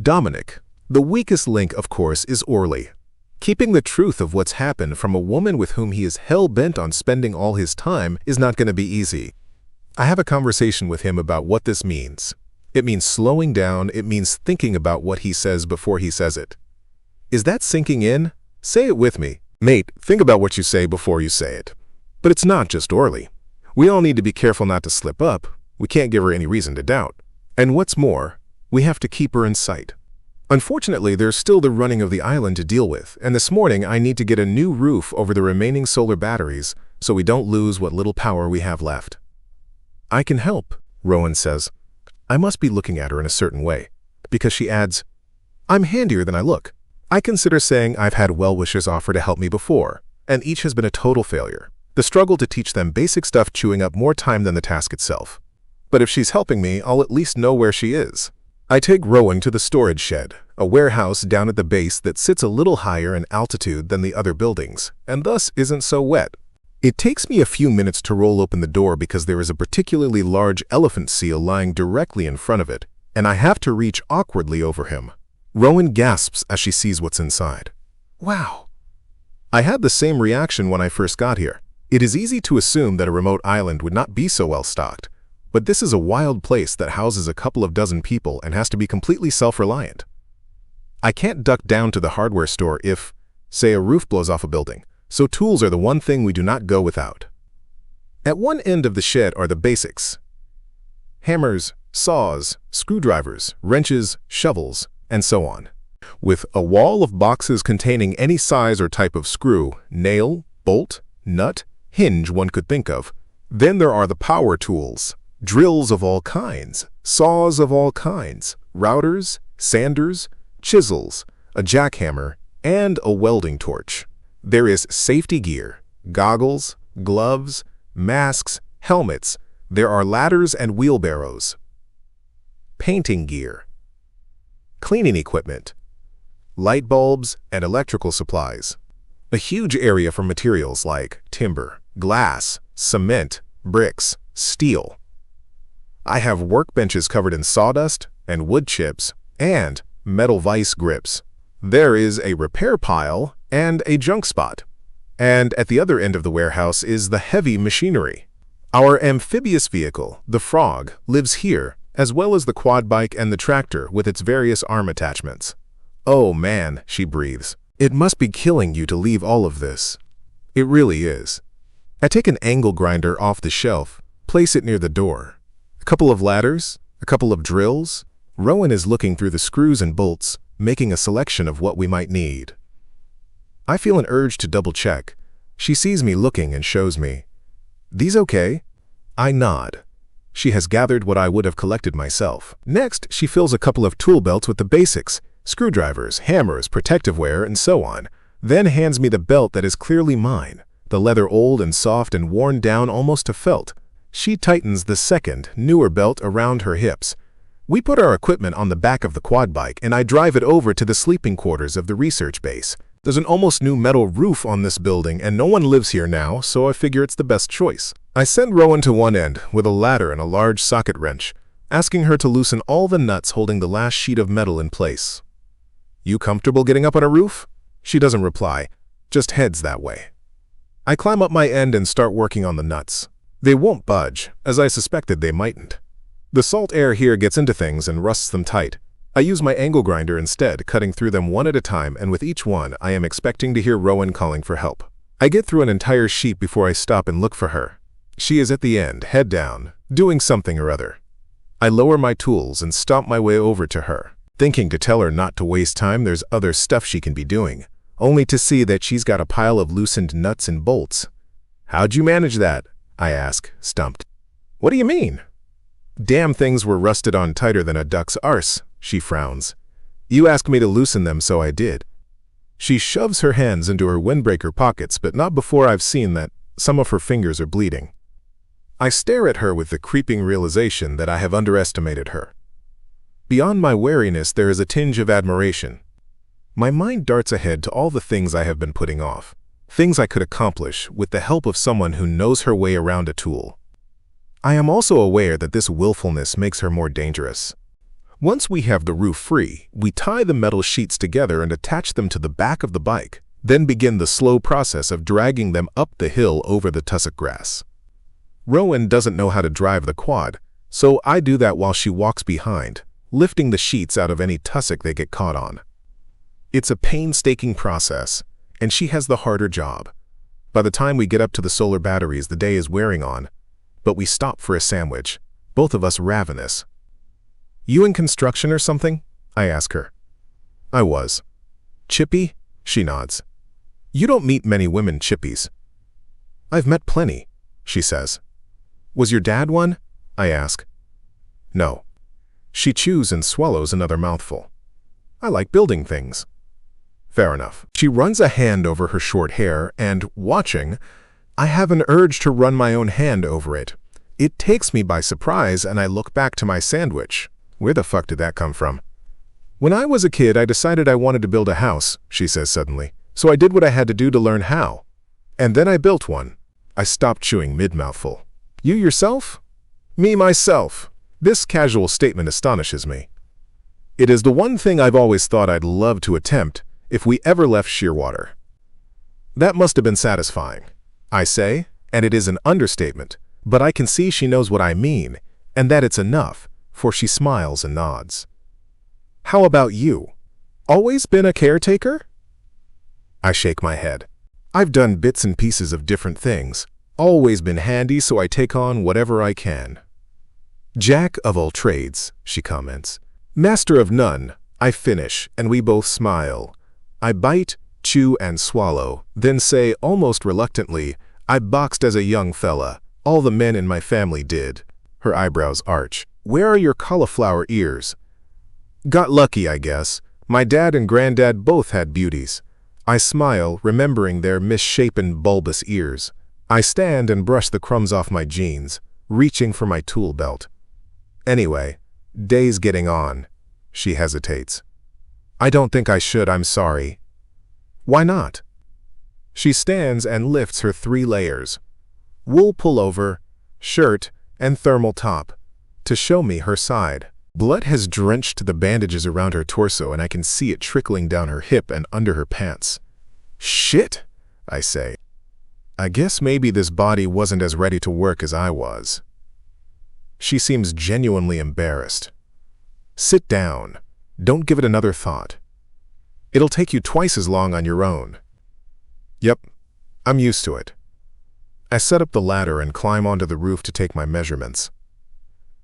Dominic. The weakest link, of course, is Orly. Keeping the truth of what's happened from a woman with whom he is hell-bent on spending all his time is not going to be easy. I have a conversation with him about what this means. It means slowing down, it means thinking about what he says before he says it. Is that sinking in? Say it with me. Mate, think about what you say before you say it. But it's not just Orly. We all need to be careful not to slip up. We can't give her any reason to doubt. And what's more, we have to keep her in sight. Unfortunately, there's still the running of the island to deal with, and this morning I need to get a new roof over the remaining solar batteries so we don't lose what little power we have left. I can help, Rowan says. I must be looking at her in a certain way, because she adds, I'm handier than I look. I consider saying I've had well-wishers offer to help me before, and each has been a total failure. The struggle to teach them basic stuff chewing up more time than the task itself. But if she's helping me, I'll at least know where she is. I take Rowan to the storage shed, a warehouse down at the base that sits a little higher in altitude than the other buildings, and thus isn't so wet. It takes me a few minutes to roll open the door because there is a particularly large elephant seal lying directly in front of it, and I have to reach awkwardly over him. Rowan gasps as she sees what's inside. Wow. I had the same reaction when I first got here. It is easy to assume that a remote island would not be so well stocked. But this is a wild place that houses a couple of dozen people and has to be completely self-reliant. I can't duck down to the hardware store if, say, a roof blows off a building, so tools are the one thing we do not go without. At one end of the shed are the basics. Hammers, saws, screwdrivers, wrenches, shovels, and so on. With a wall of boxes containing any size or type of screw, nail, bolt, nut, hinge one could think of. Then there are the power tools. Drills of all kinds, saws of all kinds, routers, sanders, chisels, a jackhammer, and a welding torch. There is safety gear, goggles, gloves, masks, helmets. There are ladders and wheelbarrows. Painting gear. Cleaning equipment. Light bulbs and electrical supplies. A huge area for materials like timber, glass, cement, bricks, steel. I have workbenches covered in sawdust and wood chips and metal vice grips. There is a repair pile and a junk spot. And at the other end of the warehouse is the heavy machinery. Our amphibious vehicle, the Frog, lives here, as well as the quad bike and the tractor with its various arm attachments. Oh man, she breathes. It must be killing you to leave all of this. It really is. I take an angle grinder off the shelf, place it near the door. A couple of ladders, a couple of drills. Rowan is looking through the screws and bolts, making a selection of what we might need. I feel an urge to double-check. She sees me looking and shows me. These okay? I nod. She has gathered what I would have collected myself. Next, she fills a couple of tool belts with the basics, screwdrivers, hammers, protective wear, and so on, then hands me the belt that is clearly mine, the leather old and soft and worn down almost to felt. She tightens the second, newer belt around her hips. We put our equipment on the back of the quad bike and I drive it over to the sleeping quarters of the research base. There's an almost new metal roof on this building and no one lives here now, so I figure it's the best choice. I send Rowan to one end with a ladder and a large socket wrench, asking her to loosen all the nuts holding the last sheet of metal in place. You comfortable getting up on a roof? She doesn't reply, just heads that way. I climb up my end and start working on the nuts. They won't budge, as I suspected they mightn't. The salt air here gets into things and rusts them tight. I use my angle grinder instead, cutting through them one at a time, and with each one, I am expecting to hear Rowan calling for help. I get through an entire sheet before I stop and look for her. She is at the end, head down, doing something or other. I lower my tools and stomp my way over to her, thinking to tell her not to waste time, there's other stuff she can be doing, only to see that she's got a pile of loosened nuts and bolts. How'd you manage that? I ask, stumped. What do you mean? Damn things were rusted on tighter than a duck's arse, she frowns. You asked me to loosen them, so I did. She shoves her hands into her windbreaker pockets, but not before I've seen that some of her fingers are bleeding. I stare at her with the creeping realization that I have underestimated her. Beyond my wariness, there is a tinge of admiration. My mind darts ahead to all the things I have been putting off. Things I could accomplish with the help of someone who knows her way around a tool. I am also aware that this willfulness makes her more dangerous. Once we have the roof free, we tie the metal sheets together and attach them to the back of the bike, then begin the slow process of dragging them up the hill over the tussock grass. Rowan doesn't know how to drive the quad, so I do that while she walks behind, lifting the sheets out of any tussock they get caught on. It's a painstaking process, and she has the harder job. By the time we get up to the solar batteries, the day is wearing on, but we stop for a sandwich, both of us ravenous. "You in construction or something?" I ask her. "I was." "Chippy?" She nods. "You don't meet many women chippies." "I've met plenty," she says. "Was your dad one?" I ask. "No." She chews and swallows another mouthful. "I like building things." "Fair enough." She runs a hand over her short hair, and, watching, I have an urge to run my own hand over it. It takes me by surprise, and I look back to my sandwich. Where the fuck did that come from? "When I was a kid, I decided I wanted to build a house," she says suddenly. "So I did what I had to do to learn how. And then I built one." I stopped chewing mid-mouthful. "You yourself?" "Me myself." This casual statement astonishes me. It is the one thing I've always thought I'd love to attempt if we ever left Shearwater. "That must have been satisfying," I say, and it is an understatement, but I can see she knows what I mean, and that it's enough, for she smiles and nods. "How about you? Always been a caretaker?" I shake my head. "I've done bits and pieces of different things. Always been handy, so I take on whatever I can." "Jack of all trades," she comments. "Master of none," I finish, and we both smile. I bite, chew, and swallow, then say almost reluctantly, "I boxed as a young fella. All the men in my family did." Her eyebrows arch. "Where are your cauliflower ears?" "Got lucky, I guess. My dad and granddad both had beauties." I smile, remembering their misshapen, bulbous ears. I stand and brush the crumbs off my jeans, reaching for my tool belt. "Anyway, day's getting on." She hesitates. "I don't think I should, I'm sorry." "Why not?" She stands and lifts her 3 layers. Wool pullover, shirt, and thermal top, to show me her side. Blood has drenched the bandages around her torso, and I can see it trickling down her hip and under her pants. "Shit," I say. I guess maybe this body wasn't as ready to work as I was. She seems genuinely embarrassed. "Sit down. Don't give it another thought. It'll take you twice as long on your own." "Yep, I'm used to it." I set up the ladder and climb onto the roof to take my measurements.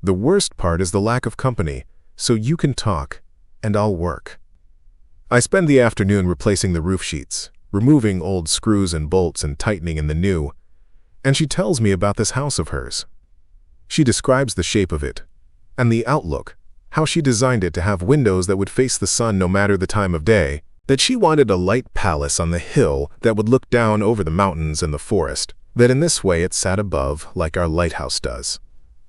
The worst part is the lack of company, so you can talk, and I'll work. I spend the afternoon replacing the roof sheets, removing old screws and bolts and tightening in the new, and she tells me about this house of hers. She describes the shape of it, and the outlook, how she designed it to have windows that would face the sun no matter the time of day, that she wanted a light palace on the hill that would look down over the mountains and the forest, that in this way it sat above like our lighthouse does.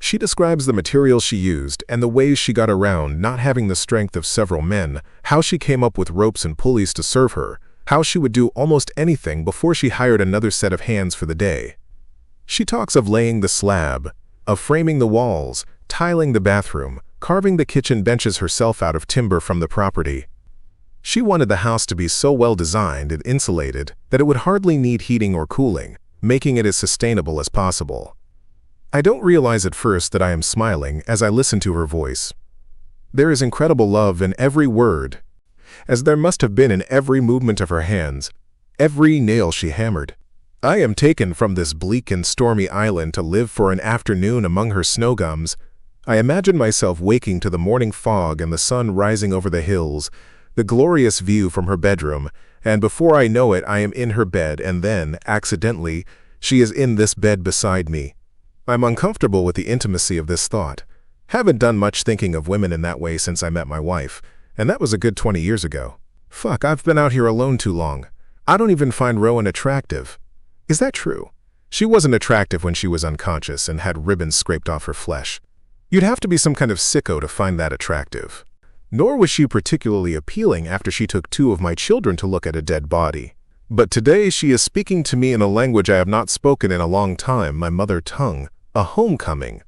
She describes the materials she used and the ways she got around not having the strength of several men, how she came up with ropes and pulleys to serve her, how she would do almost anything before she hired another set of hands for the day. She talks of laying the slab, of framing the walls, tiling the bathroom, carving the kitchen benches herself out of timber from the property. She wanted the house to be so well designed and insulated that it would hardly need heating or cooling, making it as sustainable as possible. I don't realize at first that I am smiling as I listen to her voice. There is incredible love in every word, as there must have been in every movement of her hands, every nail she hammered. I am taken from this bleak and stormy island to live for an afternoon among her snow gums. I imagine myself waking to the morning fog and the sun rising over the hills, the glorious view from her bedroom, and before I know it, I am in her bed, and then, accidentally, she is in this bed beside me. I'm uncomfortable with the intimacy of this thought. Haven't done much thinking of women in that way since I met my wife, and that was a good 20 years ago. Fuck, I've been out here alone too long. I don't even find Rowan attractive. Is that true? She wasn't attractive when she was unconscious and had ribbons scraped off her flesh. You'd have to be some kind of sicko to find that attractive. Nor was she particularly appealing after she took 2 of my children to look at a dead body. But today she is speaking to me in a language I have not spoken in a long time, my mother tongue, a homecoming.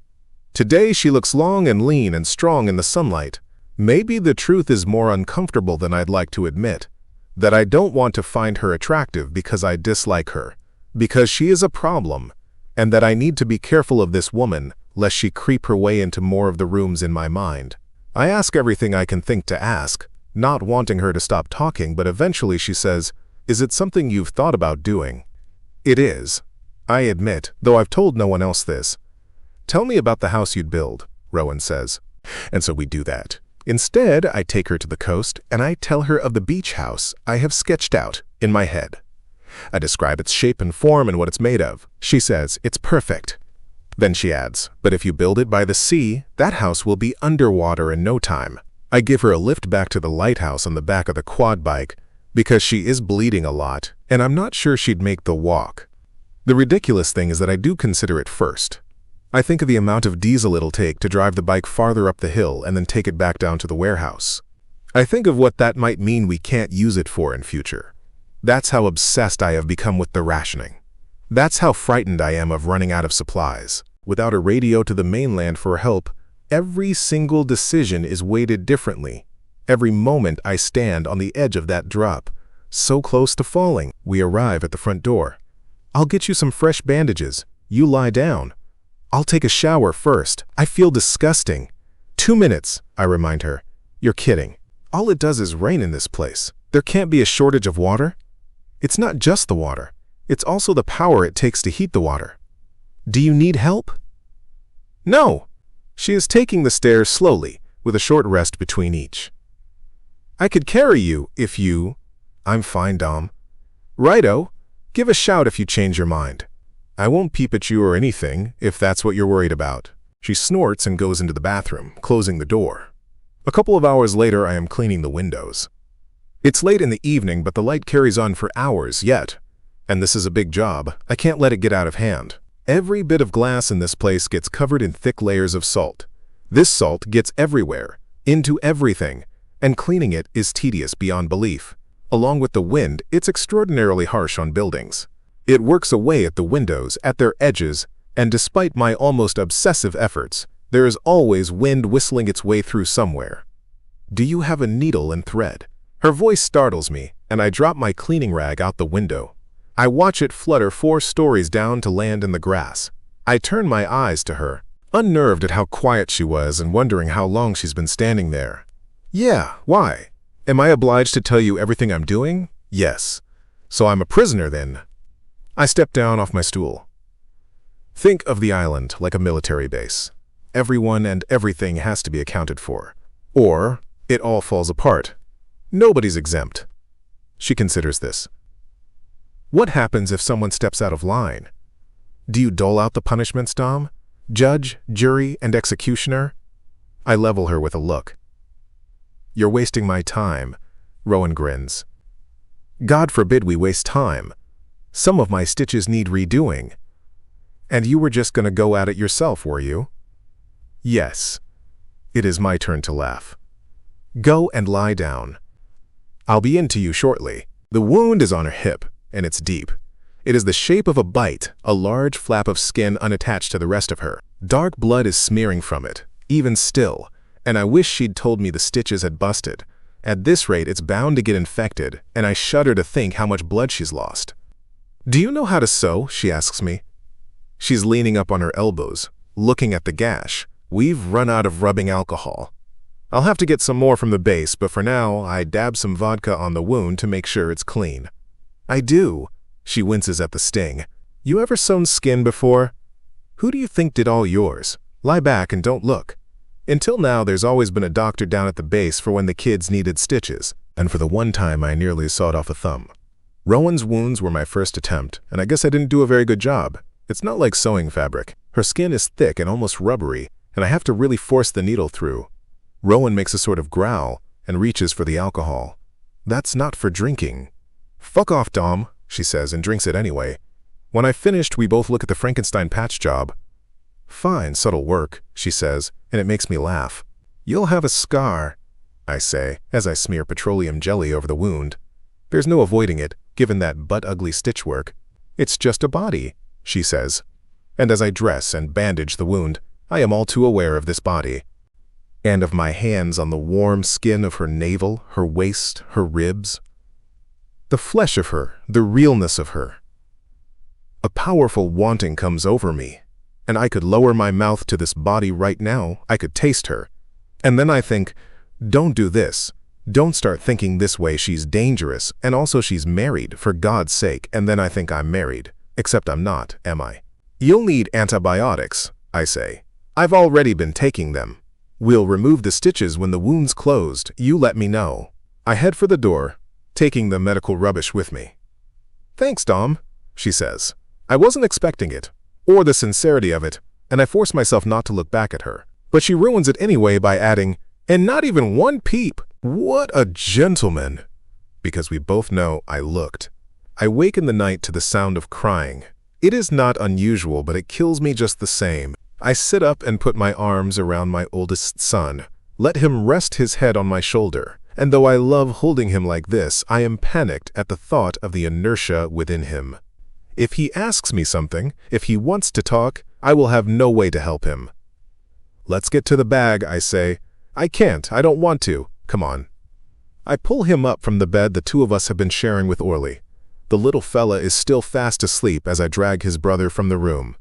Today she looks long and lean and strong in the sunlight. Maybe the truth is more uncomfortable than I'd like to admit, that I don't want to find her attractive because I dislike her, because she is a problem, and that I need to be careful of this woman lest she creep her way into more of the rooms in my mind. I ask everything I can think to ask, not wanting her to stop talking, but eventually she says, "Is it something you've thought about doing?" It is, I admit, though I've told no one else this. "Tell me about the house you'd build," Rowan says. And so we do that. Instead, I take her to the coast and I tell her of the beach house I have sketched out in my head. I describe its shape and form and what it's made of. She says, "It's perfect." Then she adds, "But if you build it by the sea, that house will be underwater in no time." I give her a lift back to the lighthouse on the back of the quad bike because she is bleeding a lot, and I'm not sure she'd make the walk. The ridiculous thing is that I do consider it first. I think of the amount of diesel it'll take to drive the bike farther up the hill and then take it back down to the warehouse. I think of what that might mean we can't use it for in future. That's how obsessed I have become with the rationing. That's how frightened I am of running out of supplies. Without a radio to the mainland for help, every single decision is weighted differently. Every moment I stand on the edge of that drop, so close to falling. We arrive at the front door. "I'll get you some fresh bandages. You lie down." "I'll take a shower first. I feel disgusting." 2 minutes, I remind her. "You're kidding. All it does is rain in this place. There can't be a shortage of water." "It's not just the water. It's also the power it takes to heat the water." "Do you need help?" "No." She is taking the stairs slowly, with a short rest between each. "I could carry you if you—" "I'm fine, Dom." "Righto. Give a shout if you change your mind. I won't peep at you or anything, if that's what you're worried about." She snorts and goes into the bathroom, closing the door. A couple of hours later, I am cleaning the windows. It's late in the evening, but the light carries on for hours yet. And this is a big job. I can't let it get out of hand. Every bit of glass in this place gets covered in thick layers of salt. This salt gets everywhere, into everything, and cleaning it is tedious beyond belief. Along with the wind, it's extraordinarily harsh on buildings. It works away at the windows, at their edges, and despite my almost obsessive efforts, there is always wind whistling its way through somewhere. "Do you have a needle and thread?" Her voice startles me, and I drop my cleaning rag out the window. I watch it flutter 4 stories down to land in the grass. I turn my eyes to her, unnerved at how quiet she was and wondering how long she's been standing there. "Yeah, why? Am I obliged to tell you everything I'm doing?" "Yes." "So I'm a prisoner then?" I step down off my stool. Think of the island like a military base. Everyone and everything has to be accounted for, or it all falls apart. Nobody's exempt. She considers this. What happens if someone steps out of line? Do you dole out the punishments, Dom? Judge, jury, and executioner? I level her with a look. "You're wasting my time," Rowan grins. "God forbid we waste time. Some of my stitches need redoing." "And you were just going to go at it yourself, were you?" "Yes." It is my turn to laugh. "Go and lie down. I'll be in to you shortly." The wound is on her hip, and it's deep. It is the shape of a bite, a large flap of skin unattached to the rest of her. Dark blood is smearing from it, even still, and I wish she'd told me the stitches had busted. At this rate, it's bound to get infected, and I shudder to think how much blood she's lost. "Do you know how to sew?" she asks me. She's leaning up on her elbows, looking at the gash. We've run out of rubbing alcohol. I'll have to get some more from the base, but for now, I dab some vodka on the wound to make sure it's clean. "I do." She winces at the sting. "You ever sewn skin before?" "Who do you think did all yours? Lie back and don't look." Until now, there's always been a doctor down at the base for when the kids needed stitches, and for the one time I nearly sawed off a thumb. Rowan's wounds were my first attempt, and I guess I didn't do a very good job. It's not like sewing fabric. Her skin is thick and almost rubbery, and I have to really force the needle through. Rowan makes a sort of growl and reaches for the alcohol. "That's not for drinking." "Fuck off, Dom," she says, and drinks it anyway. When I finished, we both look at the Frankenstein patch job. "Fine, subtle work," she says, and it makes me laugh. "You'll have a scar," I say, as I smear petroleum jelly over the wound. There's no avoiding it, given that butt-ugly stitch work. "It's just a body," she says. And as I dress and bandage the wound, I am all too aware of this body. and of my hands on the warm skin of her navel, her waist, her ribs. The flesh of her, the realness of her. A powerful wanting comes over me, and I could lower my mouth to this body right now. I could taste her. And then I think, don't do this. Don't start thinking this way. She's dangerous, and also she's married, for God's sake. And then I think I'm married. Except I'm not, am I? You'll need antibiotics, I say. I've already been taking them. We'll remove the stitches when the wound's closed. You let me know. I head for the door, taking the medical rubbish with me. Thanks, Dom, she says. I wasn't expecting it, or the sincerity of it, and I force myself not to look back at her. But she ruins it anyway by adding, and not even one peep. What a gentleman! Because we both know I looked. I wake in the night to the sound of crying. It is not unusual, but it kills me just the same. I sit up and put my arms around my oldest son, let him rest his head on my shoulder, and though I love holding him like this, I am panicked at the thought of the inertia within him. If he asks me something, if he wants to talk, I will have no way to help him. Let's get to the bag, I say. I can't, I don't want to. Come on. I pull him up from the bed the two of us have been sharing with Orly. The little fella is still fast asleep as I drag his brother from the room.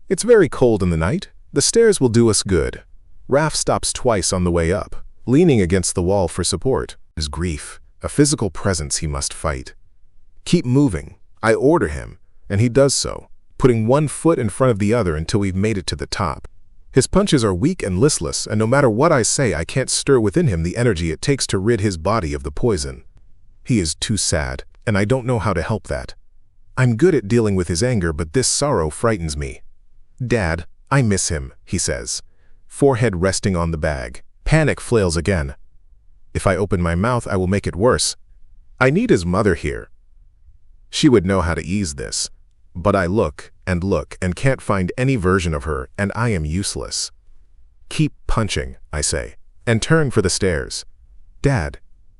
It's very cold in the night. The stairs will do us good. Raph stops twice on the way up, leaning against the wall for support. His grief, a physical presence he must fight. Keep moving, I order him, and he does so, putting one foot in front of the other until we've made it to the top. His punches are weak and listless, and no matter what I say, I can't stir within him the energy it takes to rid his body of the poison. He is too sad, and I don't know how to help that. I'm good at dealing with his anger, but this sorrow frightens me. Dad, I miss him, he says, forehead resting on the bag. Panic flails again. If I open my mouth, I will make it worse. I need his mother here. She would know how to ease this. But I look and can't find any version of her, and I am useless. Keep punching, I say, and turn for the stairs. Dad,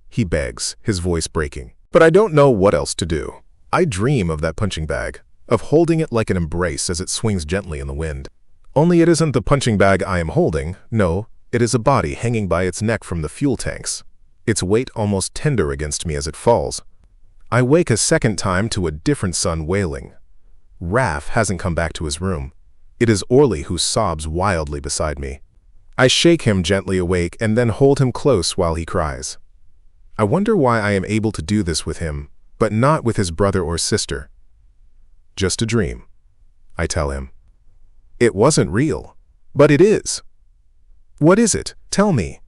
he begs, his voice breaking. But I don't know what else to do. I dream of that punching bag, of holding it like an embrace as it swings gently in the wind. Only it isn't the punching bag I am holding, no, it is a body hanging by its neck from the fuel tanks, its weight almost tender against me as it falls. I wake a second time to a different son wailing. Raph hasn't come back to his room. It is Orly who sobs wildly beside me. I shake him gently awake and then hold him close while he cries. I wonder why I am able to do this with him, but not with his brother or sister. Just a dream, I tell him. It wasn't real, but it is. What is it? Tell me.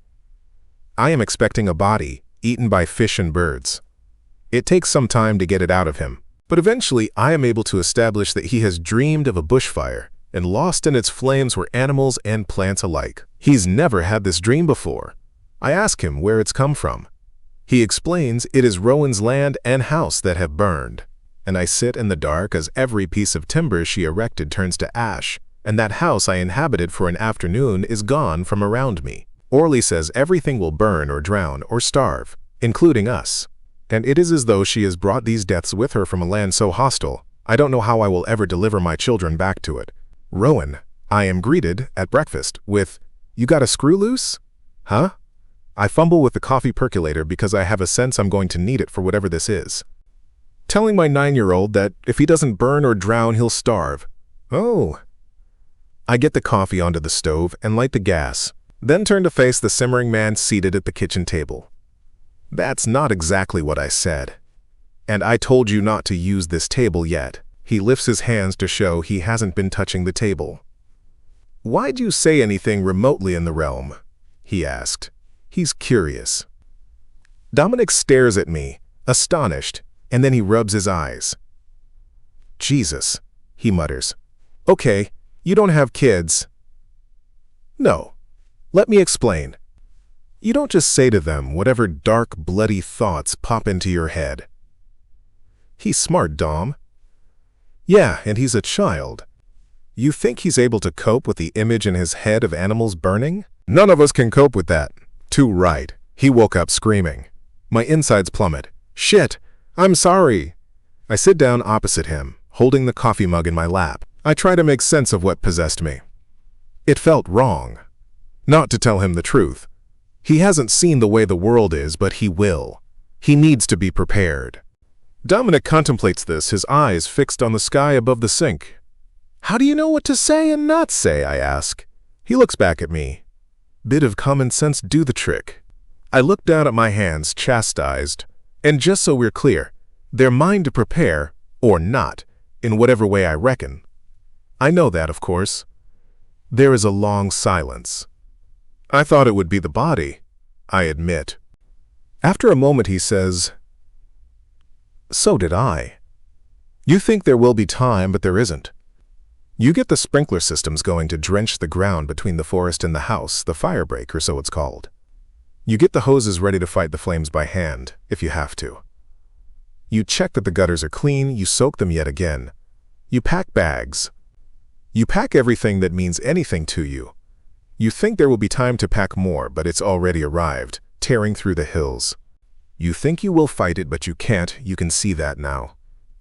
I am expecting a body, eaten by fish and birds. It takes some time to get it out of him, but eventually I am able to establish that he has dreamed of a bushfire, and lost in its flames were animals and plants alike. He's never had this dream before. I ask him where it's come from. He explains it is Rowan's land and house that have burned, and I sit in the dark as every piece of timber she erected turns to ash, and that house I inhabited for an afternoon is gone from around me. Orly says everything will burn or drown or starve, including us. And it is as though she has brought these deaths with her from a land so hostile, I don't know how I will ever deliver my children back to it. Rowan, I am greeted at breakfast with, "You got a screw loose?" Huh? I fumble with the coffee percolator because I have a sense I'm going to need it for whatever this is. Telling my 9-year-old that if he doesn't burn or drown, he'll starve. Oh. I get the coffee onto the stove and light the gas, then turn to face the simmering man seated at the kitchen table. That's not exactly what I said. And I told you not to use this table yet. He lifts his hands to show he hasn't been touching the table. Why'd you say anything remotely in the realm? He asked. He's curious. Dominic stares at me, astonished, and then he rubs his eyes. Jesus, he mutters. Okay, you don't have kids. No. Let me explain. You don't just say to them whatever dark, bloody thoughts pop into your head. He's smart, Dom. Yeah, and he's a child. You think he's able to cope with the image in his head of animals burning? None of us can cope with that. Too right. He woke up screaming. My insides plummet. Shit! I'm sorry! I sit down opposite him, holding the coffee mug in my lap. I try to make sense of what possessed me. It felt wrong. not to tell him the truth. He hasn't seen the way the world is, but he will. He needs to be prepared. Dominic contemplates this, his eyes fixed on the sky above the sink. How do you know what to say and not say, I ask. He looks back at me. Bit of common sense do the trick. I look down at my hands, chastised. And just so we're clear, they're mine to prepare, or not, in whatever way I reckon. I know that, of course. There is a long silence. I thought it would be the body, I admit. After a moment he says, so did I. You think there will be time, but there isn't. You get the sprinkler systems going to drench the ground between the forest and the house, the fire break, or so it's called. You get the hoses ready to fight the flames by hand, if you have to. You check that the gutters are clean, you soak them yet again. You pack bags. You pack everything that means anything to you. You think there will be time to pack more, but it's already arrived, tearing through the hills. You think you will fight it, but you can't, you can see that now.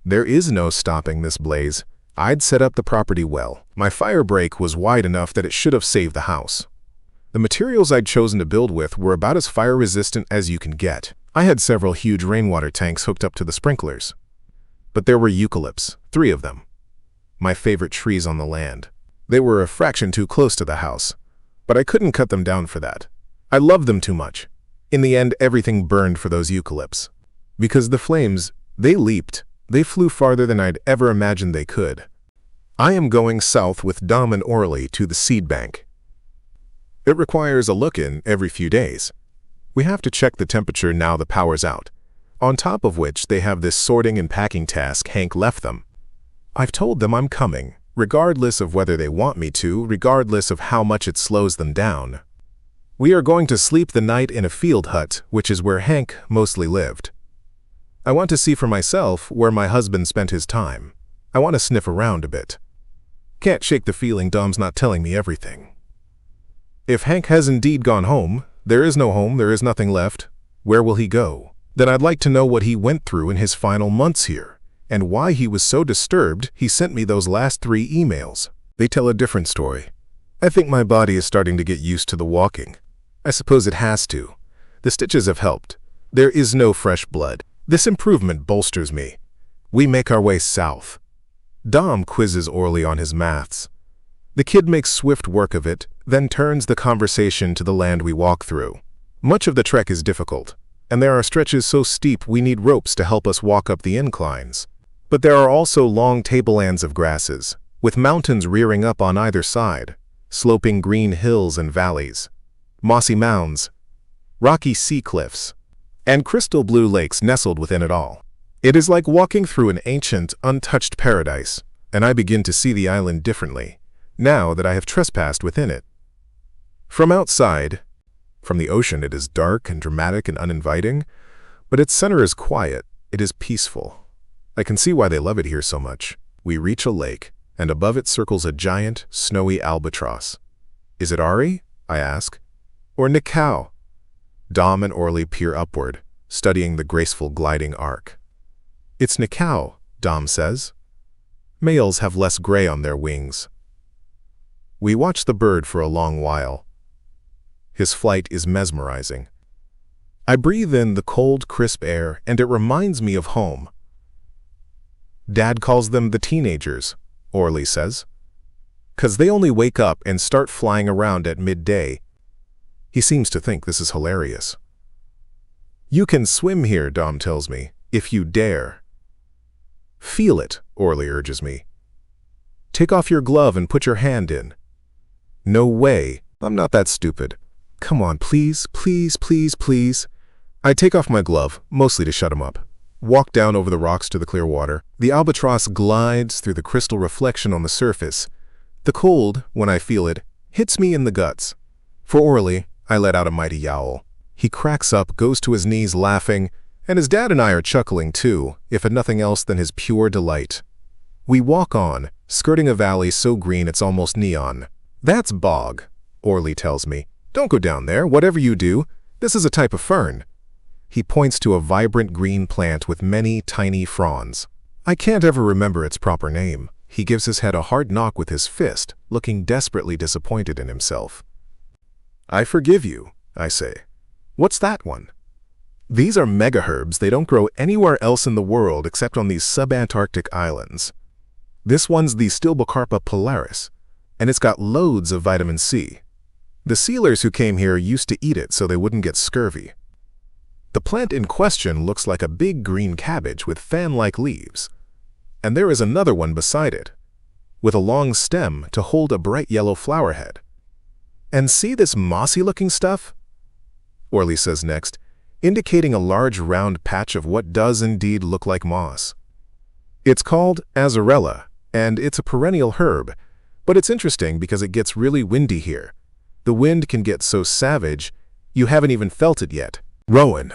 There is no stopping this blaze. I'd set up the property well. My fire break was wide enough that it should have saved the house. The materials I'd chosen to build with were about as fire-resistant as you can get. I had several huge rainwater tanks hooked up to the sprinklers. But there were eucalypts, 3 of them. My favorite trees on the land. They were a fraction too close to the house, but I couldn't cut them down for that. I loved them too much. In the end, everything burned for those eucalypts. Because the flames, they leaped. They flew farther than I'd ever imagined they could. I am going south with Dom and Orly to the seed bank. It requires a look-in every few days. We have to check the temperature now the power's out, on top of which they have this sorting and packing task Hank left them. I've told them I'm coming, regardless of whether they want me to, regardless of how much it slows them down. We are going to sleep the night in a field hut, which is where Hank mostly lived. I want to see for myself where my husband spent his time. I want to sniff around a bit. Can't shake the feeling Dom's not telling me everything. If Hank has indeed gone home, there is no home, there is nothing left. Where will he go? Then I'd like to know what he went through in his final months here, and why he was so disturbed he sent me those last 3 emails. They tell a different story. I think my body is starting to get used to the walking. I suppose it has to. The stitches have helped. There is no fresh blood. This improvement bolsters me. We make our way south. Dom quizzes Orly on his maths. The kid makes swift work of it, then turns the conversation to the land we walk through. Much of the trek is difficult, and there are stretches so steep we need ropes to help us walk up the inclines. But there are also long tablelands of grasses, with mountains rearing up on either side, sloping green hills and valleys, mossy mounds, rocky sea cliffs, and crystal blue lakes nestled within it all. It is like walking through an ancient, untouched paradise, and I begin to see the island differently, now that I have trespassed within it. From outside, from the ocean, it is dark and dramatic and uninviting, but its center is quiet, it is peaceful. I can see why they love it here so much. We reach a lake, and above it circles a giant, snowy albatross. Is it Ari? I ask. Or Nikau? Dom and Orly peer upward, studying the graceful gliding arc. It's Nikau, Dom says. Males have less gray on their wings. We watch the bird for a long while. His flight is mesmerizing. I breathe in the cold, crisp air, and it reminds me of home. Dad calls them the teenagers, Orly says, 'cause they only wake up and start flying around at midday. He seems to think this is hilarious. You can swim here, Dom tells me, if you dare. Feel it, Orly urges me. Take off your glove and put your hand in. No way, I'm not that stupid. Come on, please, please, please, please. I take off my glove, mostly to shut him up. Walk down over the rocks to the clear water. The albatross glides through the crystal reflection on the surface. The cold, when I feel it, hits me in the guts. For Orly, I let out a mighty yowl. He cracks up, goes to his knees laughing, and his dad and I are chuckling too, if at nothing else than his pure delight. We walk on, skirting a valley so green it's almost neon. That's bog, Orly tells me. Don't go down there, whatever you do. This is a type of fern. He points to a vibrant green plant with many tiny fronds. I can't ever remember its proper name. He gives his head a hard knock with his fist, looking desperately disappointed in himself. I forgive you, I say. What's that one? These are megaherbs. They don't grow anywhere else in the world except on these subantarctic islands. This one's the Stilbocarpa pilaris, and it's got loads of vitamin C. The sealers who came here used to eat it so they wouldn't get scurvy. The plant in question looks like a big green cabbage with fan-like leaves. And there is another one beside it, with a long stem to hold a bright yellow flower head. And see this mossy-looking stuff? Orly says next, indicating a large round patch of what does indeed look like moss. It's called azarella, and it's a perennial herb, but it's interesting because it gets really windy here. The wind can get so savage, you haven't even felt it yet. Rowan.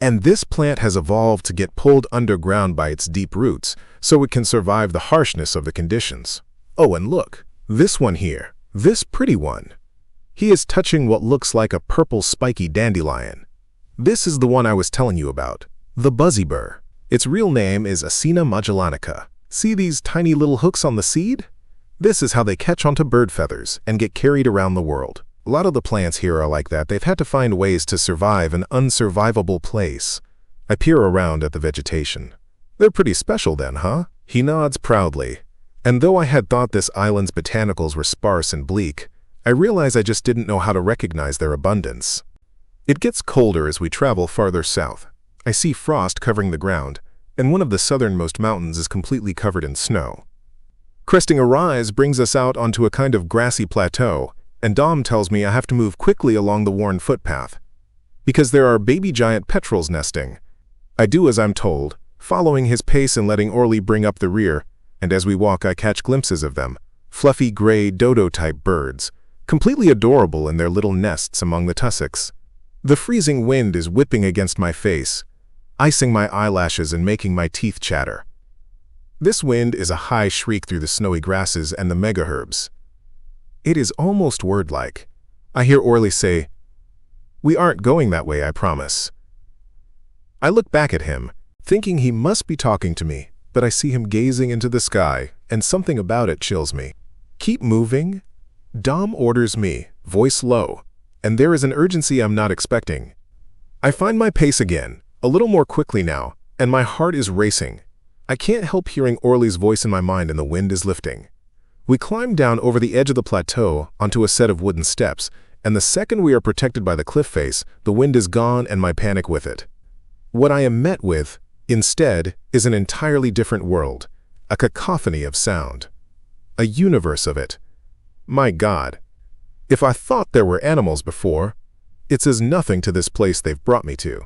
And this plant has evolved to get pulled underground by its deep roots, so it can survive the harshness of the conditions. Oh, and look, this one here, this pretty one. He is touching what looks like a purple spiky dandelion. This is the one I was telling you about, the buzzy burr. Its real name is Acina magellanica. See these tiny little hooks on the seed? This is how they catch onto bird feathers and get carried around the world. A lot of the plants here are like that. They've had to find ways to survive an unsurvivable place. I peer around at the vegetation. They're pretty special then, huh? He nods proudly. And though I had thought this island's botanicals were sparse and bleak, I realize I just didn't know how to recognize their abundance. It gets colder as we travel farther south. I see frost covering the ground, and one of the southernmost mountains is completely covered in snow. Cresting a rise brings us out onto a kind of grassy plateau, and Dom tells me I have to move quickly along the worn footpath, because there are baby giant petrels nesting. I do as I'm told, following his pace and letting Orly bring up the rear, and as we walk I catch glimpses of them, fluffy gray dodo-type birds, completely adorable in their little nests among the tussocks. The freezing wind is whipping against my face, icing my eyelashes and making my teeth chatter. This wind is a high shriek through the snowy grasses and the megaherbs. It is almost word-like. I hear Orly say, "We aren't going that way, I promise." I look back at him, thinking he must be talking to me, but I see him gazing into the sky, and something about it chills me. "Keep moving?" Dom orders me, voice low, and there is an urgency I'm not expecting. I find my pace again, a little more quickly now, and my heart is racing. I can't help hearing Orly's voice in my mind and the wind is lifting. We climb down over the edge of the plateau onto a set of wooden steps, and the second we are protected by the cliff face, the wind is gone and my panic with it. What I am met with, instead, is an entirely different world, a cacophony of sound. A universe of it. My God. If I thought there were animals before, it's as nothing to this place they've brought me to.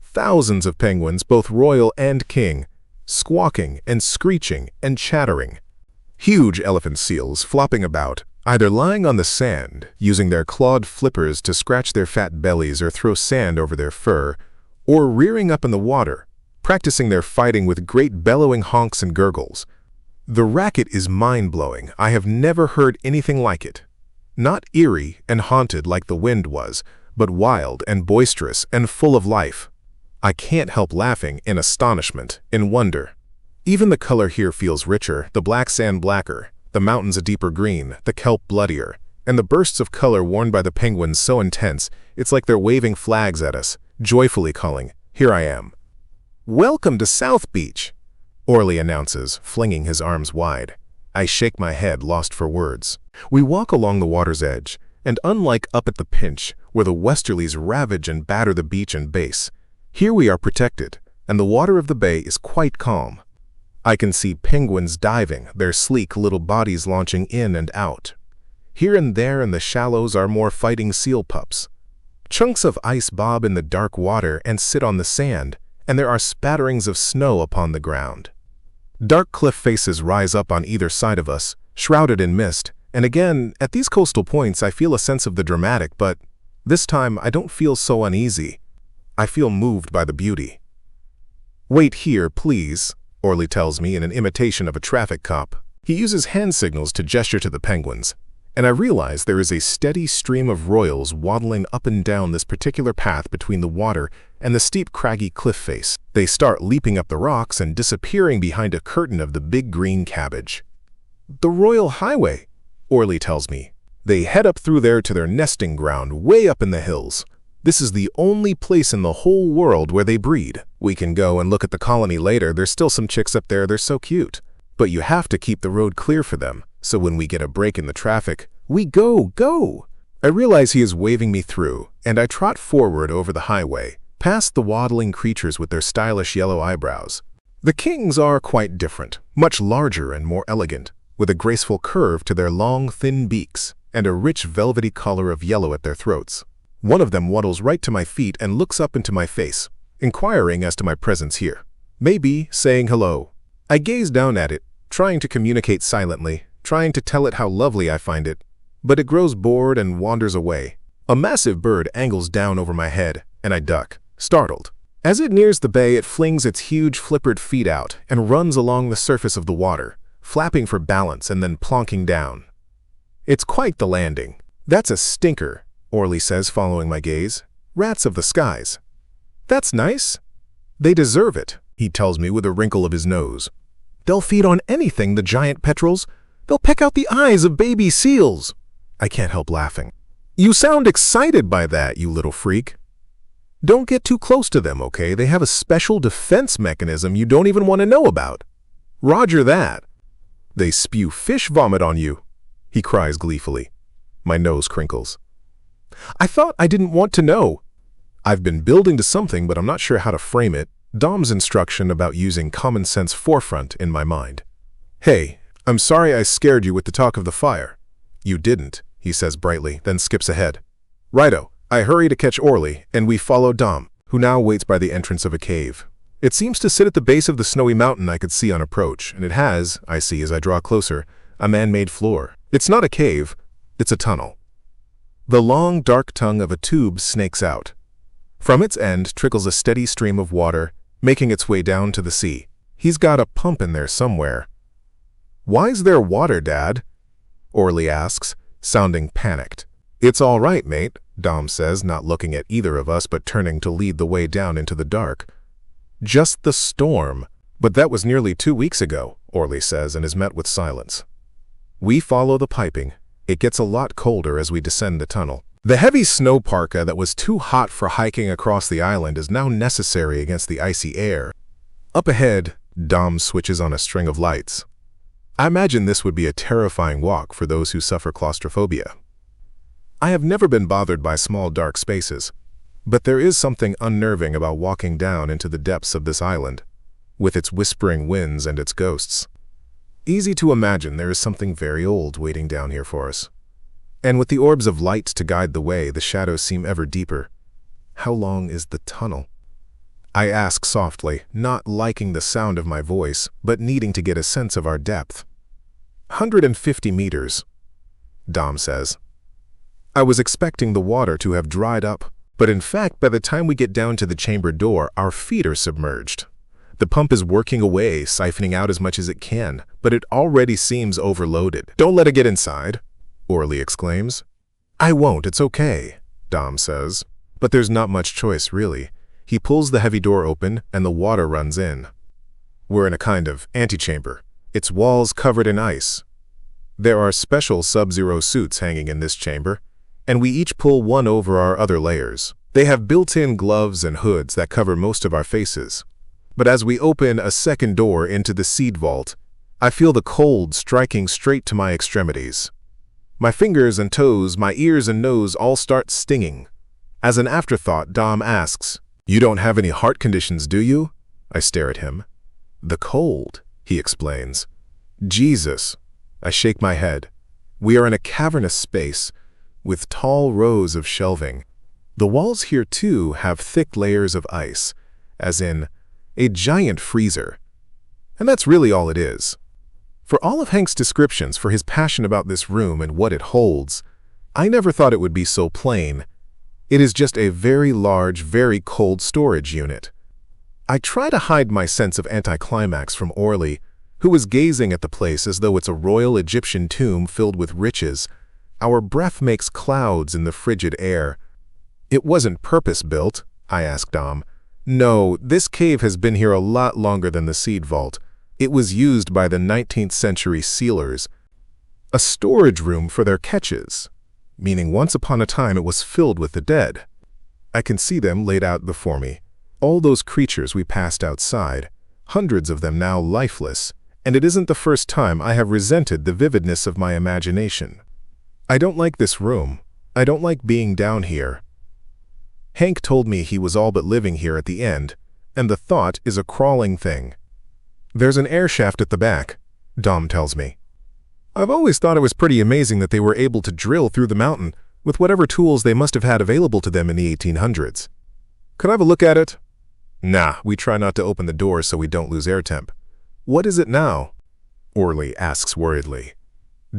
Thousands of penguins, both royal and king, squawking and screeching and chattering. Huge elephant seals flopping about, either lying on the sand, using their clawed flippers to scratch their fat bellies or throw sand over their fur, or rearing up in the water, practicing their fighting with great bellowing honks and gurgles. The racket is mind-blowing. I have never heard anything like it. Not eerie and haunted like the wind was, but wild and boisterous and full of life. I can't help laughing in astonishment, in wonder. Even the color here feels richer, the black sand blacker, the mountains a deeper green, the kelp bloodier, and the bursts of color worn by the penguins so intense, it's like they're waving flags at us, joyfully calling, "Here I am." "Welcome to South Beach," Orly announces, flinging his arms wide. I shake my head, lost for words. We walk along the water's edge, and unlike up at the Pinch, where the westerlies ravage and batter the beach and base, here we are protected, and the water of the bay is quite calm. I can see penguins diving, their sleek little bodies launching in and out. Here and there in the shallows are more fighting seal pups. Chunks of ice bob in the dark water and sit on the sand, and there are spatterings of snow upon the ground. Dark cliff faces rise up on either side of us, shrouded in mist, and again, at these coastal points I feel a sense of the dramatic, but this time I don't feel so uneasy. I feel moved by the beauty. "Wait here, please," Orly tells me in an imitation of a traffic cop. He uses hand signals to gesture to the penguins, and I realize there is a steady stream of royals waddling up and down this particular path between the water and the steep craggy cliff face. They start leaping up the rocks and disappearing behind a curtain of the big green cabbage. "The Royal Highway," Orly tells me. They head up through there to their nesting ground way up in the hills. This is the only place in the whole world where they breed. We can go and look at the colony later. There's still some chicks up there. They're so cute. But you have to keep the road clear for them, so when we get a break in the traffic, we go. I realize he is waving me through, and I trot forward over the highway, past the waddling creatures with their stylish yellow eyebrows. The kings are quite different, much larger and more elegant, with a graceful curve to their long, thin beaks, and a rich velvety color of yellow at their throats. One of them waddles right to my feet and looks up into my face, inquiring as to my presence here. Maybe saying hello. I gaze down at it, trying to communicate silently, trying to tell it how lovely I find it, but it grows bored and wanders away. A massive bird angles down over my head, and I duck, startled. As it nears the bay, it flings its huge flippered feet out and runs along the surface of the water, flapping for balance and then plonking down. It's quite the landing. That's a stinker, Orly says, following my gaze. Rats of the skies. That's nice. They deserve it, he tells me with a wrinkle of his nose. They'll feed on anything, the giant petrels. They'll peck out the eyes of baby seals. I can't help laughing. You sound excited by that, you little freak. Don't get too close to them, okay? They have a special defense mechanism you don't even want to know about. Roger that. They spew fish vomit on you, he cries gleefully. My nose crinkles. I thought I didn't want to know. I've been building to something, but I'm not sure how to frame it. Dom's instruction about using common sense forefront in my mind. Hey, I'm sorry I scared you with the talk of the fire. You didn't, he says brightly, then skips ahead. Righto, I hurry to catch Orly, and we follow Dom, who now waits by the entrance of a cave. It seems to sit at the base of the snowy mountain I could see on approach, and it has, I see as I draw closer, a man-made floor. It's not a cave, it's a tunnel. The long, dark tongue of a tube snakes out. From its end trickles a steady stream of water, making its way down to the sea. He's got a pump in there somewhere. Why's there water, Dad? Orly asks, sounding panicked. It's all right, mate, Dom says, not looking at either of us but turning to lead the way down into the dark. Just the storm. But that was nearly 2 weeks ago, Orly says, and is met with silence. We follow the piping. It gets a lot colder as we descend the tunnel. The heavy snow parka that was too hot for hiking across the island is now necessary against the icy air. Up ahead, Dom switches on a string of lights. I imagine this would be a terrifying walk for those who suffer claustrophobia. I have never been bothered by small dark spaces, but there is something unnerving about walking down into the depths of this island, with its whispering winds and its ghosts. Easy to imagine there is something very old waiting down here for us. And with the orbs of light to guide the way, the shadows seem ever deeper. How long is the tunnel? I ask softly, not liking the sound of my voice, but needing to get a sense of our depth. 150 meters, Dom says. I was expecting the water to have dried up, but in fact, by the time we get down to the chamber door, our feet are submerged. The pump is working away, siphoning out as much as it can, but it already seems overloaded. Don't let it get inside, Orly exclaims. I won't, it's okay, Dom says. But there's not much choice, really. He pulls the heavy door open, and the water runs in. We're in a kind of antechamber, its walls covered in ice. There are special sub-zero suits hanging in this chamber, and we each pull one over our other layers. They have built-in gloves and hoods that cover most of our faces. But as we open a second door into the seed vault, I feel the cold striking straight to my extremities. My fingers and toes, my ears and nose all start stinging. As an afterthought, Dom asks, "You don't have any heart conditions, do you?" I stare at him. "The cold," he explains. "Jesus." I shake my head. We are in a cavernous space, with tall rows of shelving. The walls here, too, have thick layers of ice, as in a giant freezer. And that's really all it is. For all of Hank's descriptions for his passion about this room and what it holds, I never thought it would be so plain. It is just a very large, very cold storage unit. I try to hide my sense of anticlimax from Orly, who was gazing at the place as though it's a royal Egyptian tomb filled with riches. Our breath makes clouds in the frigid air. It wasn't purpose-built, I asked Dom. No, this cave has been here a lot longer than the seed vault. It was used by the 19th century sealers. A storage room for their catches, meaning once upon a time it was filled with the dead. I can see them laid out before me. All those creatures we passed outside, hundreds of them now lifeless, and it isn't the first time I have resented the vividness of my imagination. I don't like this room. I don't like being down here. Hank told me he was all but living here at the end, and the thought is a crawling thing. There's an air shaft at the back, Dom tells me. I've always thought it was pretty amazing that they were able to drill through the mountain with whatever tools they must have had available to them in the 1800s. Could I have a look at it? Nah, we try not to open the doors so we don't lose air temp. What is it now? Orly asks worriedly.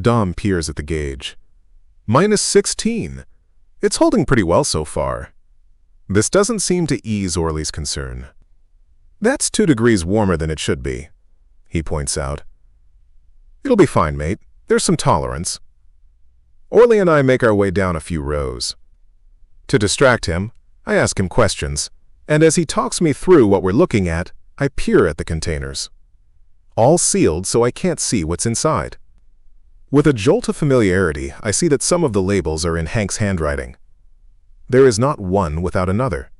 Dom peers at the gauge. -16. It's holding pretty well so far. This doesn't seem to ease Orly's concern. That's 2 degrees warmer than it should be, he points out. It'll be fine, mate. There's some tolerance. Orly and I make our way down a few rows. To distract him, I ask him questions, and as he talks me through what we're looking at, I peer at the containers. All sealed so I can't see what's inside. With a jolt of familiarity, I see that some of the labels are in Hank's handwriting. There is not one without another.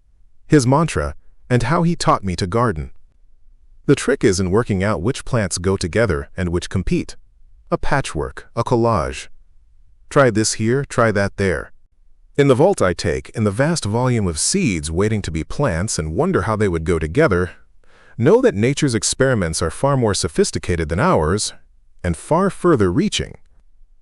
His mantra, and how he taught me to garden. The trick is in working out which plants go together and which compete. A patchwork, a collage. Try this here, try that there. In the vault I take, in the vast volume of seeds waiting to be plants and wonder how they would go together, know that nature's experiments are far more sophisticated than ours, and far further reaching.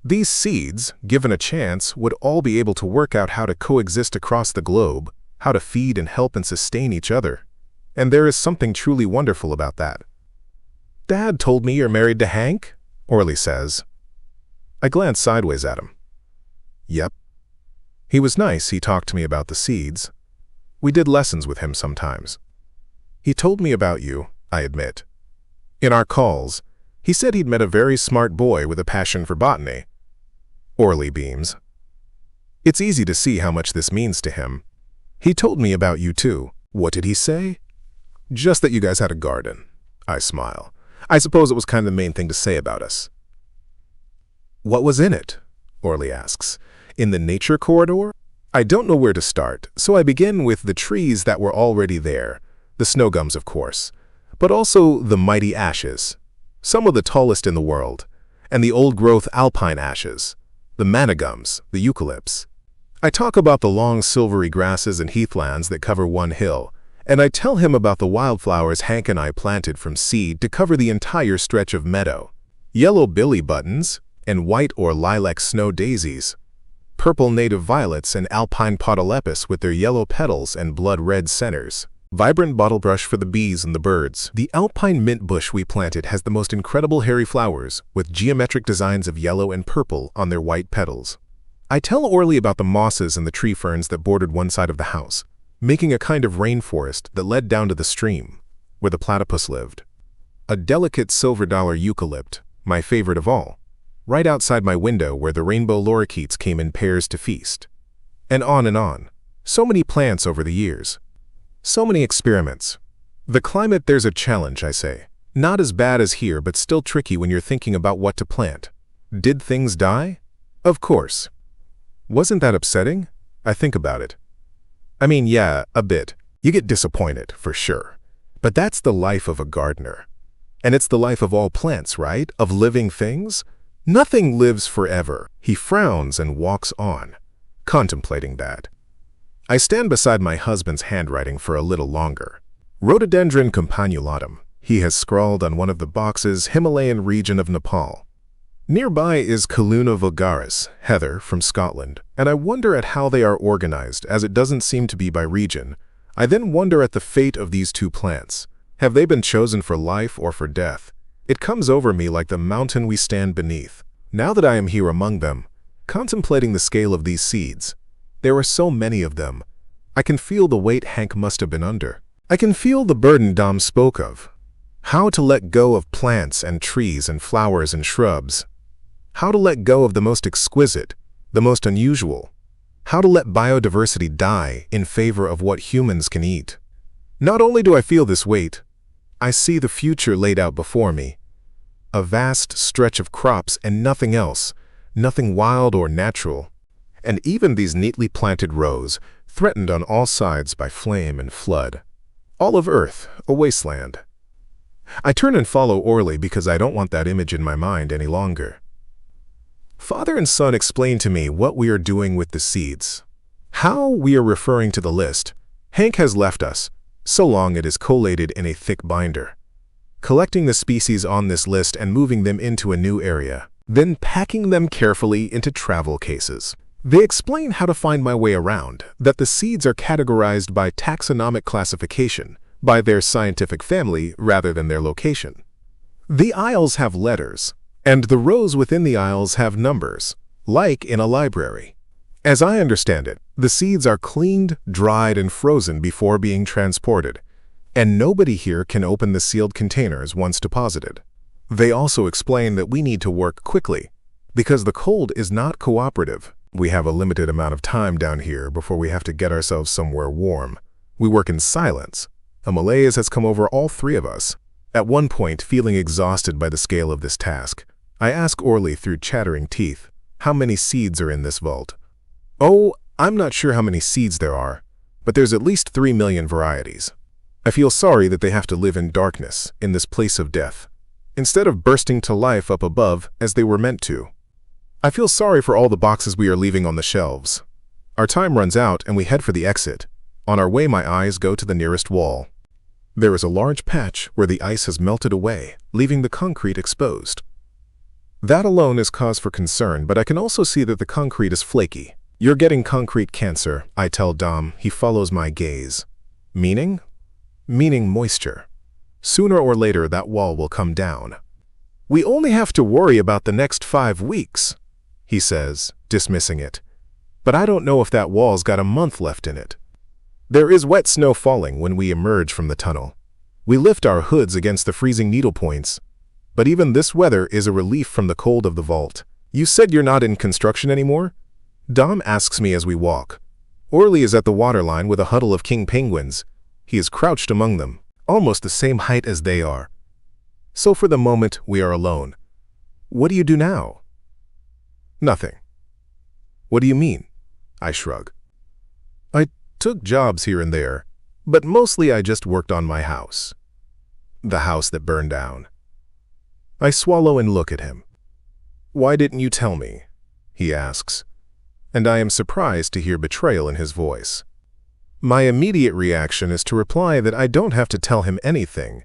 These seeds, given a chance, would all be able to work out how to coexist across the globe, how to feed and help and sustain each other. And there is something truly wonderful about that. Dad told me you're married to Hank, Orly says. I glance sideways at him. Yep. He was nice. He talked to me about the seeds. We did lessons with him sometimes. He told me about you, I admit. In our calls, he said he'd met a very smart boy with a passion for botany. Orly beams. It's easy to see how much this means to him. He told me about you too. What did he say? Just that you guys had a garden. I smile. I suppose it was kind of the main thing to say about us. What was in it? Orly asks. In the nature corridor? I don't know where to start, so I begin with the trees that were already there. The snow gums, of course, but also the mighty ashes, some of the tallest in the world, and the old-growth alpine ashes, the manigums, the eucalypts. I talk about the long silvery grasses and heathlands that cover one hill, and I tell him about the wildflowers Hank and I planted from seed to cover the entire stretch of meadow. Yellow billy buttons and white or lilac snow daisies, purple native violets and alpine podolepis with their yellow petals and blood-red centers, vibrant bottlebrush for the bees and the birds. The alpine mint bush we planted has the most incredible hairy flowers with geometric designs of yellow and purple on their white petals. I tell Orly about the mosses and the tree ferns that bordered one side of the house, making a kind of rainforest that led down to the stream, where the platypus lived. A delicate silver-dollar eucalypt, my favorite of all, right outside my window where the rainbow lorikeets came in pairs to feast. And on. So many plants over the years. So many experiments. The climate, there's a challenge, I say. Not as bad as here, but still tricky when you're thinking about what to plant. Did things die? Of course. Wasn't that upsetting? I think about it. I mean, yeah, a bit. You get disappointed, for sure. But that's the life of a gardener. And it's the life of all plants, right? Of living things? Nothing lives forever. He frowns and walks on, contemplating that. I stand beside my husband's handwriting for a little longer. Rhododendron campanulatum. He has scrawled on one of the boxes, Himalayan region of Nepal. Nearby is Calluna vulgaris, heather, from Scotland, and I wonder at how they are organized, as it doesn't seem to be by region. I then wonder at the fate of these two plants. Have they been chosen for life or for death? It comes over me like the mountain we stand beneath. Now that I am here among them, contemplating the scale of these seeds, there are so many of them. I can feel the weight Hank must have been under. I can feel the burden Dom spoke of. How to let go of plants and trees and flowers and shrubs. How to let go of the most exquisite, the most unusual. How to let biodiversity die in favor of what humans can eat. Not only do I feel this weight, I see the future laid out before me. A vast stretch of crops and nothing else, nothing wild or natural. and even these neatly planted rows, threatened on all sides by flame and flood. All of Earth, a wasteland. I turn and follow Orly because I don't want that image in my mind any longer. Father and son explain to me what we are doing with the seeds. How we are referring to the list. Hank has left us, so long it is collated in a thick binder. Collecting the species on this list and moving them into a new area, then packing them carefully into travel cases. They explain how to find my way around, that the seeds are categorized by taxonomic classification, by their scientific family rather than their location. The aisles have letters, and the rows within the aisles have numbers, like in a library. As I understand it, the seeds are cleaned, dried, and frozen before being transported, and nobody here can open the sealed containers once deposited. They also explain that we need to work quickly, because the cold is not cooperative. We have a limited amount of time down here before we have to get ourselves somewhere warm. We work in silence. A malaise has come over all three of us. At one point, feeling exhausted by the scale of this task, I ask Orly through chattering teeth, how many seeds are in this vault? Oh, I'm not sure how many seeds there are, but there's at least 3 million varieties. I feel sorry that they have to live in darkness, in this place of death, instead of bursting to life up above as they were meant to. I feel sorry for all the boxes we are leaving on the shelves. Our time runs out and we head for the exit. On our way, my eyes go to the nearest wall. There is a large patch where the ice has melted away, leaving the concrete exposed. That alone is cause for concern, but I can also see that the concrete is flaky. You're getting concrete cancer, I tell Dom. He follows my gaze. Meaning? Meaning moisture. Sooner or later, that wall will come down. We only have to worry about the next 5 weeks, he says, dismissing it. But I don't know if that wall's got a month left in it. There is wet snow falling when we emerge from the tunnel. We lift our hoods against the freezing needle points. But even this weather is a relief from the cold of the vault. You said you're not in construction anymore? Dom asks me as we walk. Orly is at the waterline with a huddle of king penguins. He is crouched among them, almost the same height as they are. So for the moment, we are alone. What do you do now? Nothing. What do you mean? I shrug. I took jobs here and there, but mostly I just worked on my house. The house that burned down. I swallow and look at him. Why didn't you tell me? He asks, and I am surprised to hear betrayal in his voice. My immediate reaction is to reply that I don't have to tell him anything,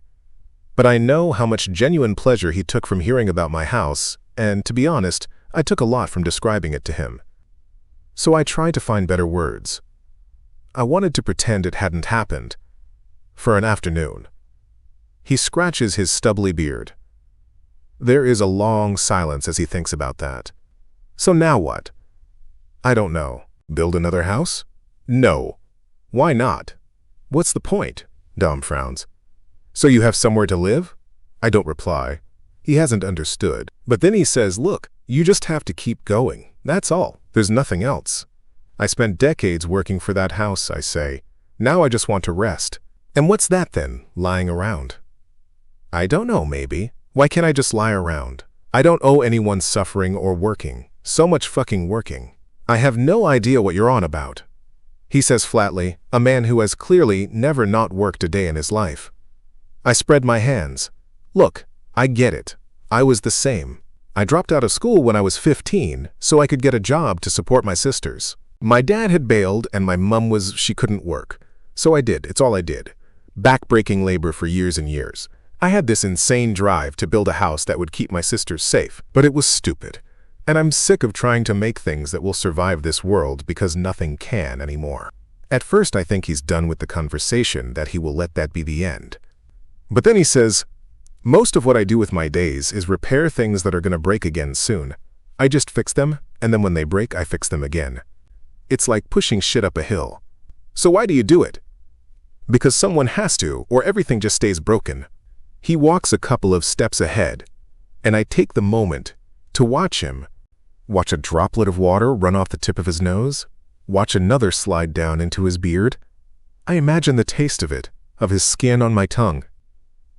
but I know how much genuine pleasure he took from hearing about my house, and to be honest, I took a lot from describing it to him. So I tried to find better words. I wanted to pretend it hadn't happened. For an afternoon. He scratches his stubbly beard. There is a long silence as he thinks about that. So now what? I don't know. Build another house? No. Why not? What's the point? Dom frowns. So you have somewhere to live? I don't reply. He hasn't understood. But then he says, look, you just have to keep going. That's all. There's nothing else. I spent decades working for that house, I say. Now I just want to rest. And what's that then, lying around? I don't know, maybe. Why can't I just lie around? I don't owe anyone suffering or working. So much fucking working. I have no idea what you're on about. He says flatly, a man who has clearly never not worked a day in his life. I spread my hands. Look, I get it. I was the same. I dropped out of school when I was 15 so I could get a job to support my sisters. My dad had bailed and my mum she couldn't work. So I did. It's all I did. Back-breaking labor for years and years. I had this insane drive to build a house that would keep my sisters safe, but it was stupid. And I'm sick of trying to make things that will survive this world because nothing can anymore. At first I think he's done with the conversation, that he will let that be the end. But then he says, most of what I do with my days is repair things that are going to break again soon. I just fix them, and then when they break, I fix them again. It's like pushing shit up a hill. So why do you do it? Because someone has to, or everything just stays broken. He walks a couple of steps ahead, and I take the moment to watch him. Watch a droplet of water run off the tip of his nose. Watch another slide down into his beard. I imagine the taste of it, of his skin on my tongue.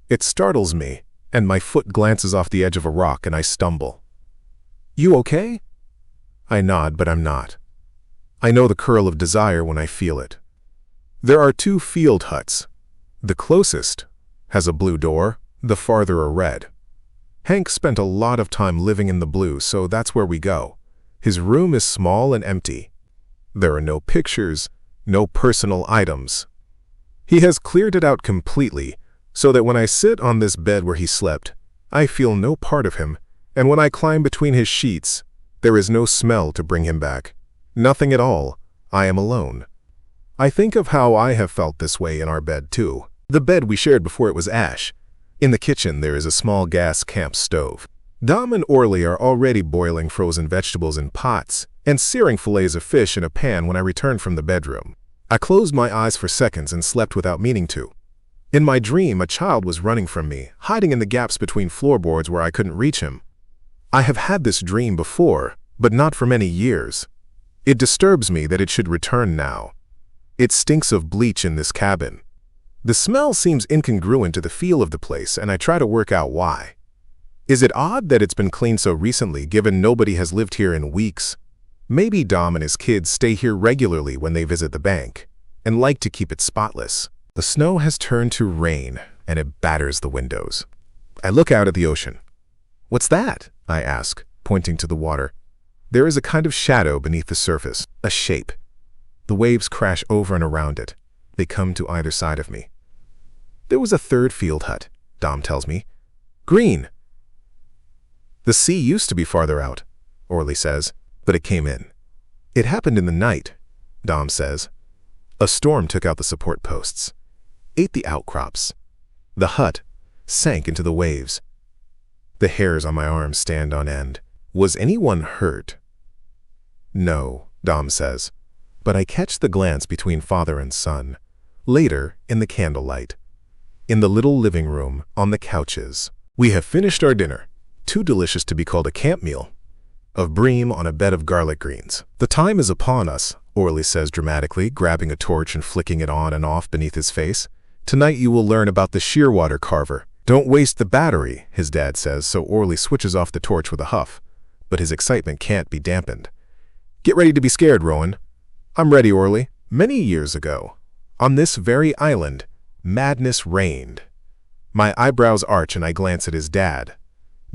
It startles me, and my foot glances off the edge of a rock and I stumble. You okay? I nod, but I'm not. I know the curl of desire when I feel it. There are 2 field huts. The closest has a blue door, the farther a red. Hank spent a lot of time living in the blue, so that's where we go. His room is small and empty. There are no pictures, no personal items. He has cleared it out completely, so that when I sit on this bed where he slept, I feel no part of him, and when I climb between his sheets, there is no smell to bring him back. Nothing at all. I am alone. I think of how I have felt this way in our bed too. The bed we shared before it was ash. In the kitchen there is a small gas camp stove. Dom and Orly are already boiling frozen vegetables in pots and searing fillets of fish in a pan when I returned from the bedroom. I closed my eyes for seconds and slept without meaning to. In my dream, a child was running from me, hiding in the gaps between floorboards where I couldn't reach him. I have had this dream before, but not for many years. It disturbs me that it should return now. It stinks of bleach in this cabin. The smell seems incongruent to the feel of the place, and I try to work out why. Is it odd that it's been cleaned so recently, given nobody has lived here in weeks? Maybe Dom and his kids stay here regularly when they visit the bank, and like to keep it spotless. The snow has turned to rain, and it batters the windows. I look out at the ocean. "What's that?" I ask, pointing to the water. There is a kind of shadow beneath the surface, a shape. The waves crash over and around it. They come to either side of me. There was a 3rd field hut, Dom tells me. Green. The sea used to be farther out, Orly says, but it came in. It happened in the night, Dom says. A storm took out the support posts, ate the outcrops. The hut sank into the waves. The hairs on my arms stand on end. Was anyone hurt? No, Dom says, but I catch the glance between father and son. Later, in the candlelight. In the little living room, on the couches. We have finished our dinner, too delicious to be called a camp meal, of bream on a bed of garlic greens. The time is upon us, Orly says dramatically, grabbing a torch and flicking it on and off beneath his face. Tonight you will learn about the shearwater carver. Don't waste the battery, his dad says, so Orly switches off the torch with a huff. But his excitement can't be dampened. Get ready to be scared, Rowan. I'm ready, Orly. Many years ago, on this very island, madness reigned. My eyebrows arch and I glance at his dad.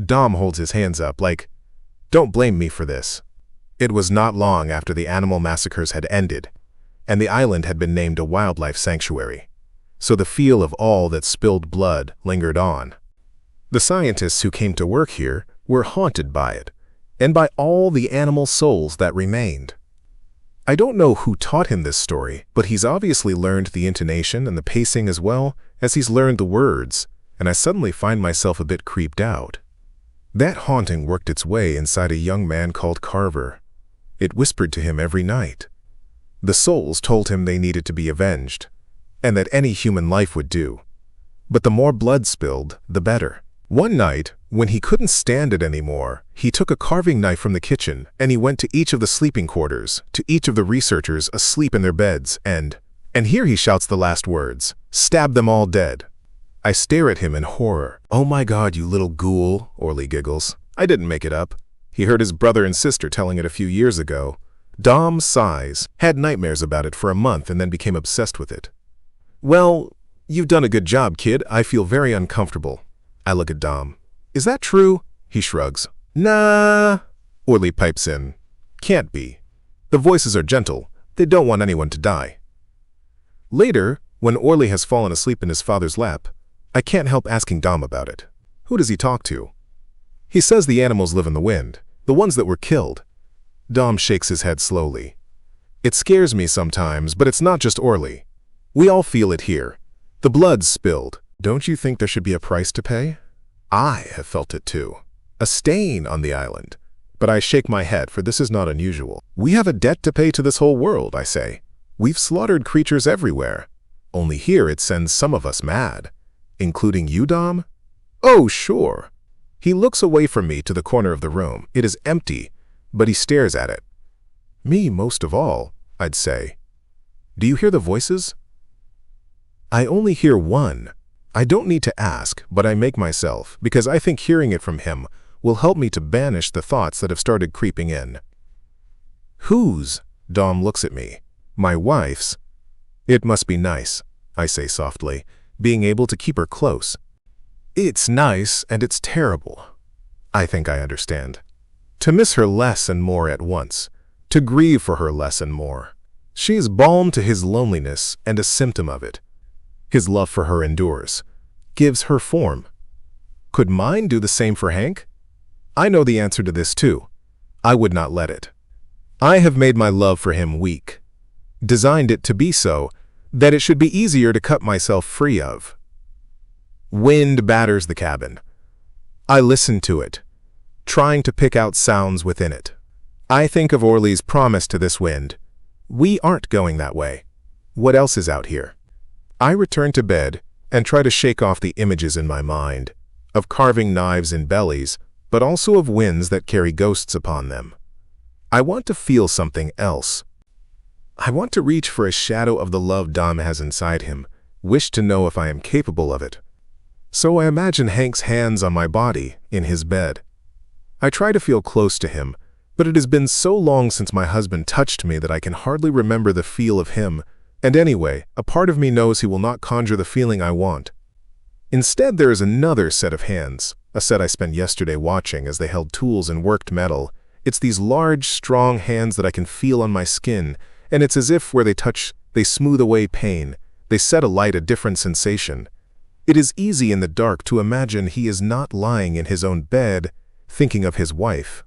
Dom holds his hands up like, don't blame me for this. It was not long after the animal massacres had ended, and the island had been named a wildlife sanctuary. So the feel of all that spilled blood lingered on. The scientists who came to work here were haunted by it, and by all the animal souls that remained. I don't know who taught him this story, but he's obviously learned the intonation and the pacing as well as he's learned the words, and I suddenly find myself a bit creeped out. That haunting worked its way inside a young man called Carver. It whispered to him every night. The souls told him they needed to be avenged, and that any human life would do. But the more blood spilled, the better. One night, when he couldn't stand it anymore, he took a carving knife from the kitchen and he went to each of the sleeping quarters, to each of the researchers asleep in their beds, and here he shouts the last words, "Stab them all dead." I stare at him in horror. "Oh my God, you little ghoul," Orly giggles. I didn't make it up. He heard his brother and sister telling it a few years ago. Dom sighs, had nightmares about it for a month and then became obsessed with it. Well, you've done a good job, kid. I feel very uncomfortable. I look at Dom. Is that true? He shrugs. Nah, Orly pipes in. Can't be. The voices are gentle. They don't want anyone to die. Later, when Orly has fallen asleep in his father's lap, I can't help asking Dom about it. Who does he talk to? He says the animals live in the wind, the ones that were killed. Dom shakes his head slowly. It scares me sometimes, but it's not just Orly. We all feel it here. The blood's spilled. Don't you think there should be a price to pay? I have felt it too. A stain on the island. But I shake my head, for this is not unusual. We have a debt to pay to this whole world, I say. We've slaughtered creatures everywhere. Only here it sends some of us mad. Including you, Dom? Oh, sure. He looks away from me to the corner of the room. It is empty, but he stares at it. Me most of all, I'd say. Do you hear the voices? I only hear one. I don't need to ask, but I make myself, because I think hearing it from him will help me to banish the thoughts that have started creeping in. Whose? Dom looks at me. My wife's. It must be nice, I say softly, being able to keep her close. It's nice and it's terrible. I think I understand. To miss her less and more at once. To grieve for her less and more. She is balm to his loneliness and a symptom of it. His love for her endures, gives her form. Could mine do the same for Hank? I know the answer to this too. I would not let it. I have made my love for him weak. Designed it to be so, that it should be easier to cut myself free of. Wind batters the cabin. I listen to it, trying to pick out sounds within it. I think of Orly's promise to this wind. We aren't going that way. What else is out here? I return to bed and try to shake off the images in my mind, of carving knives in bellies, but also of winds that carry ghosts upon them. I want to feel something else. I want to reach for a shadow of the love Dom has inside him, wish to know if I am capable of it. So I imagine Hank's hands on my body, in his bed. I try to feel close to him, but it has been so long since my husband touched me that I can hardly remember the feel of him, and anyway, a part of me knows he will not conjure the feeling I want. Instead, there is another set of hands, a set I spent yesterday watching as they held tools and worked metal. It's these large, strong hands that I can feel on my skin, and it's as if where they touch, they smooth away pain. They set alight a different sensation. It is easy in the dark to imagine he is not lying in his own bed, thinking of his wife.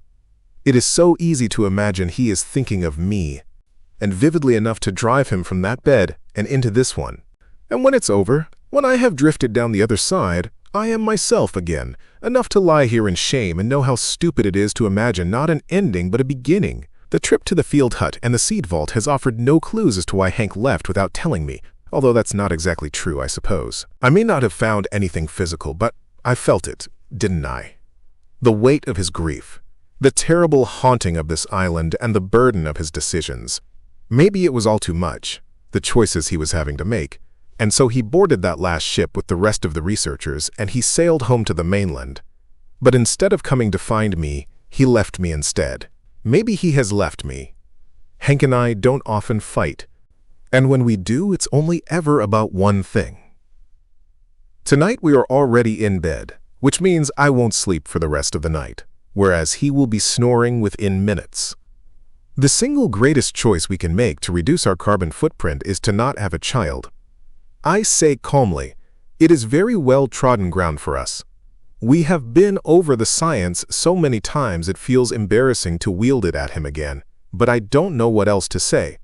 It is so easy to imagine he is thinking of me, and vividly enough to drive him from that bed and into this one. And when it's over, when I have drifted down the other side, I am myself again, enough to lie here in shame and know how stupid it is to imagine not an ending but a beginning. The trip to the field hut and the seed vault has offered no clues as to why Hank left without telling me, although that's not exactly true, I suppose. I may not have found anything physical, but I felt it, didn't I? The weight of his grief, the terrible haunting of this island, and the burden of his decisions. Maybe it was all too much, the choices he was having to make, and so he boarded that last ship with the rest of the researchers and he sailed home to the mainland. But instead of coming to find me, he left me instead. Maybe he has left me. Hank and I don't often fight, and when we do, it's only ever about one thing. Tonight we are already in bed, which means I won't sleep for the rest of the night, whereas he will be snoring within minutes. The single greatest choice we can make to reduce our carbon footprint is to not have a child. I say calmly, it is very well-trodden ground for us. We have been over the science so many times it feels embarrassing to wield it at him again, but I don't know what else to say.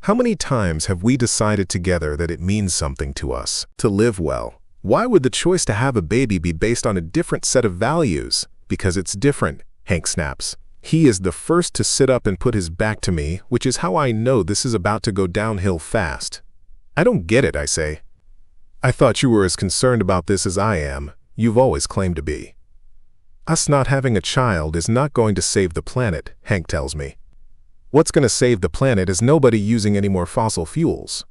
How many times have we decided together that it means something to us, to live well? Why would the choice to have a baby be based on a different set of values? Because it's different, Hank snaps. He is the first to sit up and put his back to me, which is how I know this is about to go downhill fast. I don't get it, I say. I thought you were as concerned about this as I am. You've always claimed to be. Us not having a child is not going to save the planet, Hank tells me. What's going to save the planet is nobody using any more fossil fuels.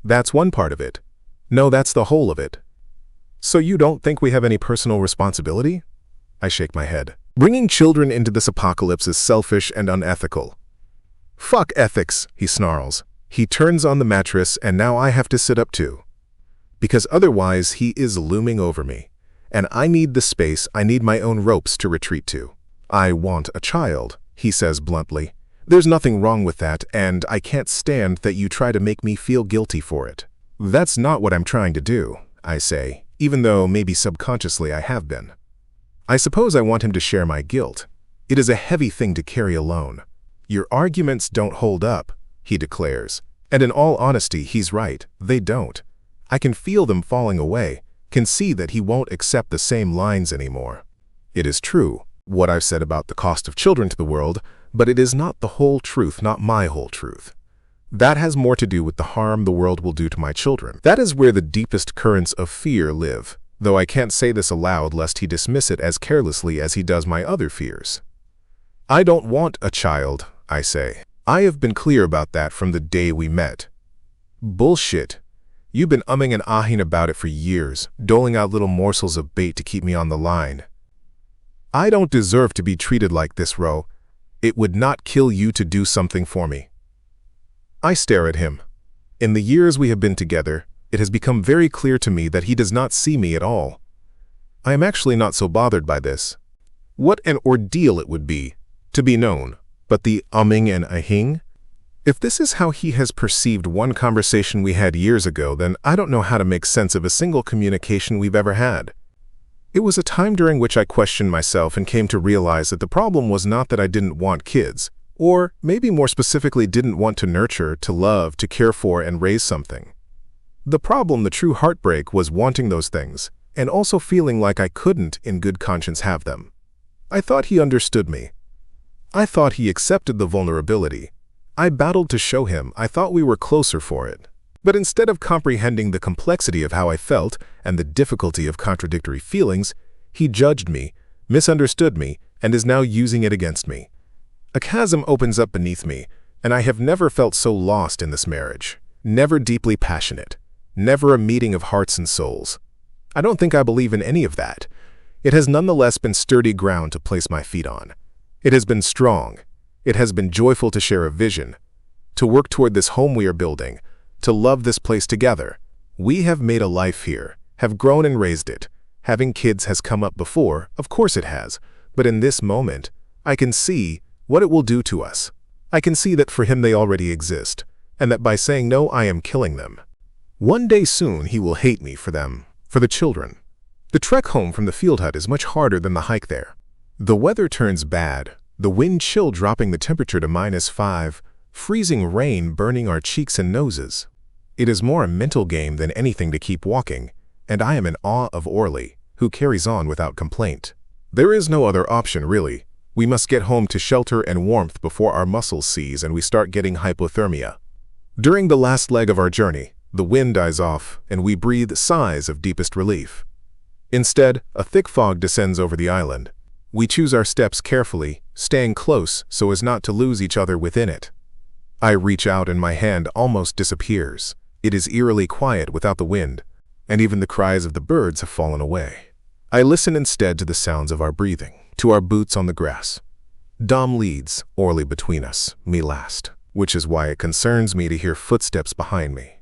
That's one part of it. No, that's the whole of it. So you don't think we have any personal responsibility? I shake my head. Bringing children into this apocalypse is selfish and unethical. Fuck ethics, he snarls. He turns on the mattress and now I have to sit up too. Because otherwise he is looming over me. And I need the space, I need my own ropes to retreat to. I want a child, he says bluntly. There's nothing wrong with that, and I can't stand that you try to make me feel guilty for it. That's not what I'm trying to do, I say, even though maybe subconsciously I have been. I suppose I want him to share my guilt. It is a heavy thing to carry alone. Your arguments don't hold up, he declares. And in all honesty, he's right, they don't. I can feel them falling away, can see that he won't accept the same lines anymore. It is true, what I've said about the cost of children to the world, but it is not the whole truth, not my whole truth. That has more to do with the harm the world will do to my children. That is where the deepest currents of fear live, though I can't say this aloud lest he dismiss it as carelessly as he does my other fears. I don't want a child, I say. I have been clear about that from the day we met. Bullshit. You've been umming and ahhing about it for years, doling out little morsels of bait to keep me on the line. I don't deserve to be treated like this, Ro. It would not kill you to do something for me. I stare at him. In the years we have been together, it has become very clear to me that he does not see me at all. I am actually not so bothered by this. What an ordeal it would be to be known, but the umming and ahing? If this is how he has perceived one conversation we had years ago, then I don't know how to make sense of a single communication we've ever had. It was a time during which I questioned myself and came to realize that the problem was not that I didn't want kids, or maybe more specifically didn't want to nurture, to love, to care for, and raise something. The problem, the true heartbreak, was wanting those things, and also feeling like I couldn't, in good conscience, have them. I thought he understood me. I thought he accepted the vulnerability. I battled to show him I thought we were closer for it. But instead of comprehending the complexity of how I felt and the difficulty of contradictory feelings, he judged me, misunderstood me, and is now using it against me. A chasm opens up beneath me, and I have never felt so lost in this marriage. Never deeply passionate. Never a meeting of hearts and souls. I don't think I believe in any of that. It has nonetheless been sturdy ground to place my feet on. It has been strong. It has been joyful to share a vision, to work toward this home we are building, to love this place together. We have made a life here, have grown and raised it. Having kids has come up before, of course it has, but in this moment, I can see what it will do to us. I can see that for him they already exist, and that by saying no I am killing them. One day soon he will hate me for them, for the children. The trek home from the field hut is much harder than the hike there. The weather turns bad, the wind chill dropping the temperature to -5, freezing rain burning our cheeks and noses. It is more a mental game than anything to keep walking, and I am in awe of Orly, who carries on without complaint. There is no other option, really. We must get home to shelter and warmth before our muscles seize and we start getting hypothermia. During the last leg of our journey, the wind dies off and we breathe sighs of deepest relief. Instead, a thick fog descends over the island. We choose our steps carefully, staying close so as not to lose each other within it. I reach out and my hand almost disappears. It is eerily quiet without the wind, and even the cries of the birds have fallen away. I listen instead to the sounds of our breathing, to our boots on the grass. Dom leads, Orly between us, me last, which is why it concerns me to hear footsteps behind me.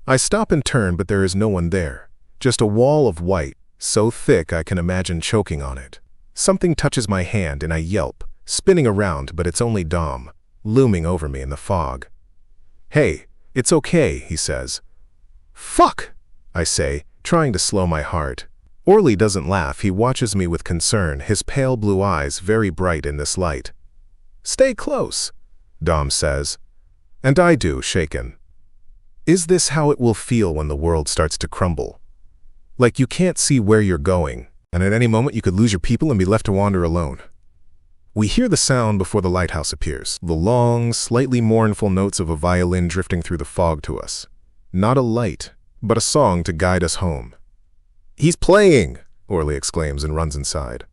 I stop and turn, but there is no one there, just a wall of white, so thick I can imagine choking on it. Something touches my hand and I yelp, spinning around, but it's only Dom, looming over me in the fog. "Hey, it's okay," he says. "Fuck," I say, trying to slow my heart. Orly doesn't laugh. He watches me with concern, his pale blue eyes very bright in this light. "Stay close," Dom says. And I do, shaken. Is this how it will feel when the world starts to crumble? Like you can't see where you're going, and at any moment you could lose your people and be left to wander alone. We hear the sound before the lighthouse appears, the long, slightly mournful notes of a violin drifting through the fog to us. Not a light, but a song to guide us home. "He's playing!" Orly exclaims and runs inside.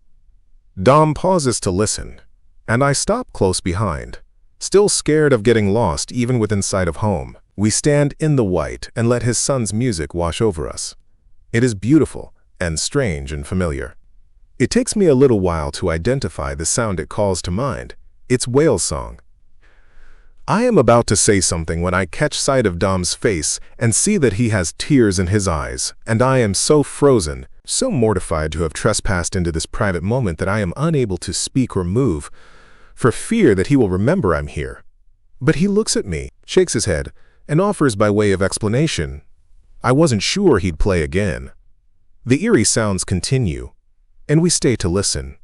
Dom pauses to listen, and I stop close behind, still scared of getting lost even within sight of home. We stand in the white and let his son's music wash over us. It is beautiful and strange and familiar. It takes me a little while to identify the sound it calls to mind. It's whale song. I am about to say something when I catch sight of Dom's face and see that he has tears in his eyes, and I am so frozen, so mortified to have trespassed into this private moment that I am unable to speak or move, for fear that he will remember I'm here. But he looks at me, shakes his head, and offers by way of explanation. I wasn't sure he'd play again. The eerie sounds continue, and we stay to listen.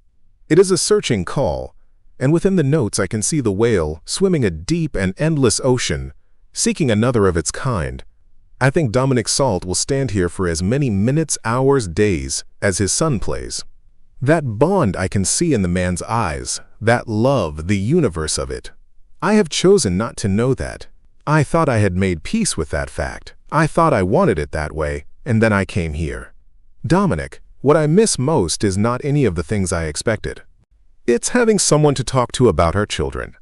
It is a searching call, and within the notes I can see the whale swimming a deep and endless ocean, seeking another of its kind. I think Dominic Salt will stand here for as many minutes, hours, days as his son plays. That bond I can see in the man's eyes, that love, the universe of it. I have chosen not to know that. I thought I had made peace with that fact. I thought I wanted it that way, and then I came here. Dominic, what I miss most is not any of the things I expected. It's having someone to talk to about our children.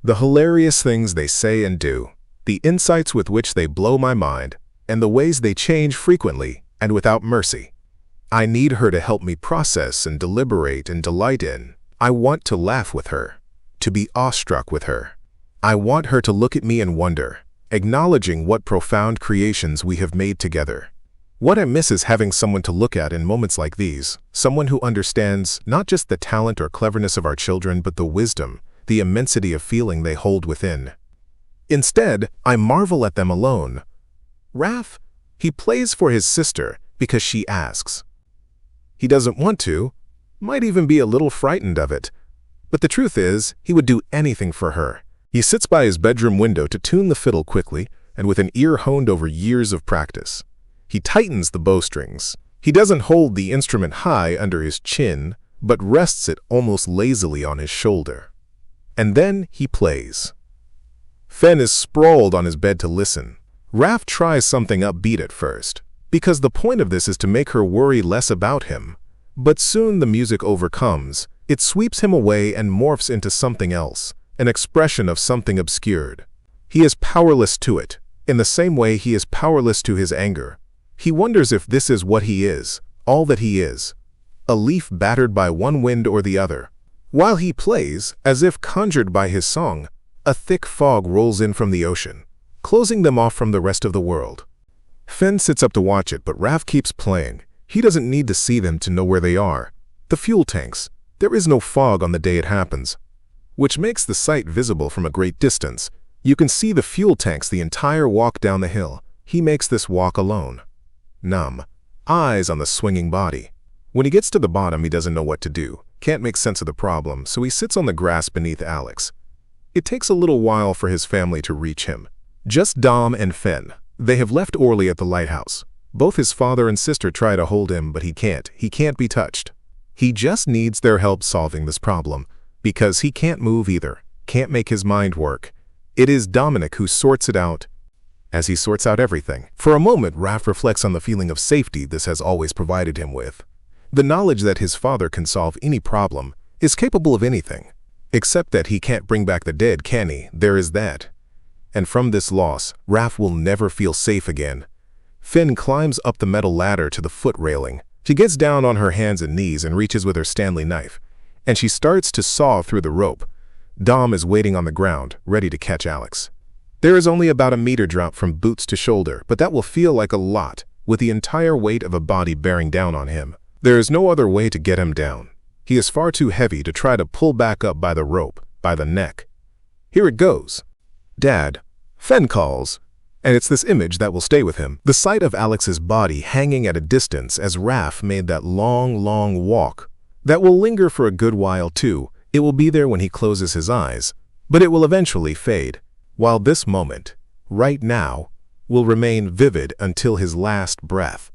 The hilarious things they say and do, the insights with which they blow my mind, and the ways they change frequently and without mercy. I need her to help me process and deliberate and delight in. I want to laugh with her, to be awestruck with her. I want her to look at me and wonder, acknowledging what profound creations we have made together. What I miss is having someone to look at in moments like these, someone who understands not just the talent or cleverness of our children, but the wisdom, the immensity of feeling they hold within. Instead, I marvel at them alone. Raf, he plays for his sister because she asks. He doesn't want to, might even be a little frightened of it. But the truth is, he would do anything for her. He sits by his bedroom window to tune the fiddle quickly and with an ear honed over years of practice. He tightens the bowstrings. He doesn't hold the instrument high under his chin, but rests it almost lazily on his shoulder. And then he plays. Fen is sprawled on his bed to listen. Raf tries something upbeat at first, because the point of this is to make her worry less about him. But soon the music overcomes. It sweeps him away and morphs into something else, an expression of something obscured. He is powerless to it, in the same way he is powerless to his anger. He wonders if this is what he is, all that he is. A leaf battered by one wind or the other. While he plays, as if conjured by his song, a thick fog rolls in from the ocean, closing them off from the rest of the world. Fen sits up to watch it, but Raf keeps playing. He doesn't need to see them to know where they are. The fuel tanks. There is no fog on the day it happens, which makes the sight visible from a great distance. You can see the fuel tanks the entire walk down the hill. He makes this walk alone. Numb, eyes on the swinging body. When he gets to the bottom, he doesn't know what to do, can't make sense of the problem, so he sits on the grass beneath Alex. It takes a little while for his family to reach him. Just Dom and Fen. They have left Orly at the lighthouse. Both his father and sister try to hold him, but he can't be touched. He just needs their help solving this problem, because he can't move either, can't make his mind work. It is Dominic who sorts it out, as he sorts out everything. For a moment, Raf reflects on the feeling of safety this has always provided him with. The knowledge that his father can solve any problem, is capable of anything. Except that he can't bring back the dead, can he? There is that. And from this loss, Raf will never feel safe again. Fen climbs up the metal ladder to the foot railing. She gets down on her hands and knees and reaches with her Stanley knife, and she starts to saw through the rope. Dom is waiting on the ground, ready to catch Alex. There is only about a meter drop from boots to shoulder, but that will feel like a lot, with the entire weight of a body bearing down on him. There is no other way to get him down. He is far too heavy to try to pull back up by the rope, by the neck. Here it goes. Dad, Fen calls, and it's this image that will stay with him. The sight of Alex's body hanging at a distance as Raf made that long walk. That will linger for a good while too. It will be there when he closes his eyes, but it will eventually fade. While this moment, right now, will remain vivid until his last breath.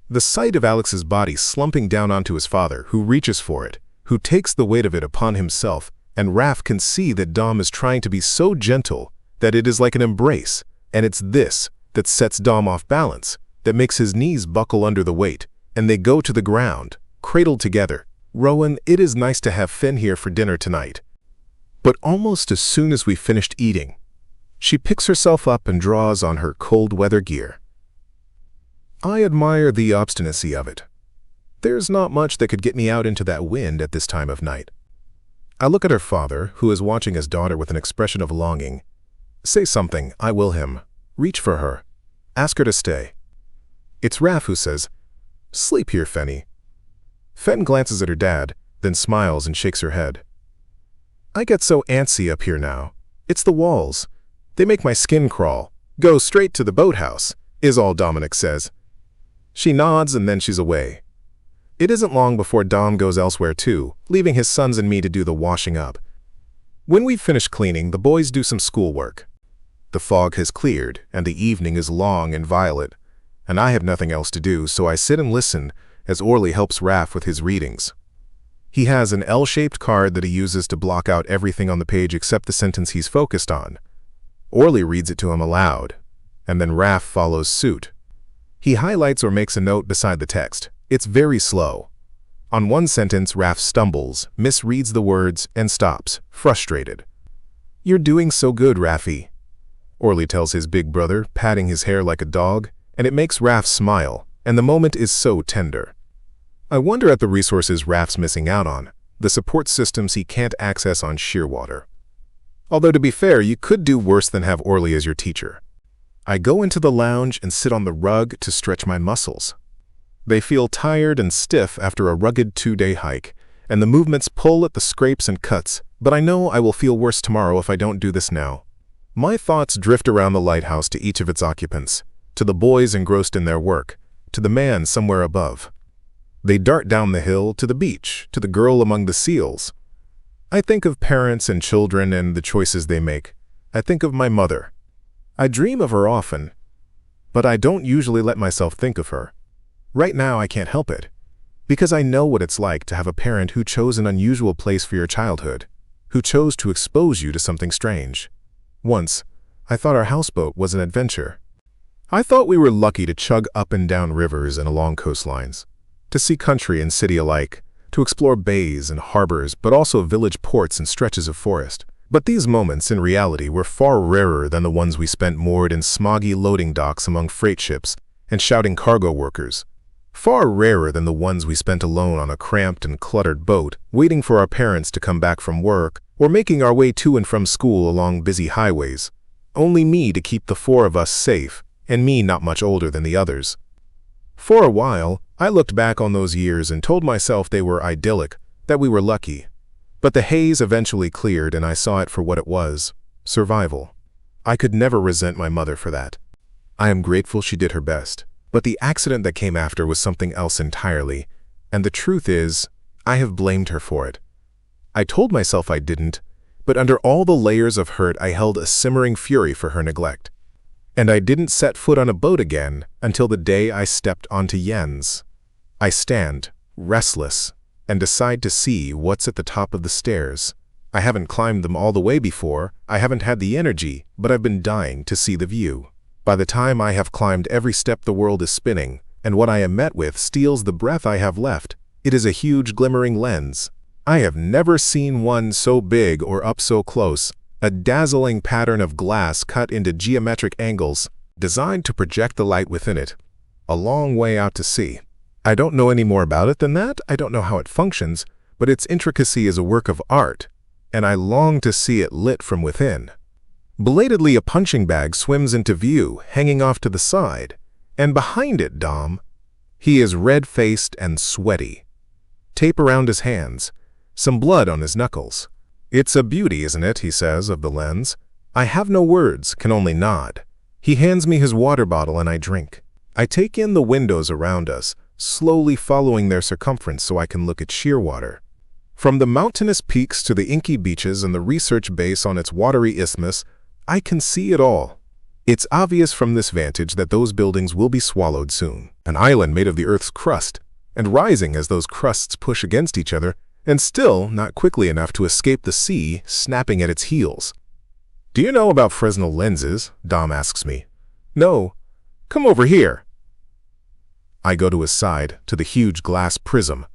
The sight of Alex's body slumping down onto his father, who reaches for it, who takes the weight of it upon himself, and Raf can see that Dom is trying to be so gentle that it is like an embrace, and it's this that sets Dom off balance, that makes his knees buckle under the weight, and they go to the ground, cradled together. Rowan, it is nice to have Fen here for dinner tonight. But almost as soon as we finished eating, she picks herself up and draws on her cold weather gear. I admire the obstinacy of it. There's not much that could get me out into that wind at this time of night. I look at her father, who is watching his daughter with an expression of longing. Say something, I will him. Reach for her. Ask her to stay. It's Raf who says, "Sleep here, Fenny." Fen glances at her dad, then smiles and shakes her head. I get so antsy up here now. It's the walls. They make my skin crawl. Go straight to the boathouse, is all Dominic says. She nods and then she's away. It isn't long before Dom goes elsewhere too, leaving his sons and me to do the washing up. When we've finished cleaning, the boys do some schoolwork. The fog has cleared, and the evening is long and violet, and I have nothing else to do, so I sit and listen as Orly helps Raf with his readings. He has an L-shaped card that he uses to block out everything on the page except the sentence he's focused on. Orly reads it to him aloud, and then Raf follows suit. He highlights or makes a note beside the text. It's very slow. On one sentence, Raf stumbles, misreads the words, and stops, frustrated. You're doing so good, Rafi, Orly tells his big brother, patting his hair like a dog, and it makes Raf smile, and the moment is so tender. I wonder at the resources Raf's missing out on, the support systems he can't access on Shearwater. Although to be fair, you could do worse than have Orly as your teacher. I go into the lounge and sit on the rug to stretch my muscles. They feel tired and stiff after a rugged 2-day hike, and the movements pull at the scrapes and cuts, but I know I will feel worse tomorrow if I don't do this now. My thoughts drift around the lighthouse to each of its occupants, to the boys engrossed in their work, to the man somewhere above. They dart down the hill to the beach, to the girl among the seals. I think of parents and children and the choices they make. I think of my mother. I dream of her often, but I don't usually let myself think of her. Right now I can't help it, because I know what it's like to have a parent who chose an unusual place for your childhood, who chose to expose you to something strange. Once, I thought our houseboat was an adventure. I thought we were lucky to chug up and down rivers and along coastlines, to see country and city alike, to explore bays and harbors, but also village ports and stretches of forest. But these moments, in reality, were far rarer than the ones we spent moored in smoggy loading docks among freight ships and shouting cargo workers. Far rarer than the ones we spent alone on a cramped and cluttered boat, waiting for our parents to come back from work, or making our way to and from school along busy highways. Only me to keep the 4 of us safe, and me not much older than the others. For a while, I looked back on those years and told myself they were idyllic, that we were lucky. But the haze eventually cleared and I saw it for what it was: survival. I could never resent my mother for that. I am grateful she did her best. But the accident that came after was something else entirely, and the truth is, I have blamed her for it. I told myself I didn't, but under all the layers of hurt I held a simmering fury for her neglect. And I didn't set foot on a boat again until the day I stepped onto Jens. I stand, restless, and decide to see what's at the top of the stairs. I haven't climbed them all the way before, I haven't had the energy, but I've been dying to see the view. By the time I have climbed every step, the world is spinning, and what I am met with steals the breath I have left. It is a huge glimmering lens. I have never seen one so big or up so close, a dazzling pattern of glass cut into geometric angles, designed to project the light within it, a long way out to sea. I don't know any more about it than that. I don't know how it functions, but its intricacy is a work of art, and I long to see it lit from within. Belatedly, a punching bag swims into view, hanging off to the side, and behind it, Dom. He is red-faced and sweaty. Tape around his hands, some blood on his knuckles. "It's a beauty, isn't it?" he says of the lens. I have no words, can only nod. He hands me his water bottle and I drink. I take in the windows around us, slowly following their circumference so I can look at Shearwater. From the mountainous peaks to the inky beaches and the research base on its watery isthmus, I can see it all. It's obvious from this vantage that those buildings will be swallowed soon. An island made of the Earth's crust, and rising as those crusts push against each other, and still not quickly enough to escape the sea snapping at its heels. "Do you know about Fresnel lenses?" Dom asks me. "No. Come over here." I go to his side, to the huge glass prism.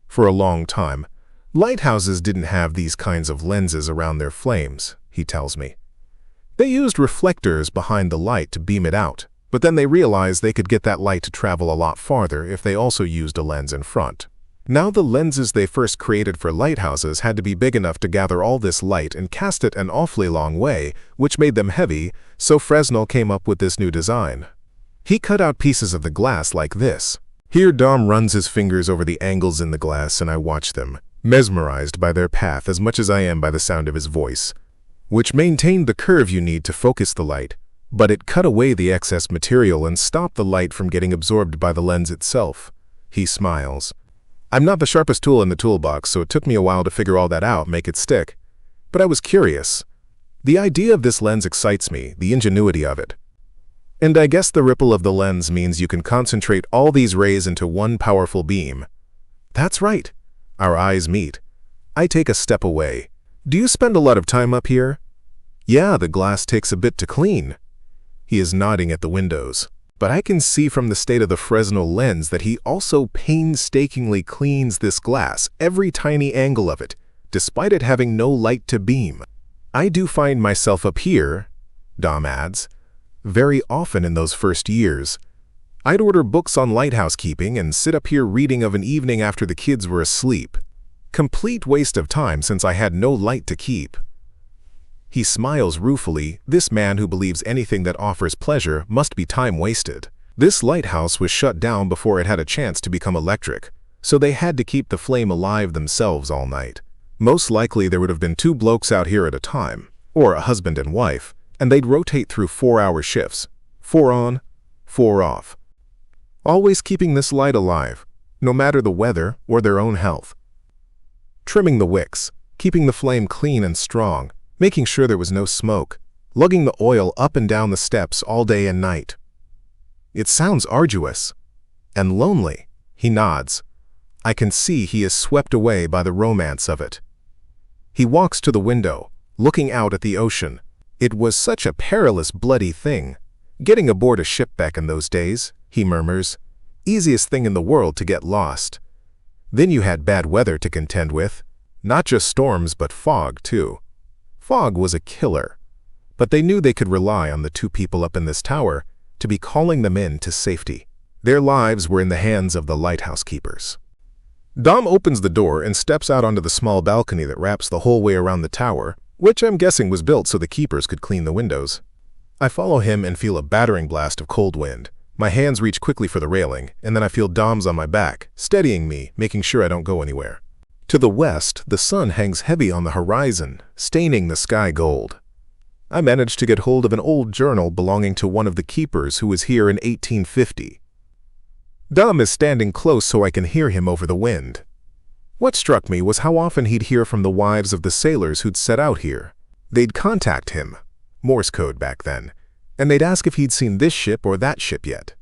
For a long time, lighthouses didn't have these kinds of lenses around their flames, he tells me. They used reflectors behind the light to beam it out, but then they realized they could get that light to travel a lot farther if they also used a lens in front. Now the lenses they first created for lighthouses had to be big enough to gather all this light and cast it an awfully long way, which made them heavy, so Fresnel came up with this new design. He cut out pieces of the glass like this. Here Dom runs his fingers over the angles in the glass and I watch them, mesmerized by their path as much as I am by the sound of his voice, which maintained the curve you need to focus the light, but it cut away the excess material and stopped the light from getting absorbed by the lens itself. He smiles. I'm not the sharpest tool in the toolbox, so it took me a while to figure all that out, make it stick. But I was curious. The idea of this lens excites me, the ingenuity of it. And I guess the ripple of the lens means you can concentrate all these rays into one powerful beam. That's right. Our eyes meet. I take a step away. Do you spend a lot of time up here? Yeah, the glass takes a bit to clean. He is nodding at the windows. But I can see from the state of the Fresnel lens that he also painstakingly cleans this glass, every tiny angle of it, despite it having no light to beam. I do find myself up here, Dom adds, very often in those first years. I'd order books on lighthouse keeping and sit up here reading of an evening after the kids were asleep. Complete waste of time since I had no light to keep. He smiles ruefully. This man who believes anything that offers pleasure must be time wasted. This lighthouse was shut down before it had a chance to become electric, so they had to keep the flame alive themselves all night. Most likely there would have been 2 blokes out here at a time, or a husband and wife, and they'd rotate through 4-hour shifts, 4 on, 4 off. Always keeping this light alive, no matter the weather or their own health. Trimming the wicks, keeping the flame clean and strong, making sure there was no smoke, lugging the oil up and down the steps all day and night. It sounds arduous and lonely. He nods. I can see he is swept away by the romance of it. He walks to the window, looking out at the ocean. It was such a perilous, bloody thing. Getting aboard a ship back in those days, he murmurs. Easiest thing in the world to get lost. Then you had bad weather to contend with. Not just storms, but fog, too. Fog was a killer. But they knew they could rely on the 2 people up in this tower to be calling them in to safety. Their lives were in the hands of the lighthouse keepers. Dom opens the door and steps out onto the small balcony that wraps the whole way around the tower, which I'm guessing was built so the keepers could clean the windows. I follow him and feel a battering blast of cold wind. My hands reach quickly for the railing, and then I feel Dom's on my back, steadying me, making sure I don't go anywhere. To the west, the sun hangs heavy on the horizon, staining the sky gold. I managed to get hold of an old journal belonging to one of the keepers who was here in 1850. Dom is standing close so I can hear him over the wind. What struck me was how often he'd hear from the wives of the sailors who'd set out here. They'd contact him, Morse code back then, and they'd ask if he'd seen this ship or that ship yet.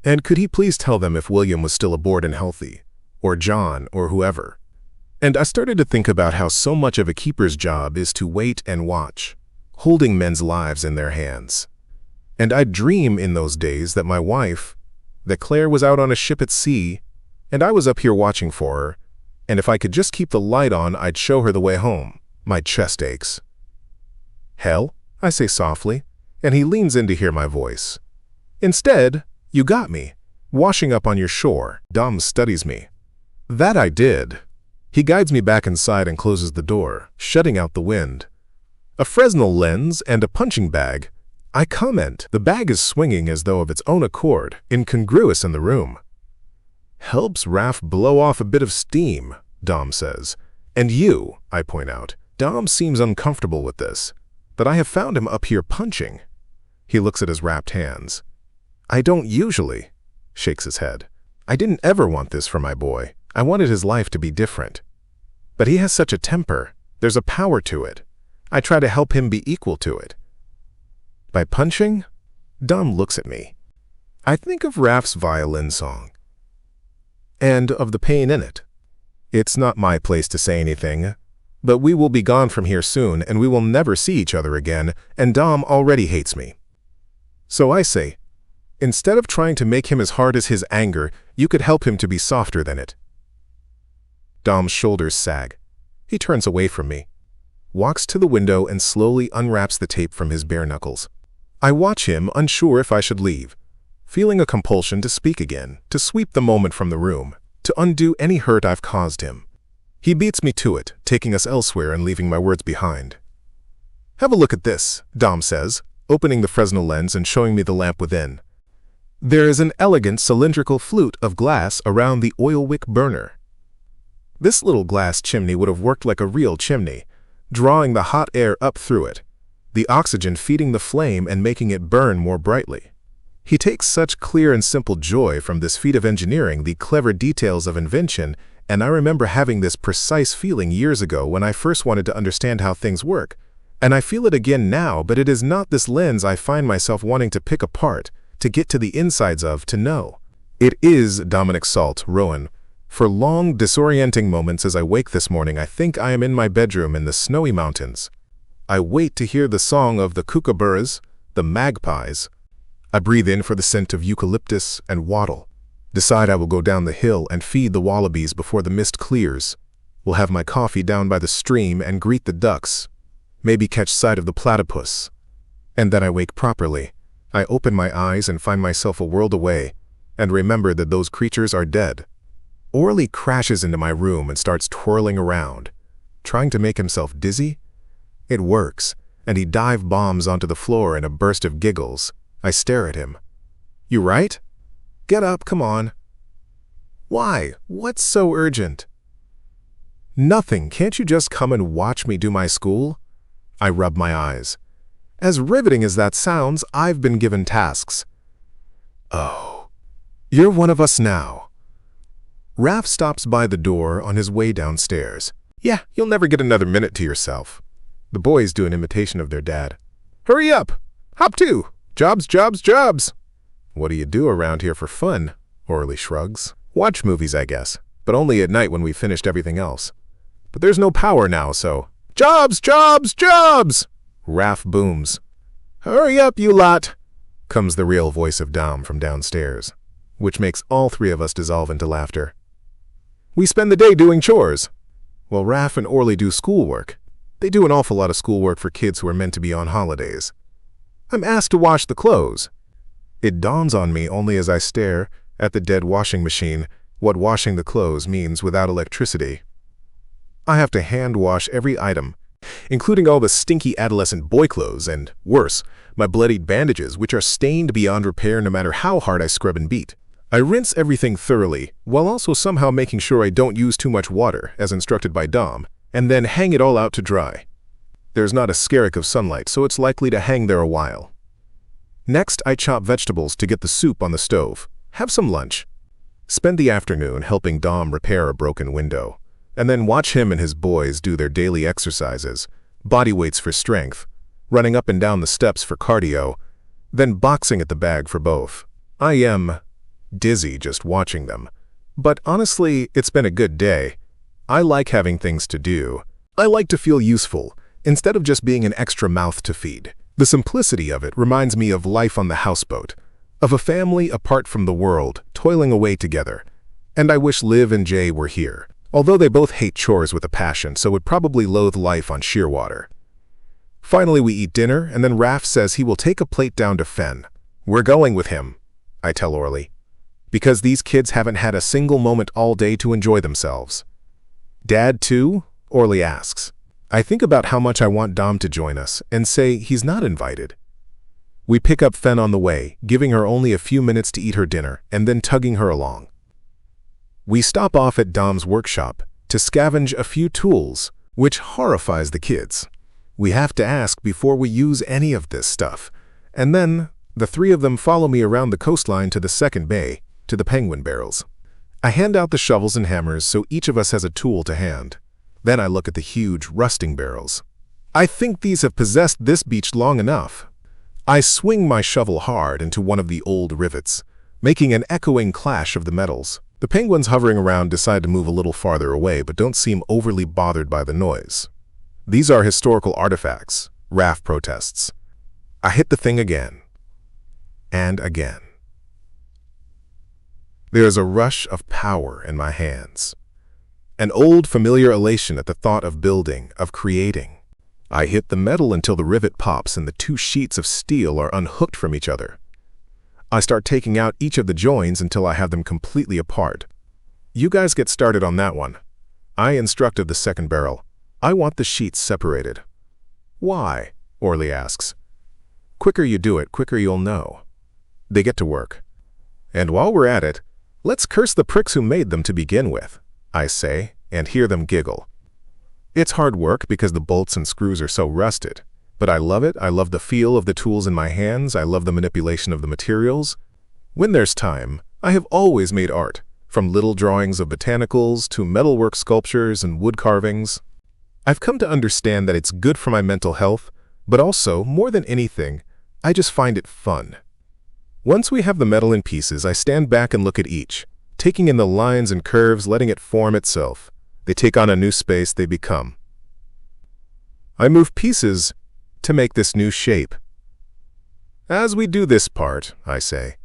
And could he please tell them if William was still aboard and healthy, or John, or whoever. And I started to think about how so much of a keeper's job is to wait and watch, holding men's lives in their hands. And I'd dream in those days that my wife, that Claire was out on a ship at sea, and I was up here watching for her, and if I could just keep the light on, I'd show her the way home. My chest aches. Hell, I say softly, and he leans in to hear my voice. Instead, you got me, washing up on your shore. Dom studies me. That I did. He guides me back inside and closes the door, shutting out the wind. A Fresnel lens and a punching bag. I comment. The bag is swinging as though of its own accord, incongruous in the room. Helps Raph blow off a bit of steam, Dom says. And you, I point out. Dom seems uncomfortable with this, but I have found him up here punching. He looks at his wrapped hands. I don't usually, shakes his head. I didn't ever want this for my boy. I wanted his life to be different. But he has such a temper. There's a power to it. I try to help him be equal to it. By punching? Dom looks at me. I think of Raph's violin song. And of the pain in it. It's not my place to say anything, but we will be gone from here soon and we will never see each other again, and Dom already hates me. So I say, instead of trying to make him as hard as his anger, you could help him to be softer than it. Dom's shoulders sag. He turns away from me, walks to the window and slowly unwraps the tape from his bare knuckles. I watch him, unsure if I should leave, feeling a compulsion to speak again, to sweep the moment from the room, to undo any hurt I've caused him. He beats me to it, taking us elsewhere and leaving my words behind. Have a look at this, Dom says, opening the Fresnel lens and showing me the lamp within. There is an elegant cylindrical flute of glass around the oil wick burner. This little glass chimney would have worked like a real chimney, drawing the hot air up through it, the oxygen feeding the flame and making it burn more brightly. He takes such clear and simple joy from this feat of engineering, the clever details of invention, and I remember having this precise feeling years ago when I first wanted to understand how things work. And I feel it again now, but it is not this lens I find myself wanting to pick apart, to get to the insides of, to know. It is Dominic Salt, Rowan. For long, disorienting moments as I wake this morning, I think I am in my bedroom in the snowy mountains. I wait to hear the song of the kookaburras, the magpies. I breathe in for the scent of eucalyptus and wattle. Decide I will go down the hill and feed the wallabies before the mist clears. Will have my coffee down by the stream and greet the ducks. Maybe catch sight of the platypus. And then I wake properly. I open my eyes and find myself a world away, and remember that those creatures are dead. Orly crashes into my room and starts twirling around, trying to make himself dizzy. It works, and he dive bombs onto the floor in a burst of giggles. I stare at him. You right? Get up, come on. Why? What's so urgent? Nothing. Can't you just come and watch me do my school? I rub my eyes. As riveting as that sounds, I've been given tasks. Oh, you're one of us now. Raph stops by the door on his way downstairs. Yeah, you'll never get another minute to yourself. The boys do an imitation of their dad. Hurry up! Hop to! Jobs, jobs, jobs! What do you do around here for fun? Orly shrugs. Watch movies, I guess, but only at night when we've finished everything else. But there's no power now, so... Jobs, jobs, jobs! Raph booms. Hurry up, you lot! Comes the real voice of Dom from downstairs, which makes all three of us dissolve into laughter. We spend the day doing chores. While Raph and Orly do schoolwork. They do an awful lot of schoolwork for kids who are meant to be on holidays. I'm asked to wash the clothes. It dawns on me only as I stare at the dead washing machine what washing the clothes means without electricity. I have to hand wash every item, including all the stinky adolescent boy clothes and, worse, my bloodied bandages which are stained beyond repair no matter how hard I scrub and beat. I rinse everything thoroughly, while also somehow making sure I don't use too much water, as instructed by Dom, and then hang it all out to dry. There's not a skerrick of sunlight, so it's likely to hang there a while. Next, I chop vegetables to get the soup on the stove, have some lunch, spend the afternoon helping Dom repair a broken window, and then watch him and his boys do their daily exercises, body weights for strength, running up and down the steps for cardio, then boxing at the bag for both. I am dizzy just watching them. But honestly, it's been a good day. I like having things to do. I like to feel useful, instead of just being an extra mouth to feed. The simplicity of it reminds me of life on the houseboat, of a family apart from the world, toiling away together. And I wish Liv and Jay were here, although they both hate chores with a passion, so would probably loathe life on Shearwater. Finally, we eat dinner, and then Raph says he will take a plate down to Fen. We're going with him, I tell Orly, because these kids haven't had a single moment all day to enjoy themselves. Dad too? Orly asks. I think about how much I want Dom to join us and say he's not invited. We pick up Fen on the way, giving her only a few minutes to eat her dinner and then tugging her along. We stop off at Dom's workshop to scavenge a few tools, which horrifies the kids. We have to ask before we use any of this stuff, and then the three of them follow me around the coastline to the second bay, to the penguin barrels. I hand out the shovels and hammers so each of us has a tool to hand. Then I look at the huge, rusting barrels. I think these have possessed this beach long enough. I swing my shovel hard into one of the old rivets, making an echoing clash of the metals. The penguins hovering around decide to move a little farther away but don't seem overly bothered by the noise. These are historical artifacts, Raph protests. I hit the thing again. And again. There is a rush of power in my hands. An old familiar elation at the thought of building, of creating. I hit the metal until the rivet pops and the two sheets of steel are unhooked from each other. I start taking out each of the joins until I have them completely apart. You guys get started on that one. I instructed the second barrel. I want the sheets separated. Why? Orly asks. Quicker you do it, quicker you'll know. They get to work. And while we're at it, let's curse the pricks who made them to begin with, I say, and hear them giggle. It's hard work because the bolts and screws are so rusted, but I love it. I love the feel of the tools in my hands. I love the manipulation of the materials. When there's time, I have always made art, from little drawings of botanicals to metalwork sculptures and wood carvings. I've come to understand that it's good for my mental health, but also, more than anything, I just find it fun. Once we have the metal in pieces, I stand back and look at each, taking in the lines and curves, letting it form itself. They take on a new space, they become. I move pieces to make this new shape. As we do this part, I say,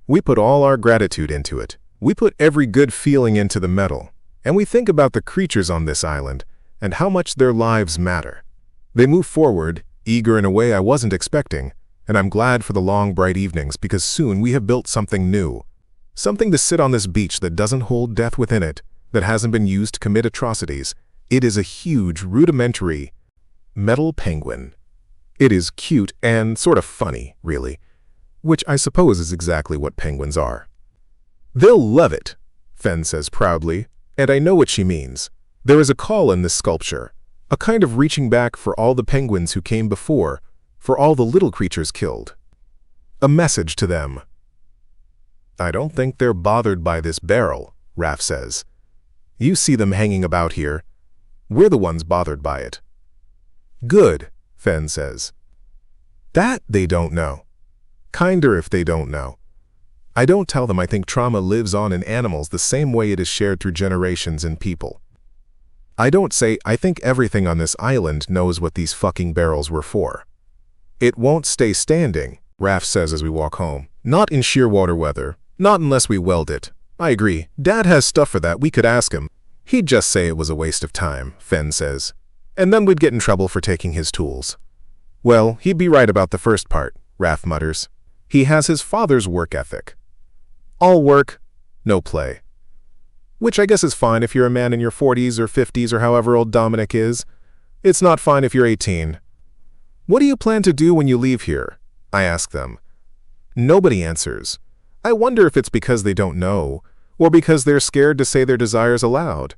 we put all our gratitude into it. We put every good feeling into the metal, and we think about the creatures on this island and how much their lives matter. They move forward, eager in a way I wasn't expecting, and I'm glad for the long, bright evenings because soon we have built something new. Something to sit on this beach that doesn't hold death within it, that hasn't been used to commit atrocities. It is a huge, rudimentary metal penguin. It is cute and sort of funny, really, which I suppose is exactly what penguins are. "They'll love it," Fen says proudly, and I know what she means. There is a call in this sculpture, a kind of reaching back for all the penguins who came before, for all the little creatures killed. A message to them. "I don't think they're bothered by this barrel," Raph says. "You see them hanging about here. We're the ones bothered by it." "Good," Fen says. "That they don't know. Kinder if they don't know. I don't tell them I think trauma lives on in animals the same way it is shared through generations in people. I don't say I think everything on this island knows what these fucking barrels were for. It won't stay standing," Raph says as we walk home. "Not in shearwater weather. Not unless we weld it. I agree. Dad has stuff for that. We could ask him. He'd just say it was a waste of time," Fen says. "And then we'd get in trouble for taking his tools." "Well, he'd be right about the first part," Raph mutters. "He has his father's work ethic. All work, no play. Which I guess is fine if you're a man in your 40s or 50s or however old Dominic is. It's not fine if you're 18. "What do you plan to do when you leave here?" I ask them. Nobody answers. I wonder if it's because they don't know, or because they're scared to say their desires aloud.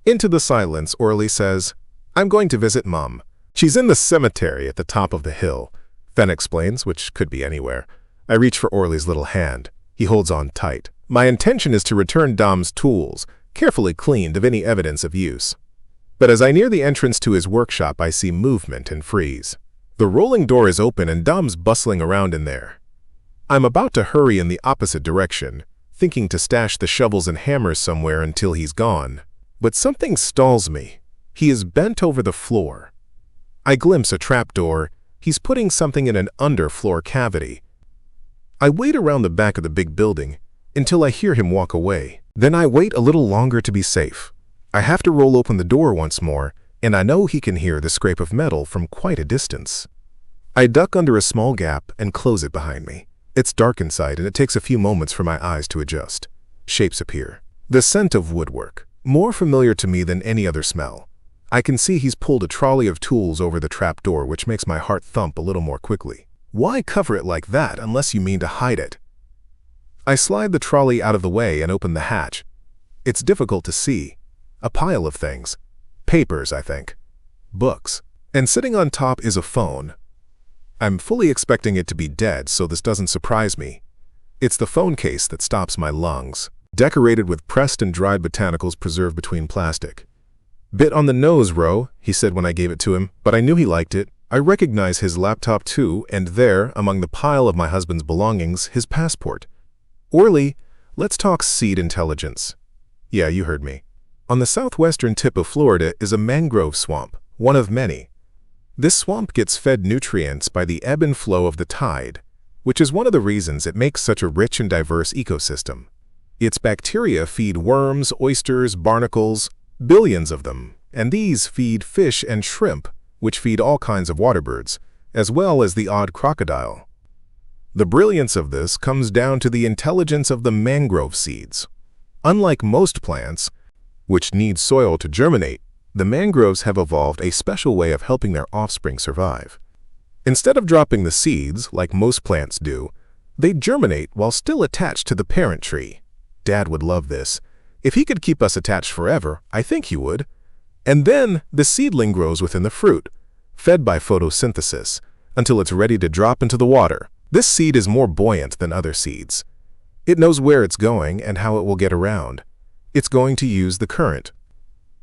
Into the silence, Orly says, "I'm going to visit Mom. She's in the cemetery at the top of the hill," Fen explains, which could be anywhere. I reach for Orly's little hand. He holds on tight. My intention is to return Dom's tools, carefully cleaned of any evidence of use. But as I near the entrance to his workshop, I see movement and freeze. The rolling door is open and Dom's bustling around in there. I'm about to hurry in the opposite direction, thinking to stash the shovels and hammers somewhere until he's gone. But something stalls me. He is bent over the floor. I glimpse a trapdoor. He's putting something in an underfloor cavity. I wait around the back of the big building until I hear him walk away. Then I wait a little longer to be safe. I have to roll open the door once more, and I know he can hear the scrape of metal from quite a distance. I duck under a small gap and close it behind me. It's dark inside, and it takes a few moments for my eyes to adjust. Shapes appear. The scent of woodwork, more familiar to me than any other smell. I can see he's pulled a trolley of tools over the trap door, which makes my heart thump a little more quickly. Why cover it like that unless you mean to hide it? I slide the trolley out of the way and open the hatch. It's difficult to see. A pile of things. Papers, I think. Books. And sitting on top is a phone. I'm fully expecting it to be dead, so this doesn't surprise me. It's the phone case that stops my lungs, decorated with pressed and dried botanicals preserved between plastic. "Bit on the nose, Ro," he said when I gave it to him, but I knew he liked it. I recognize his laptop too, and there, among the pile of my husband's belongings, his passport. "Orly, let's talk seed intelligence." Yeah, you heard me. On the southwestern tip of Florida is a mangrove swamp, one of many. This swamp gets fed nutrients by the ebb and flow of the tide, which is one of the reasons it makes such a rich and diverse ecosystem. Its bacteria feed worms, oysters, barnacles, billions of them, and these feed fish and shrimp, which feed all kinds of water birds, as well as the odd crocodile. The brilliance of this comes down to the intelligence of the mangrove seeds. Unlike most plants, which need soil to germinate, the mangroves have evolved a special way of helping their offspring survive. Instead of dropping the seeds, like most plants do, they germinate while still attached to the parent tree. Dad would love this. If he could keep us attached forever, I think he would. And then the seedling grows within the fruit, fed by photosynthesis, until it's ready to drop into the water. This seed is more buoyant than other seeds. It knows where it's going and how it will get around. It's going to use the current.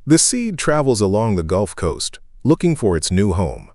The seed travels along the Gulf Coast, looking for its new home.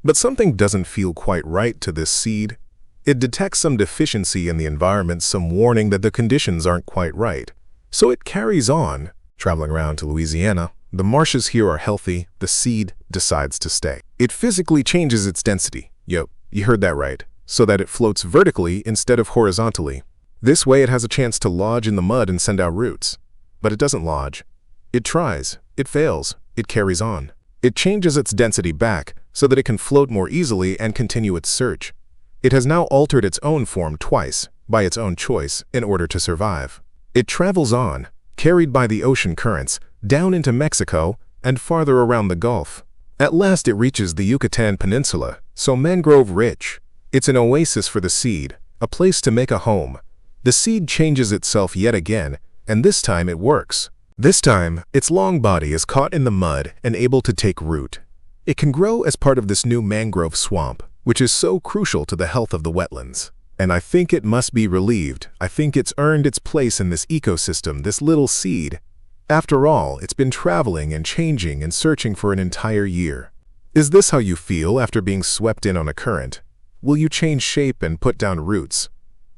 But something doesn't feel quite right to this seed. It detects some deficiency in the environment, some warning that the conditions aren't quite right. So it carries on, traveling around to Louisiana. The marshes here are healthy. The seed decides to stay. It physically changes its density. Yep, you heard that right. So that it floats vertically instead of horizontally. This way it has a chance to lodge in the mud and send out roots. But it doesn't lodge. It tries, it fails, it carries on. It changes its density back so that it can float more easily and continue its search. It has now altered its own form twice, by its own choice, in order to survive. It travels on, carried by the ocean currents, down into Mexico and farther around the Gulf. At last it reaches the Yucatan Peninsula, so mangrove-rich. It's an oasis for the seed, a place to make a home. The seed changes itself yet again, and this time it works. This time, its long body is caught in the mud and able to take root. It can grow as part of this new mangrove swamp, which is so crucial to the health of the wetlands. And I think it must be relieved. I think it's earned its place in this ecosystem, this little seed. After all, it's been traveling and changing and searching for an entire year. Is this how you feel after being swept in on a current? Will you change shape and put down roots?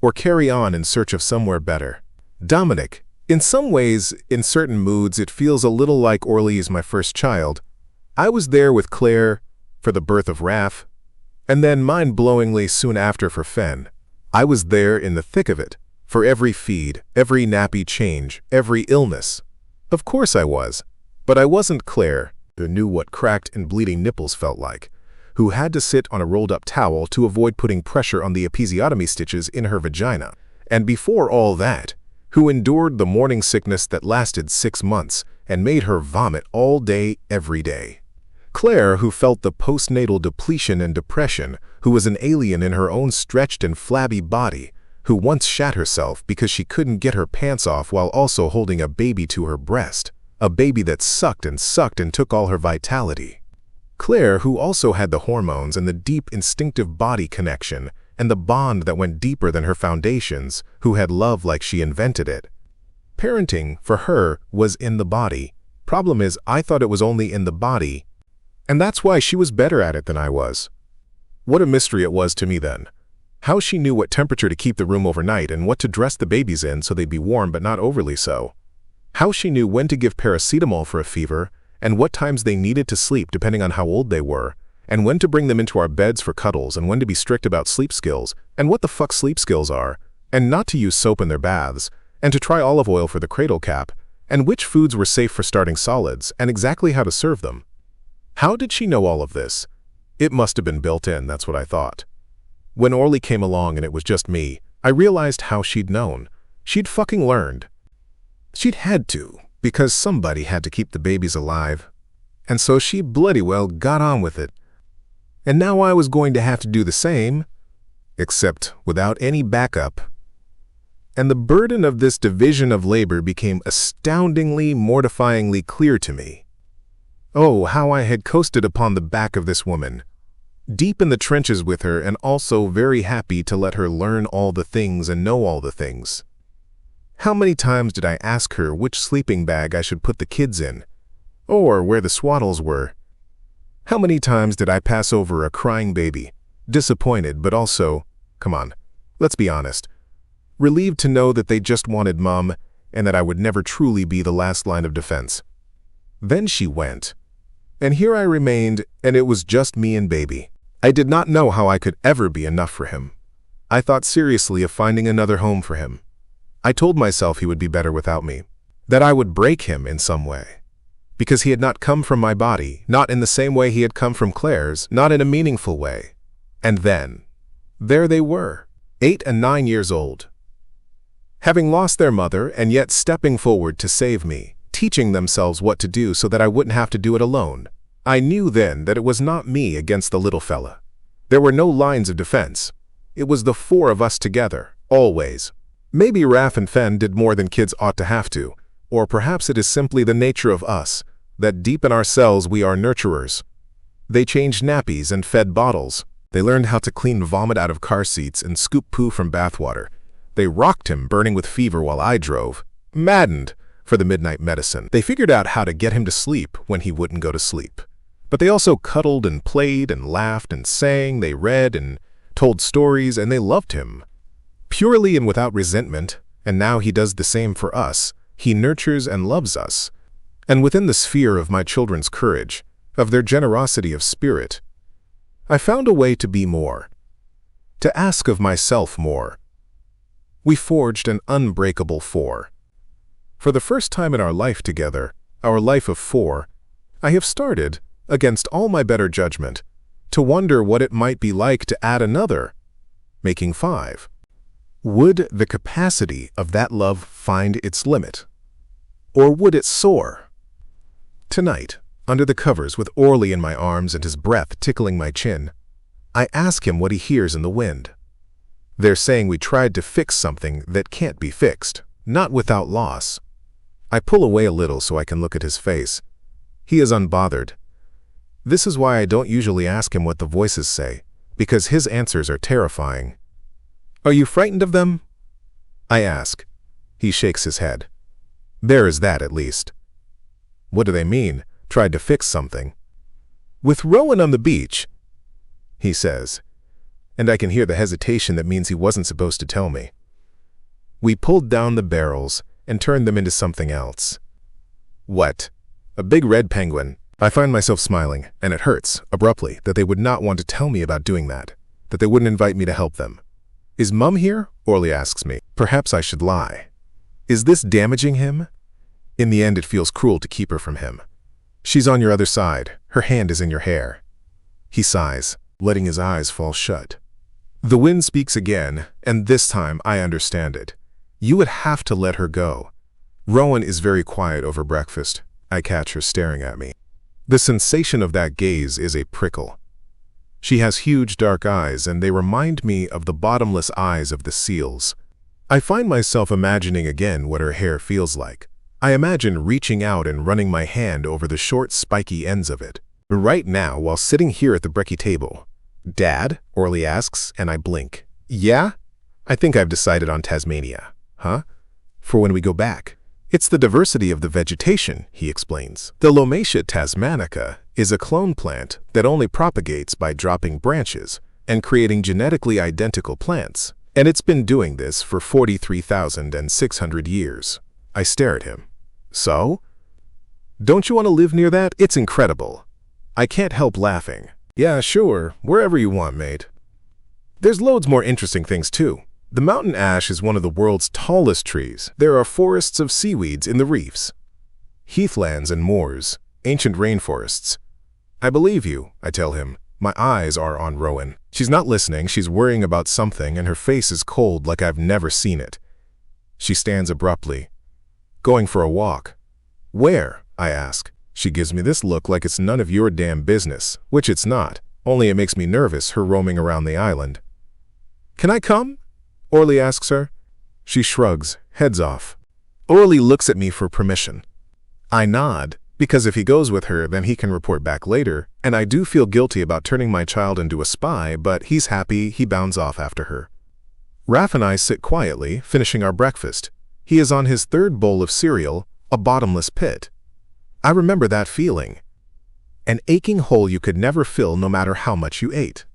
Or carry on in search of somewhere better? Dominic, in some ways, in certain moods, it feels a little like Orly is my first child. I was there with Claire for the birth of Raph, and then mind-blowingly soon after for Fen. I was there in the thick of it, for every feed, every nappy change, every illness. Of course I was, but I wasn't Claire, who knew what cracked and bleeding nipples felt like, who had to sit on a rolled-up towel to avoid putting pressure on the episiotomy stitches in her vagina, and before all that, who endured the morning sickness that lasted 6 months and made her vomit all day, every day. Claire, who felt the postnatal depletion and depression, who was an alien in her own stretched and flabby body, who once shat herself because she couldn't get her pants off while also holding a baby to her breast, a baby that sucked and took all her vitality. Claire, who also had the hormones and the deep instinctive body connection and the bond that went deeper than her foundations, who had love like she invented it. Parenting, for her, was in the body. Problem is, I thought it was only in the body, and that's why she was better at it than I was. What a mystery it was to me then. How she knew what temperature to keep the room overnight and what to dress the babies in so they'd be warm but not overly so. How she knew when to give paracetamol for a fever and what times they needed to sleep depending on how old they were, and when to bring them into our beds for cuddles and when to be strict about sleep skills and what the fuck sleep skills are, and not to use soap in their baths, and to try olive oil for the cradle cap, and which foods were safe for starting solids and exactly how to serve them. How did she know all of this? It must have been built in, that's what I thought. When Orly came along and it was just me, I realized how she'd known. She'd fucking learned. She'd had to, because somebody had to keep the babies alive. And so she bloody well got on with it. And now I was going to have to do the same, except without any backup. And the burden of this division of labor became astoundingly, mortifyingly clear to me. Oh, how I had coasted upon the back of this woman, deep in the trenches with her and also very happy to let her learn all the things and know all the things. How many times did I ask her which sleeping bag I should put the kids in, or where the swaddles were? How many times did I pass over a crying baby, disappointed but also, come on, let's be honest, relieved to know that they just wanted mom and that I would never truly be the last line of defense. Then she went. And here I remained, and it was just me and baby. I did not know how I could ever be enough for him. I thought seriously of finding another home for him. I told myself he would be better without me, that I would break him in some way. Because he had not come from my body, not in the same way he had come from Claire's, not in a meaningful way. And then, there they were, 8 and 9 years old. Having lost their mother and yet stepping forward to save me, teaching themselves what to do so that I wouldn't have to do it alone. I knew then that it was not me against the little fella. There were no lines of defense. It was the 4 of us together, always. Maybe Raph and Fen did more than kids ought to have to, or perhaps it is simply the nature of us, that deep in ourselves we are nurturers. They changed nappies and fed bottles. They learned how to clean vomit out of car seats and scoop poo from bathwater. They rocked him, burning with fever while I drove, maddened, for the midnight medicine. They figured out how to get him to sleep when he wouldn't go to sleep. But they also cuddled and played and laughed and sang, they read and told stories, and they loved him. Purely and without resentment, and now he does the same for us. He nurtures and loves us. And within the sphere of my children's courage, of their generosity of spirit, I found a way to be more, to ask of myself more. We forged an unbreakable 4. For the first time in our life together, our life of 4, I have started, against all my better judgment, to wonder what it might be like to add another, making 5. Would the capacity of that love find its limit? Or would it soar? Tonight, under the covers with Orly in my arms and his breath tickling my chin. I ask him what he hears in the wind. They're saying we tried to fix something that can't be fixed, not without loss. I pull away a little so I can look at his face. He is unbothered. This is why I don't usually ask him what the voices say, because his answers are terrifying. Are you frightened of them? I ask. He shakes his head. There is that, at least. What do they mean, tried to fix something? With Rowan on the beach, he says, and I can hear the hesitation that means he wasn't supposed to tell me. We pulled down the barrels and turned them into something else. What? A big red penguin. I find myself smiling, and it hurts, abruptly, that they would not want to tell me about doing that, that they wouldn't invite me to help them. Is Mum here? Orly asks me. Perhaps I should lie. Is this damaging him? In the end, it feels cruel to keep her from him. She's on your other side. Her hand is in your hair. He sighs, letting his eyes fall shut. The wind speaks again, and this time I understand it. You would have to let her go. Rowan is very quiet over breakfast. I catch her staring at me. The sensation of that gaze is a prickle. She has huge dark eyes, and they remind me of the bottomless eyes of the seals. I find myself imagining again what her hair feels like. I imagine reaching out and running my hand over the short, spiky ends of it. Right now, while sitting here at the brekkie table. Dad? Orly asks, and I blink. Yeah? I think I've decided on Tasmania. Huh? For when we go back. It's the diversity of the vegetation, he explains. The Lomatia tasmanica is a clone plant that only propagates by dropping branches and creating genetically identical plants. And it's been doing this for 43,600 years. I stare at him. So? Don't you want to live near that? It's incredible. I can't help laughing. Yeah, sure, wherever you want, mate. There's loads more interesting things too. The mountain ash is one of the world's tallest trees. There are forests of seaweeds in the reefs, heathlands and moors, ancient rainforests. I believe you, I tell him. My eyes are on Rowan. She's not listening, she's worrying about something, and her face is cold like I've never seen it. She stands abruptly. Going for a walk. Where? I ask. She gives me this look like it's none of your damn business, which it's not, only it makes me nervous, her roaming around the island. Can I come? Orly asks her. She shrugs, heads off. Orly looks at me for permission. I nod, because if he goes with her, then he can report back later, and I do feel guilty about turning my child into a spy, but he's happy, he bounds off after her. Raph and I sit quietly, finishing our breakfast. He is on his third bowl of cereal, a bottomless pit. I remember that feeling. An aching hole you could never fill no matter how much you ate.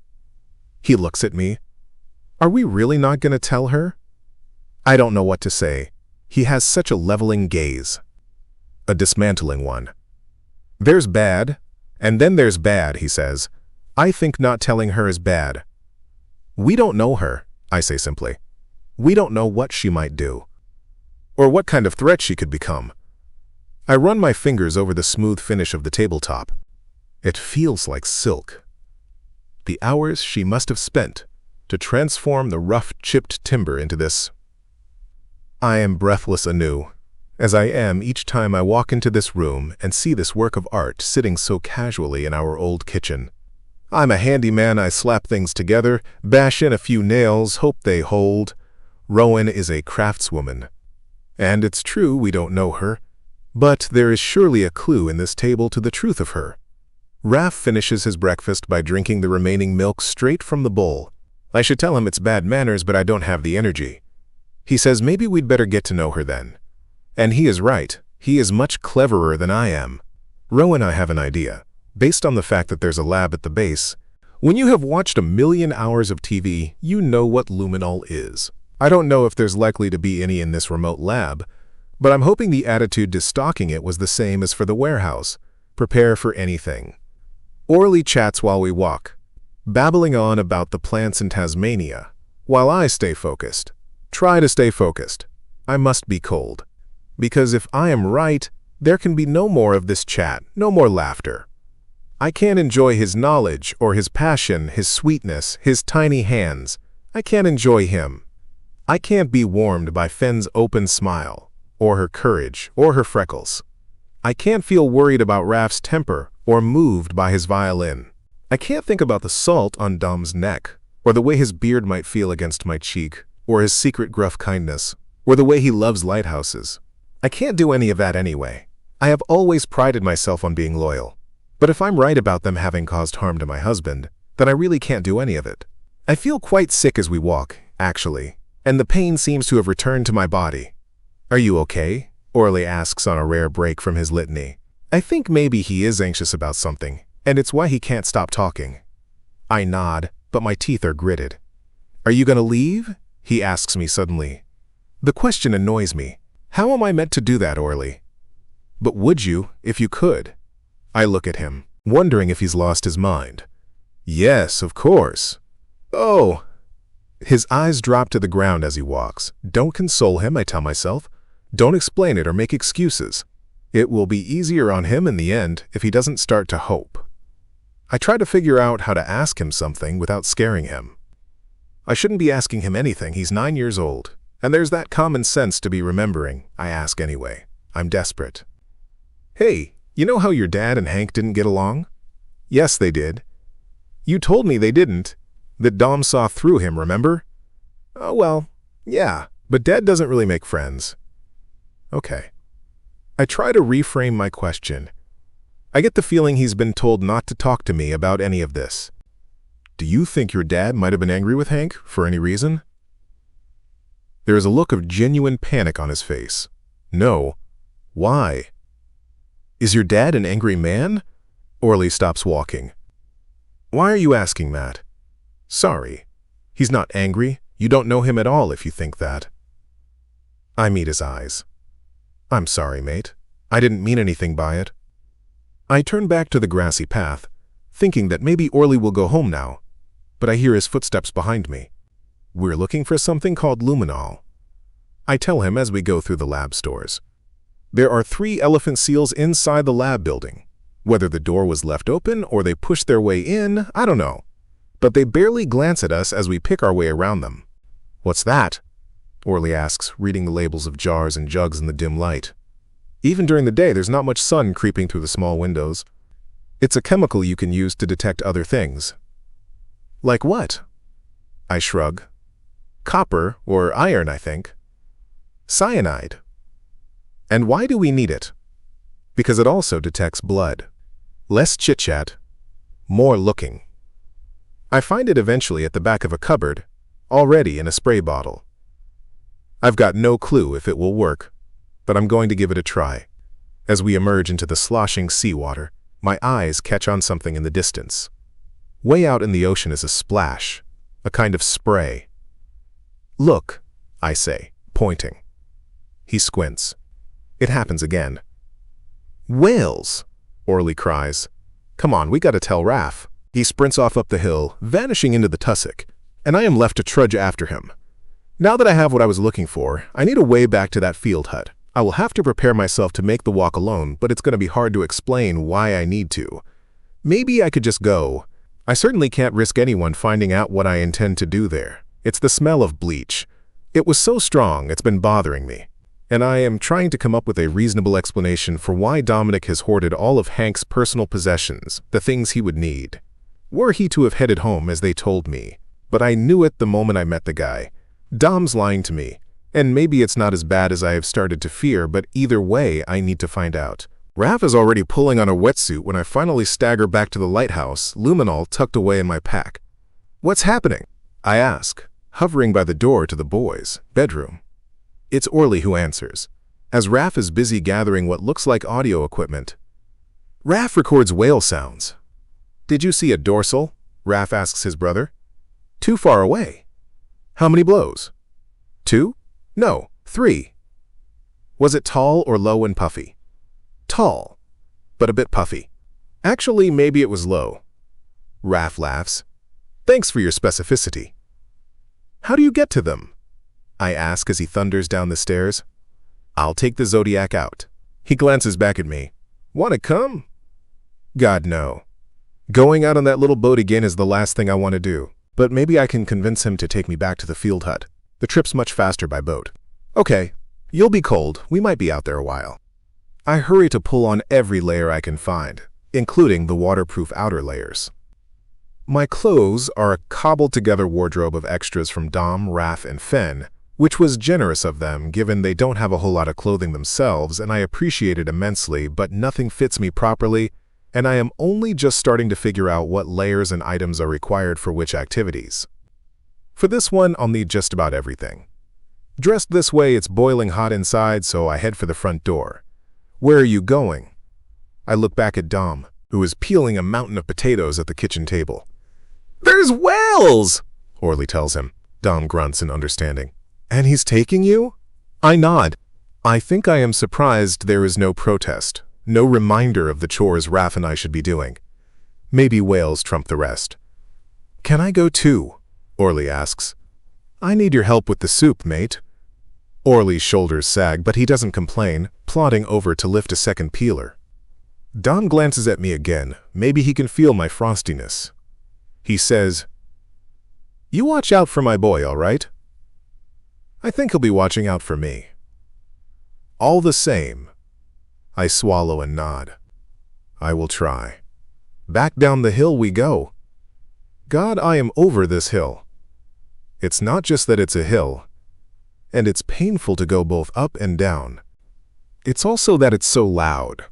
He looks at me. Are we really not going to tell her? I don't know what to say. He has such a leveling gaze. A dismantling one. There's bad, and then there's bad, he says. I think not telling her is bad. We don't know her, I say simply. We don't know what she might do, or what kind of threat she could become. I run my fingers over the smooth finish of the tabletop. It feels like silk. The hours she must have spent to transform the rough, chipped timber into this. I am breathless anew, as I am each time I walk into this room and see this work of art sitting so casually in our old kitchen. I'm a handyman, I slap things together, bash in a few nails, hope they hold. Rowan is a craftswoman. And it's true we don't know her, but there is surely a clue in this table to the truth of her. Raph finishes his breakfast by drinking the remaining milk straight from the bowl. I should tell him it's bad manners, but I don't have the energy. He says maybe we'd better get to know her then. And he is right. He is much cleverer than I am. Rowan, I have an idea. Based on the fact that there's a lab at the base, when you have watched 1,000,000 hours of TV, you know what luminol is. I don't know if there's likely to be any in this remote lab, but I'm hoping the attitude to stocking it was the same as for the warehouse. Prepare for anything. Orly chats while we walk, babbling on about the plants in Tasmania, while I stay focused. Try to stay focused. I must be cold. Because if I am right, there can be no more of this chat, no more laughter. I can't enjoy his knowledge or his passion, his sweetness, his tiny hands. I can't enjoy him. I can't be warmed by Fenn's open smile, or her courage, or her freckles. I can't feel worried about Raf's temper or moved by his violin. I can't think about the salt on Dom's neck, or the way his beard might feel against my cheek, or his secret gruff kindness, or the way he loves lighthouses. I can't do any of that anyway. I have always prided myself on being loyal. But if I'm right about them having caused harm to my husband, then I really can't do any of it. I feel quite sick as we walk, actually, and the pain seems to have returned to my body. "Are you okay?" Orly asks on a rare break from his litany. I think maybe he is anxious about something, and it's why he can't stop talking. I nod, but my teeth are gritted. "Are you gonna leave?" he asks me suddenly. The question annoys me. How am I meant to do that, Orly? But would you, if you could? I look at him, wondering if he's lost his mind. Yes, of course. Oh. His eyes drop to the ground as he walks. Don't console him, I tell myself. Don't explain it or make excuses. It will be easier on him in the end if he doesn't start to hope. I try to figure out how to ask him something without scaring him. I shouldn't be asking him anything. He's 9 years old. And there's that common sense to be remembering. I ask anyway. I'm desperate. Hey, you know how your dad and Hank didn't get along? Yes, they did. You told me they didn't. That Dom saw through him, remember? Oh, well, yeah, but Dad doesn't really make friends. Okay. I try to reframe my question. I get the feeling he's been told not to talk to me about any of this. Do you think your dad might have been angry with Hank for any reason? There is a look of genuine panic on his face. No. Why? Is your dad an angry man? Orly stops walking. Why are you asking, Matt? Sorry. He's not angry. You don't know him at all if you think that. I meet his eyes. I'm sorry, mate. I didn't mean anything by it. I turn back to the grassy path, thinking that maybe Orly will go home now, but I hear his footsteps behind me. We're looking for something called luminol. I tell him as we go through the lab stores. There are 3 elephant seals inside the lab building. Whether the door was left open or they pushed their way in, I don't know. But they barely glance at us as we pick our way around them. What's that? Orly asks, reading the labels of jars and jugs in the dim light. Even during the day, there's not much sun creeping through the small windows. It's a chemical you can use to detect other things. Like what? I shrug. Copper or iron, I think. Cyanide. And why do we need it? Because it also detects blood. Less chit-chat, more looking. I find it eventually at the back of a cupboard, already in a spray bottle. I've got no clue if it will work, but I'm going to give it a try. As we emerge into the sloshing seawater, my eyes catch on something in the distance. Way out in the ocean is a splash, a kind of spray. Look, I say, pointing. He squints. It happens again. Whales, Orly cries. Come on, we gotta tell Raf. He sprints off up the hill, vanishing into the tussock, and I am left to trudge after him. Now that I have what I was looking for, I need a way back to that field hut. I will have to prepare myself to make the walk alone, but it's going to be hard to explain why I need to. Maybe I could just go. I certainly can't risk anyone finding out what I intend to do there. It's the smell of bleach. It was so strong, it's been bothering me. And I am trying to come up with a reasonable explanation for why Dominic has hoarded all of Hank's personal possessions, the things he would need. Were he to have headed home as they told me, but I knew it the moment I met the guy. Dom's lying to me, and maybe it's not as bad as I have started to fear, but either way, I need to find out. Raf is already pulling on a wetsuit when I finally stagger back to the lighthouse, luminol tucked away in my pack. What's happening? I ask, hovering by the door to the boys' bedroom. It's Orly who answers, as Raf is busy gathering what looks like audio equipment. Raf records whale sounds. Did you see a dorsal? Raf asks his brother. Too far away. How many blows? 2? No, 3. Was it tall or low and puffy? Tall, but a bit puffy. Actually, maybe it was low. Raf laughs. Thanks for your specificity. How do you get to them? I ask as he thunders down the stairs. I'll take the Zodiac out. He glances back at me. Want to come? God, no. Going out on that little boat again is the last thing I want to do, but maybe I can convince him to take me back to the field hut. The trip's much faster by boat. Okay, you'll be cold. We might be out there a while. I hurry to pull on every layer I can find, including the waterproof outer layers. My clothes are a cobbled-together wardrobe of extras from Dom, Raph, and Fen, which was generous of them given they don't have a whole lot of clothing themselves, and I appreciate it immensely, but nothing fits me properly, and I am only just starting to figure out what layers and items are required for which activities. For this one, I'll need just about everything. Dressed this way, it's boiling hot inside, so I head for the front door. Where are you going? I look back at Dom, who is peeling a mountain of potatoes at the kitchen table. "There's whales!" Orly tells him. Dom grunts in understanding. "And he's taking you?" I nod. I think I am surprised there is no protest, no reminder of the chores Raph and I should be doing. Maybe whales trump the rest. "Can I go too?" Orly asks. "I need your help with the soup, mate." Orly's shoulders sag, but he doesn't complain, plodding over to lift a second peeler. Dom glances at me again. Maybe he can feel my frostiness. He says, "You watch out for my boy, all right?" I think he'll be watching out for me. All the same, I swallow and nod. I will try. Back down the hill we go. God, I am over this hill. It's not just that it's a hill, and it's painful to go both up and down. It's also that it's so loud.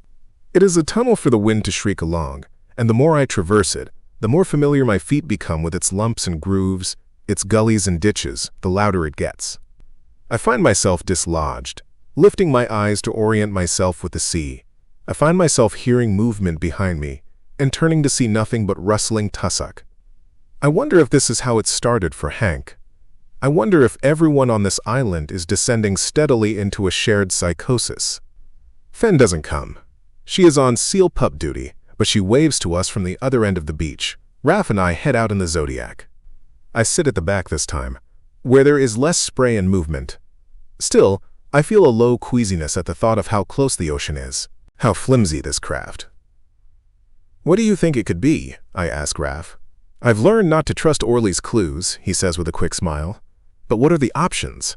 It is a tunnel for the wind to shriek along, and the more I traverse it, the more familiar my feet become with its lumps and grooves, its gullies and ditches, the louder it gets. I find myself dislodged, lifting my eyes to orient myself with the sea. I find myself hearing movement behind me and turning to see nothing but rustling tussock. I wonder if this is how it started for Hank. I wonder if everyone on this island is descending steadily into a shared psychosis. Fen doesn't come. She is on seal pup duty, but she waves to us from the other end of the beach. Raph and I head out in the Zodiac. I sit at the back this time, where there is less spray and movement. Still, I feel a low queasiness at the thought of how close the ocean is, how flimsy this craft. "What do you think it could be?" I ask Raph. "I've learned not to trust Orly's clues," he says with a quick smile. "But what are the options?"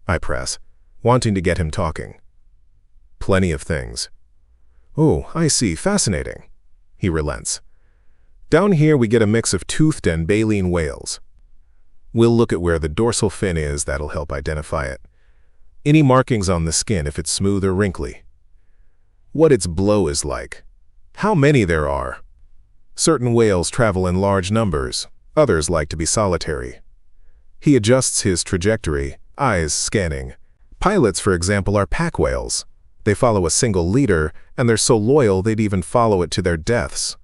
I press, wanting to get him talking. "Plenty of things." "Oh, I see. Fascinating." He relents. "Down here we get a mix of toothed and baleen whales. We'll look at where the dorsal fin is, that'll help identify it. Any markings on the skin if it's smooth or wrinkly. What its blow is like. How many there are. Certain whales travel in large numbers, others like to be solitary." He adjusts his trajectory, eyes scanning. Pilots, for example, are pack whales. They follow a single leader, and they're so loyal they'd even follow it to their deaths.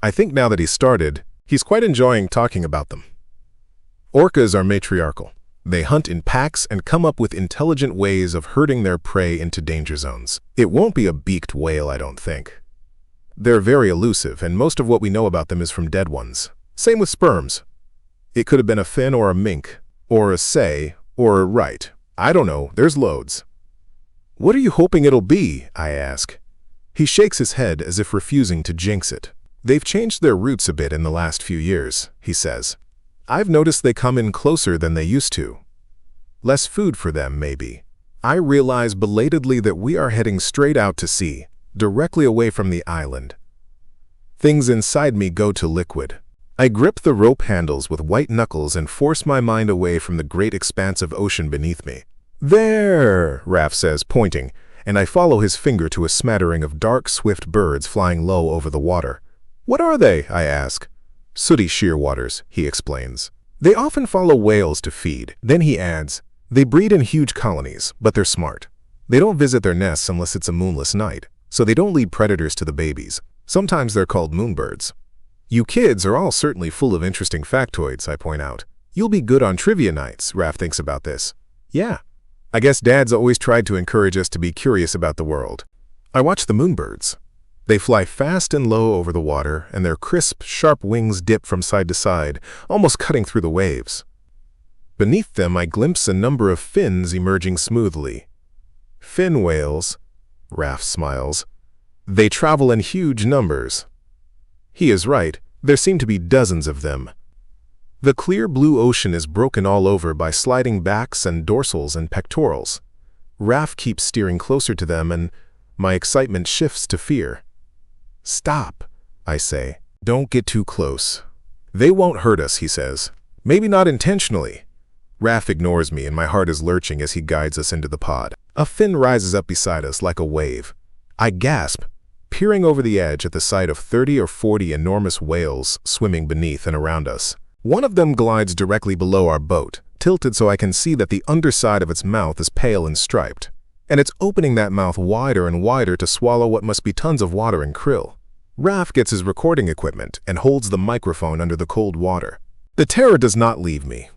I think now that he's started, he's quite enjoying talking about them. Orcas are matriarchal. They hunt in packs and come up with intelligent ways of herding their prey into danger zones. It won't be a beaked whale, I don't think. They're very elusive, and most of what we know about them is from dead ones. Same with sperms. It could have been a fin or a mink, or a sei, or a right. I don't know, there's loads. "What are you hoping it'll be?" I ask. He shakes his head as if refusing to jinx it. "They've changed their routes a bit in the last few years," he says. "I've noticed they come in closer than they used to. Less food for them, maybe." I realize belatedly that we are heading straight out to sea, directly away from the island. Things inside me go to liquid. I grip the rope handles with white knuckles and force my mind away from the great expanse of ocean beneath me. "There," Raph says, pointing, and I follow his finger to a smattering of dark, swift birds flying low over the water. "What are they?" I ask. "Sooty shearwaters," he explains. "They often follow whales to feed." Then he adds, "They breed in huge colonies, but they're smart. They don't visit their nests unless it's a moonless night, so they don't lead predators to the babies. Sometimes they're called moonbirds." "You kids are all certainly full of interesting factoids," I point out. "You'll be good on trivia nights," Raph thinks about this. "Yeah. I guess Dad's always tried to encourage us to be curious about the world." I watch the moonbirds. They fly fast and low over the water, and their crisp, sharp wings dip from side to side, almost cutting through the waves. Beneath them, I glimpse a number of fins emerging smoothly. "Fin whales," Raph smiles. "They travel in huge numbers." He is right. There seem to be dozens of them. The clear blue ocean is broken all over by sliding backs and dorsals and pectorals. Raph keeps steering closer to them, and My excitement shifts to fear. "Stop," I say. "Don't get too close." "They won't hurt us," he says. "Maybe not intentionally." Raph ignores me and my heart is lurching as he guides us into the pod. A fin rises up beside us like a wave. I gasp, peering over the edge at the sight of 30 or 40 enormous whales swimming beneath and around us. One of them glides directly below our boat, tilted so I can see that the underside of its mouth is pale and striped, and it's opening that mouth wider and wider to swallow what must be tons of water and krill. Raph gets his recording equipment and holds the microphone under the cold water. The terror does not leave me.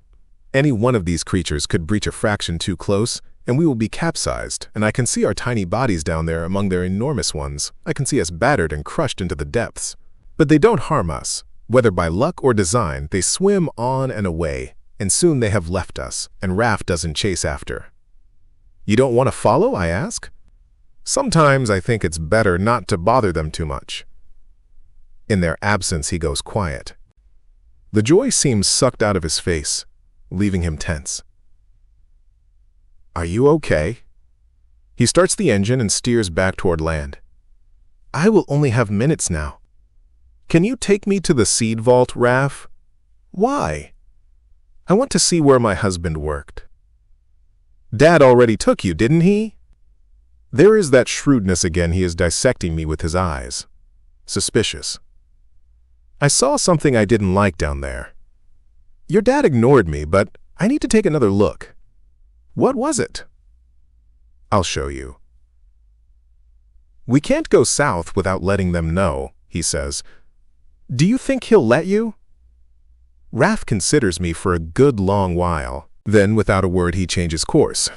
Any one of these creatures could breach a fraction too close, and we will be capsized, and I can see our tiny bodies down there among their enormous ones. I can see us battered and crushed into the depths. But they don't harm us. Whether by luck or design, they swim on and away, and soon they have left us, and Raph doesn't chase after. "You don't want to follow?" I ask. Sometimes I think it's better not to bother them too much. In their absence, he goes quiet. The joy seems sucked out of his face, leaving him tense. "Are you okay?" He starts the engine and steers back toward land. "I will only have minutes now." "Can you take me to the seed vault, Raph?" "Why?" "I want to see where my husband worked." "Dad already took you, didn't he?" There is that shrewdness again. He is dissecting me with his eyes. Suspicious. "I saw something I didn't like down there." "Your dad ignored me, but I need to take another look." "What was it?" "I'll show you." "We can't go south without letting them know," he says. "Do you think he'll let you?" Raph considers me for a good long while. Then, without a word, he changes course.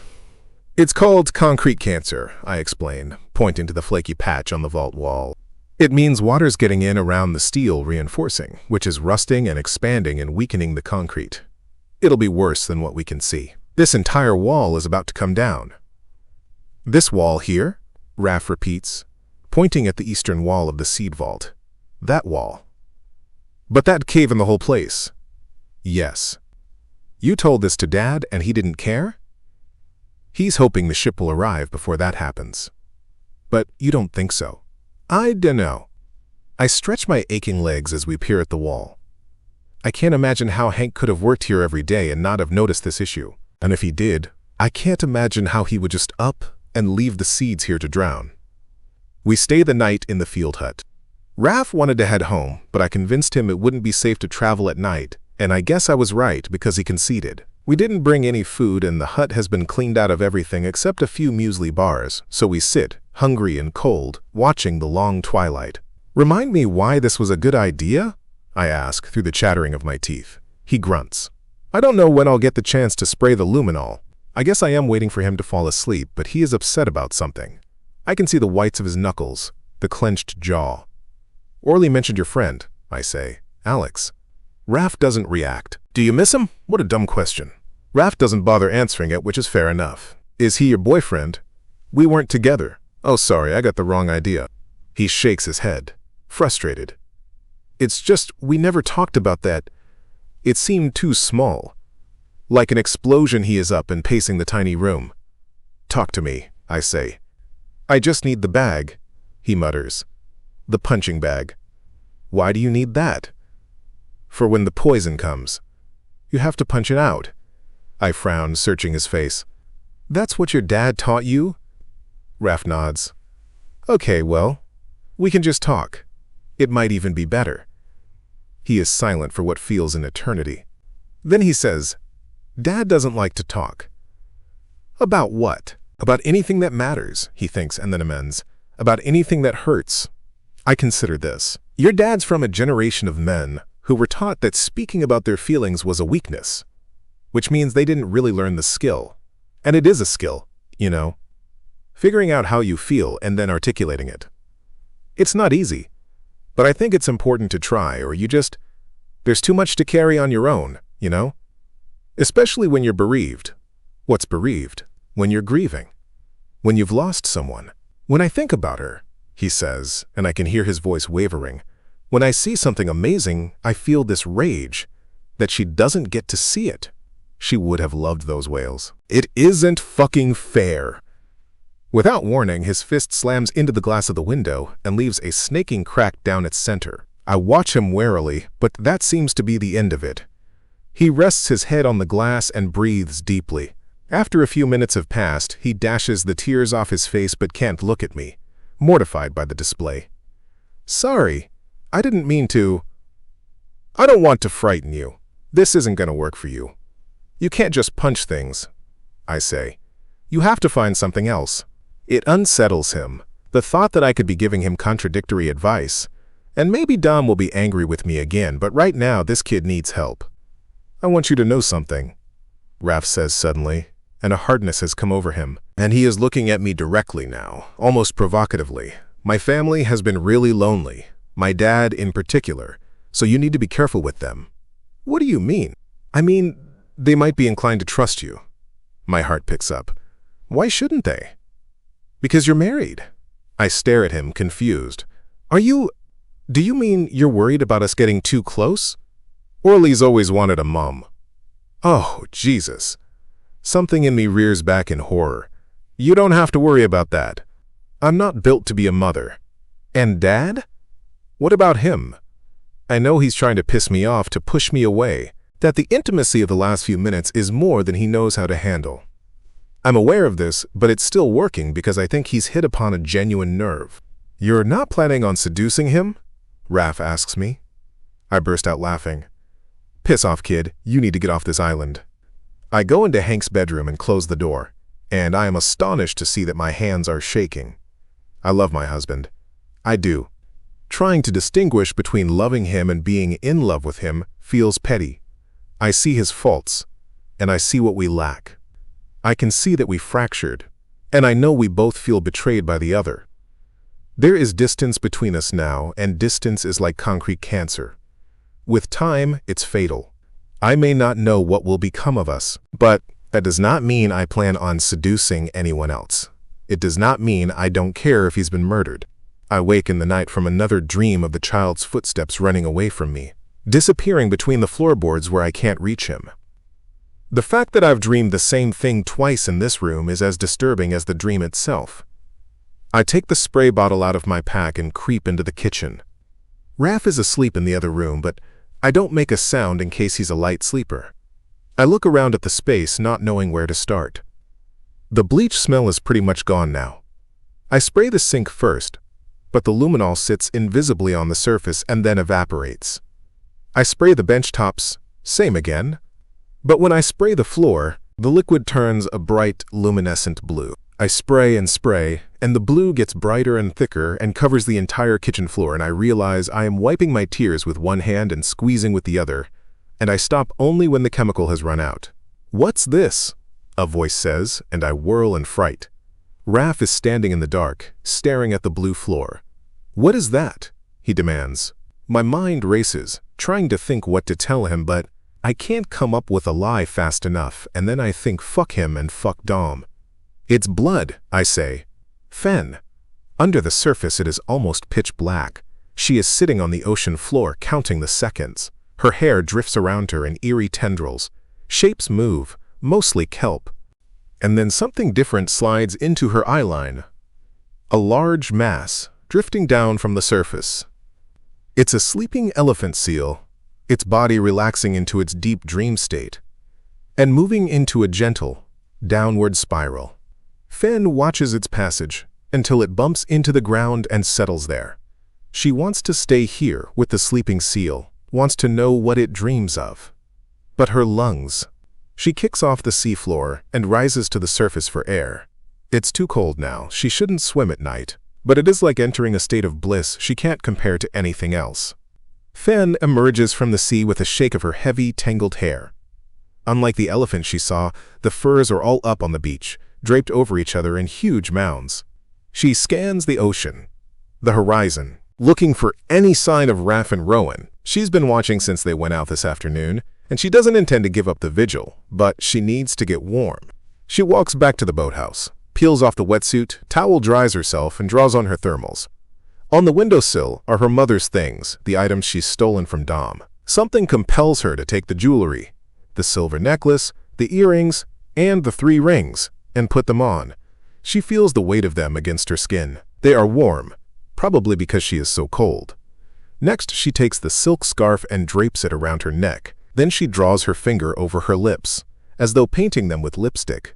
"It's called concrete cancer," I explain, pointing to the flaky patch on the vault wall. "It means water's getting in around the steel reinforcing, which is rusting and expanding and weakening the concrete. It'll be worse than what we can see. This entire wall is about to come down." "This wall here?" Raph repeats, pointing at the eastern wall of the seed vault. "That wall." "But that cave in the whole place." "Yes." "You told this to Dad and he didn't care?" "He's hoping the ship will arrive before that happens." "But you don't think so?" "I dunno." I stretch my aching legs as we peer at the wall. I can't imagine how Hank could have worked here every day and not have noticed this issue. And if he did, I can't imagine how he would just up and leave the seeds here to drown. We stay the night in the field hut. Raph wanted to head home, but I convinced him it wouldn't be safe to travel at night, and I guess I was right because he conceded. We didn't bring any food and the hut has been cleaned out of everything except a few muesli bars, so we sit, hungry and cold, watching the long twilight. "Remind me why this was a good idea?" I ask through the chattering of my teeth. He grunts. "I don't know when I'll get the chance to spray the luminol." I guess I am waiting for him to fall asleep, but he is upset about something. I can see the whites of his knuckles, the clenched jaw. "Orly mentioned your friend," I say. "Alex." Raph doesn't react. "Do you miss him?" What a dumb question. Raph doesn't bother answering it, which is fair enough. "Is he your boyfriend?" "We weren't together." "Oh, sorry, I got the wrong idea." He shakes his head, frustrated. "It's just, we never talked about that. It seemed too small." Like an explosion, he is up and pacing the tiny room. "Talk to me," I say. "I just need the bag," he mutters. "The punching bag." "Why do you need that?" "For when the poison comes. You have to punch it out." I frown, searching his face. "That's what your dad taught you?" Raph nods. "Okay, well, we can just talk. It might even be better." He is silent for what feels an eternity. Then he says, "Dad doesn't like to talk." "About what?" "About anything that matters," he thinks and then amends. "About anything that hurts." I consider this. Your dad's from a generation of men who were taught that speaking about their feelings was a weakness, which means they didn't really learn the skill. And it is a skill, you know. Figuring out how you feel and then articulating it. It's not easy, but I think it's important to try, or there's too much to carry on your own, you know? Especially when you're bereaved. What's bereaved? When you're grieving. When you've lost someone. "When I think about her," he says, and I can hear his voice wavering. "When I see something amazing, I feel this rage that she doesn't get to see it. She would have loved those whales. It isn't fucking fair." Without warning, his fist slams into the glass of the window and leaves a snaking crack down its center. I watch him warily, but that seems to be the end of it. He rests his head on the glass and breathes deeply. After a few minutes have passed, he dashes the tears off his face but can't look at me, mortified by the display. "Sorry, I didn't mean to. I don't want to frighten you. This isn't going to work for you. You can't just punch things," I say. "You have to find something else." It unsettles him, the thought that I could be giving him contradictory advice. And maybe Dom will be angry with me again, but right now this kid needs help. "I want you to know something," Raph says suddenly, and a hardness has come over him. And he is looking at me directly now, almost provocatively. "My family has been really lonely, my dad in particular, so you need to be careful with them." "What do you mean?" "I mean, they might be inclined to trust you." My heart picks up. "Why shouldn't they?" "Because you're married." I stare at him, confused. Do you mean you're worried about us getting too close?" "Orly's always wanted a mom." Oh, Jesus. Something in me rears back in horror. "You don't have to worry about that. I'm not built to be a mother." "And Dad? What about him?" I know he's trying to piss me off, to push me away, that the intimacy of the last few minutes is more than he knows how to handle. I'm aware of this, but it's still working because I think he's hit upon a genuine nerve. "You're not planning on seducing him?" Raph asks me. I burst out laughing. "Piss off, kid. You need to get off this island." I go into Hank's bedroom and close the door, and I am astonished to see that my hands are shaking. I love my husband. I do. Trying to distinguish between loving him and being in love with him feels petty. I see his faults, and I see what we lack. I can see that we fractured, and I know we both feel betrayed by the other. There is distance between us now, and distance is like concrete cancer. With time, it's fatal. I may not know what will become of us, but that does not mean I plan on seducing anyone else. It does not mean I don't care if he's been murdered. I wake in the night from another dream of the child's footsteps running away from me, disappearing between the floorboards where I can't reach him. The fact that I've dreamed the same thing twice in this room is as disturbing as the dream itself. I take the spray bottle out of my pack and creep into the kitchen. Raph is asleep in the other room, but I don't make a sound in case he's a light sleeper. I look around at the space, not knowing where to start. The bleach smell is pretty much gone now. I spray the sink first, but the luminol sits invisibly on the surface and then evaporates. I spray the bench tops, same again. But when I spray the floor, the liquid turns a bright, luminescent blue. I spray, and the blue gets brighter and thicker and covers the entire kitchen floor, and I realize I am wiping my tears with one hand and squeezing with the other, and I stop only when the chemical has run out. "What's this?" a voice says, and I whirl in fright. Raph is standing in the dark, staring at the blue floor. "What is that?" he demands. My mind races, trying to think what to tell him, but I can't come up with a lie fast enough, and then I think fuck him and fuck Dom. "It's blood," I say. "Fen." Under the surface it is almost pitch black. She is sitting on the ocean floor counting the seconds. Her hair drifts around her in eerie tendrils. Shapes move, mostly kelp. And then something different slides into her eyeline. A large mass, drifting down from the surface. It's a sleeping elephant seal, its body relaxing into its deep dream state, and moving into a gentle, downward spiral. Fen watches its passage until it bumps into the ground and settles there. She wants to stay here with the sleeping seal, wants to know what it dreams of. But her lungs. She kicks off the seafloor and rises to the surface for air. It's too cold now, she shouldn't swim at night, but it is like entering a state of bliss she can't compare to anything else. Fen emerges from the sea with a shake of her heavy, tangled hair. Unlike the elephant she saw, the furs are all up on the beach, draped over each other in huge mounds. She scans the ocean, the horizon, looking for any sign of Raph and Rowan. She's been watching since they went out this afternoon, and she doesn't intend to give up the vigil, but she needs to get warm. She walks back to the boathouse, peels off the wetsuit, towel dries herself, and draws on her thermals. On the windowsill are her mother's things, the items she's stolen from Dom. Something compels her to take the jewelry, the silver necklace, the earrings, and the 3 rings, and put them on. She feels the weight of them against her skin. They are warm, probably because she is so cold. Next, she takes the silk scarf and drapes it around her neck. Then she draws her finger over her lips, as though painting them with lipstick.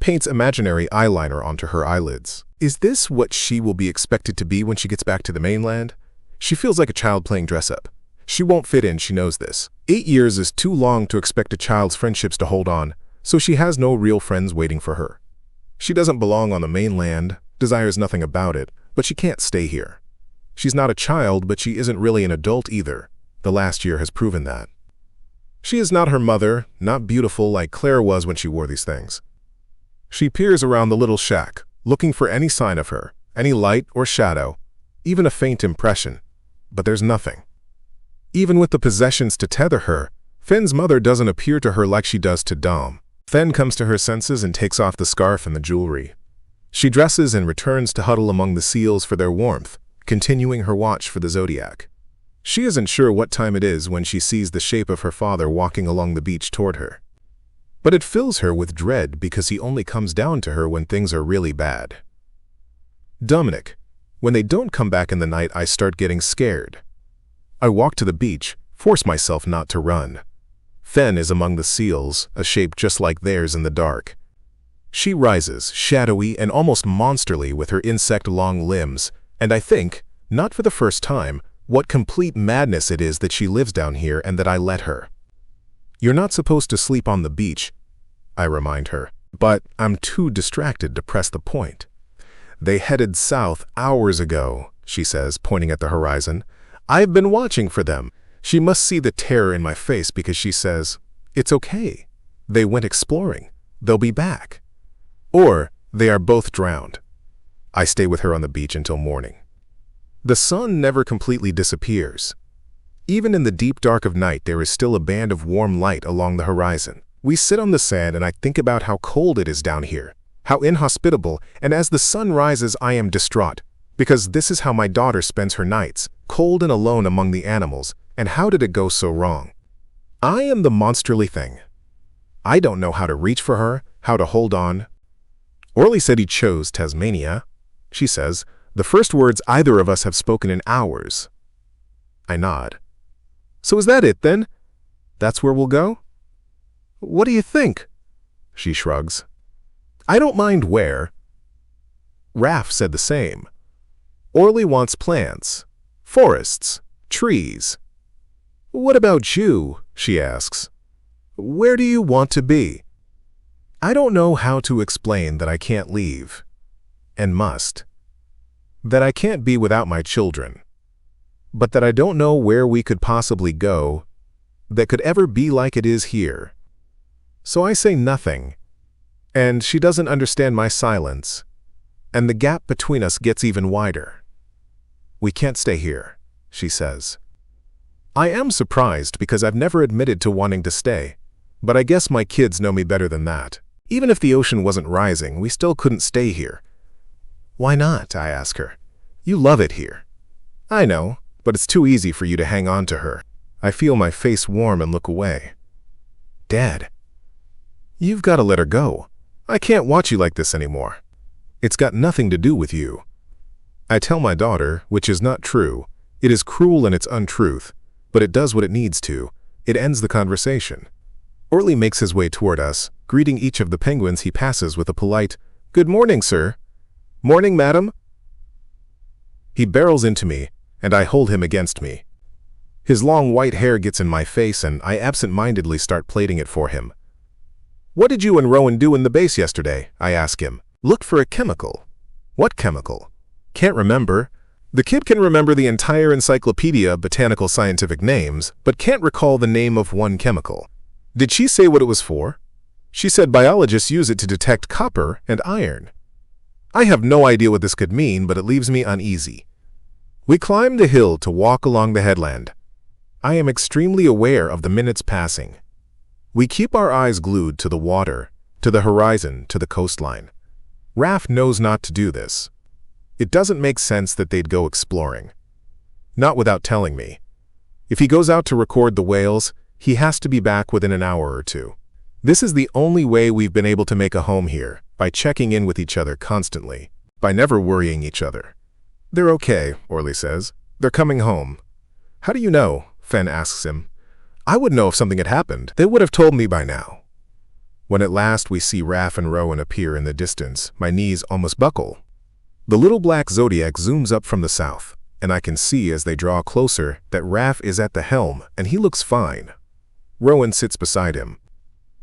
Paints imaginary eyeliner onto her eyelids. Is this what she will be expected to be when she gets back to the mainland? She feels like a child playing dress-up. She won't fit in, she knows this. 8 years is too long to expect a child's friendships to hold on, so she has no real friends waiting for her. She doesn't belong on the mainland, desires nothing about it, but she can't stay here. She's not a child, but she isn't really an adult either. The last year has proven that. She is not her mother, not beautiful like Claire was when she wore these things. She peers around the little shack, looking for any sign of her, any light or shadow, even a faint impression. But there's nothing. Even with the possessions to tether her, Fenn's mother doesn't appear to her like she does to Dom. Fenn comes to her senses and takes off the scarf and the jewelry. She dresses and returns to huddle among the seals for their warmth, continuing her watch for the zodiac. She isn't sure what time it is when she sees the shape of her father walking along the beach toward her. But it fills her with dread because he only comes down to her when things are really bad. Dominic, when they don't come back in the night, I start getting scared. I walk to the beach, force myself not to run. Fenn is among the seals, a shape just like theirs in the dark. She rises, shadowy and almost monsterly with her insect-long limbs, and I think, not for the first time, what complete madness it is that she lives down here and that I let her. You're not supposed to sleep on the beach, I remind her, but I'm too distracted to press the point. They headed south hours ago, she says, pointing at the horizon. I've been watching for them. She must see the terror in my face because she says, it's okay. They went exploring. They'll be back. Or they are both drowned. I stay with her on the beach until morning. The sun never completely disappears. Even in the deep dark of night, there is still a band of warm light along the horizon. We sit on the sand and I think about how cold it is down here, how inhospitable, and as the sun rises, I am distraught, because this is how my daughter spends her nights, cold and alone among the animals, and how did it go so wrong? I am the monsterly thing. I don't know how to reach for her, how to hold on. Orly said he chose Tasmania. She says, the first words either of us have spoken in hours. I nod. So is that it then? That's where we'll go? What do you think? She shrugs. I don't mind where. Raph said the same. Orly wants plants, forests, trees. What about you? She asks. Where do you want to be? I don't know how to explain that I can't leave, and must. That I can't be without my children, but that I don't know where we could possibly go that could ever be like it is here. So I say nothing, and she doesn't understand my silence, and the gap between us gets even wider. We can't stay here, she says. I am surprised because I've never admitted to wanting to stay, but I guess my kids know me better than that. Even if the ocean wasn't rising, we still couldn't stay here. Why not? I ask her. You love it here. I know, but it's too easy for you to hang on to her. I feel my face warm and look away. Dad, you've got to let her go. I can't watch you like this anymore. It's got nothing to do with you. I tell my daughter, which is not true. It is cruel in its untruth, but it does what it needs to. It ends the conversation. Orly makes his way toward us, greeting each of the penguins he passes with a polite, "Good morning, sir." "Morning, madam." He barrels into me, and I hold him against me. His long white hair gets in my face, and I absent-mindedly start plaiting it for him. "What did you and Rowan do in the base yesterday?" I ask him. "Look for a chemical." "What chemical?" "Can't remember." The kid can remember the entire encyclopedia of botanical scientific names, but can't recall the name of one chemical. "Did she say what it was for?" "She said biologists use it to detect copper and iron." I have no idea what this could mean, but it leaves me uneasy. We climb the hill to walk along the headland. I am extremely aware of the minutes passing. We keep our eyes glued to the water, to the horizon, to the coastline. Raph knows not to do this. It doesn't make sense that they'd go exploring. Not without telling me. If he goes out to record the whales, he has to be back within an hour or two. This is the only way we've been able to make a home here, by checking in with each other constantly, by never worrying each other. "They're okay," Orly says. "They're coming home." "How do you know?" Fen asks him. "I would know if something had happened. They would have told me by now." When at last we see Raph and Rowan appear in the distance, my knees almost buckle. The little black Zodiac zooms up from the south, and I can see as they draw closer that Raph is at the helm, and he looks fine. Rowan sits beside him.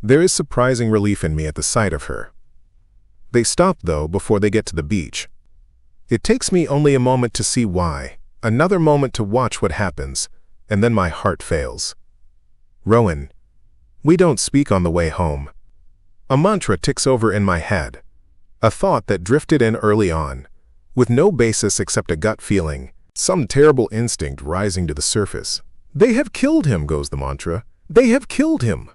There is surprising relief in me at the sight of her. They stop, though, before they get to the beach. It takes me only a moment to see why, another moment to watch what happens, and then my heart fails. "Rowan." We don't speak on the way home. A mantra ticks over in my head, a thought that drifted in early on, with no basis except a gut feeling, some terrible instinct rising to the surface. "They have killed him," goes the mantra. "They have killed him."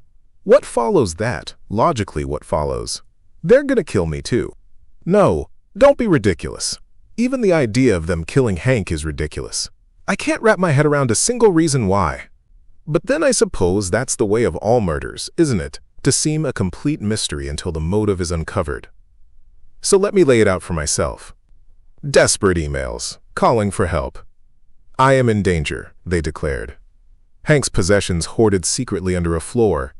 What follows that? Logically, what follows? They're gonna kill me too. No, don't be ridiculous. Even the idea of them killing Hank is ridiculous. I can't wrap my head around a single reason why. But then I suppose that's the way of all murders, isn't it? To seem a complete mystery until the motive is uncovered. So let me lay it out for myself. Desperate emails, calling for help. "I am in danger," they declared. Hank's possessions hoarded secretly under a floor,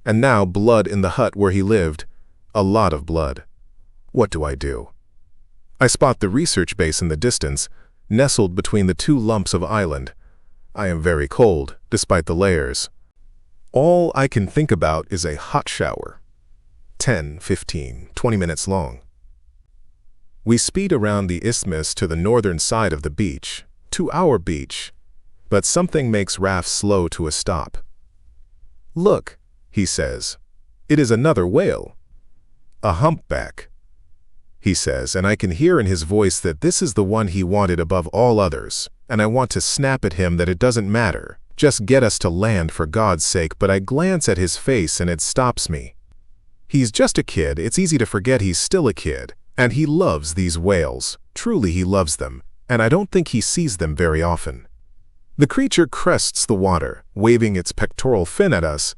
and now blood in the hut where he lived, a lot of blood. What do I do? I spot the research base in the distance, nestled between the two lumps of island. I am very cold, despite the layers. All I can think about is a hot shower. 10, 15, 20 minutes long. We speed around the isthmus to the northern side of the beach, to our beach, but something makes Raph slow to a stop. "Look," he says. "It is another whale. A humpback," he says, and I can hear in his voice that this is the one he wanted above all others, and I want to snap at him that it doesn't matter. Just get us to land for God's sake, but I glance at his face and it stops me. He's just a kid, it's easy to forget he's still a kid, and he loves these whales. Truly he loves them, and I don't think he sees them very often. The creature crests the water, waving its pectoral fin at us,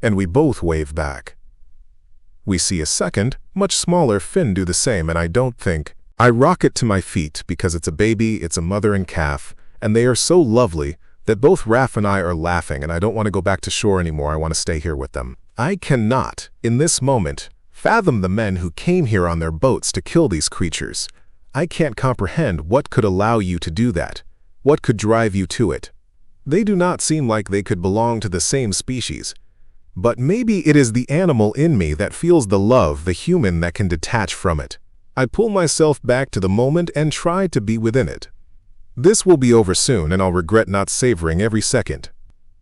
and we both wave back. We see a second, much smaller fin do the same, and I don't think. I rocket to my feet because it's a baby, it's a mother and calf, and they are so lovely that both Raph and I are laughing, and I don't want to go back to shore anymore. I want to stay here with them. I cannot, in this moment, fathom the men who came here on their boats to kill these creatures. I can't comprehend what could allow you to do that, what could drive you to it. They do not seem like they could belong to the same species. But maybe it is the animal in me that feels the love, the human that can detach from it. I pull myself back to the moment and try to be within it. This will be over soon, and I'll regret not savoring every second.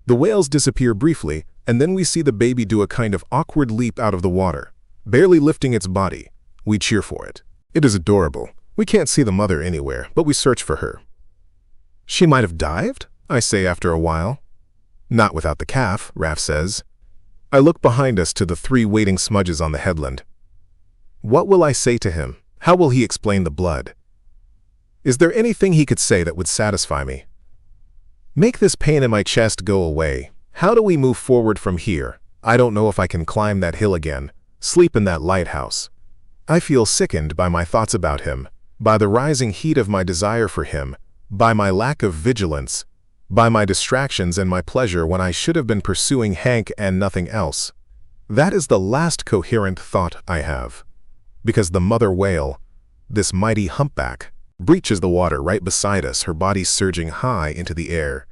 The whales disappear briefly, and then we see the baby do a kind of awkward leap out of the water, barely lifting its body. We cheer for it. It is adorable. We can't see the mother anywhere, but we search for her. "She might have dived?" I say after a while. "Not without the calf," Raph says. I look behind us to the 3 waiting smudges on the headland. What will I say to him? How will he explain the blood? Is there anything he could say that would satisfy me? Make this pain in my chest go away. How do we move forward from here? I don't know if I can climb that hill again, sleep in that lighthouse. I feel sickened by my thoughts about him, by the rising heat of my desire for him, by my lack of vigilance, by my distractions and my pleasure when I should have been pursuing Hank and nothing else. That is the last coherent thought I have. Because the mother whale, this mighty humpback, breaches the water right beside us, her body surging high into the air.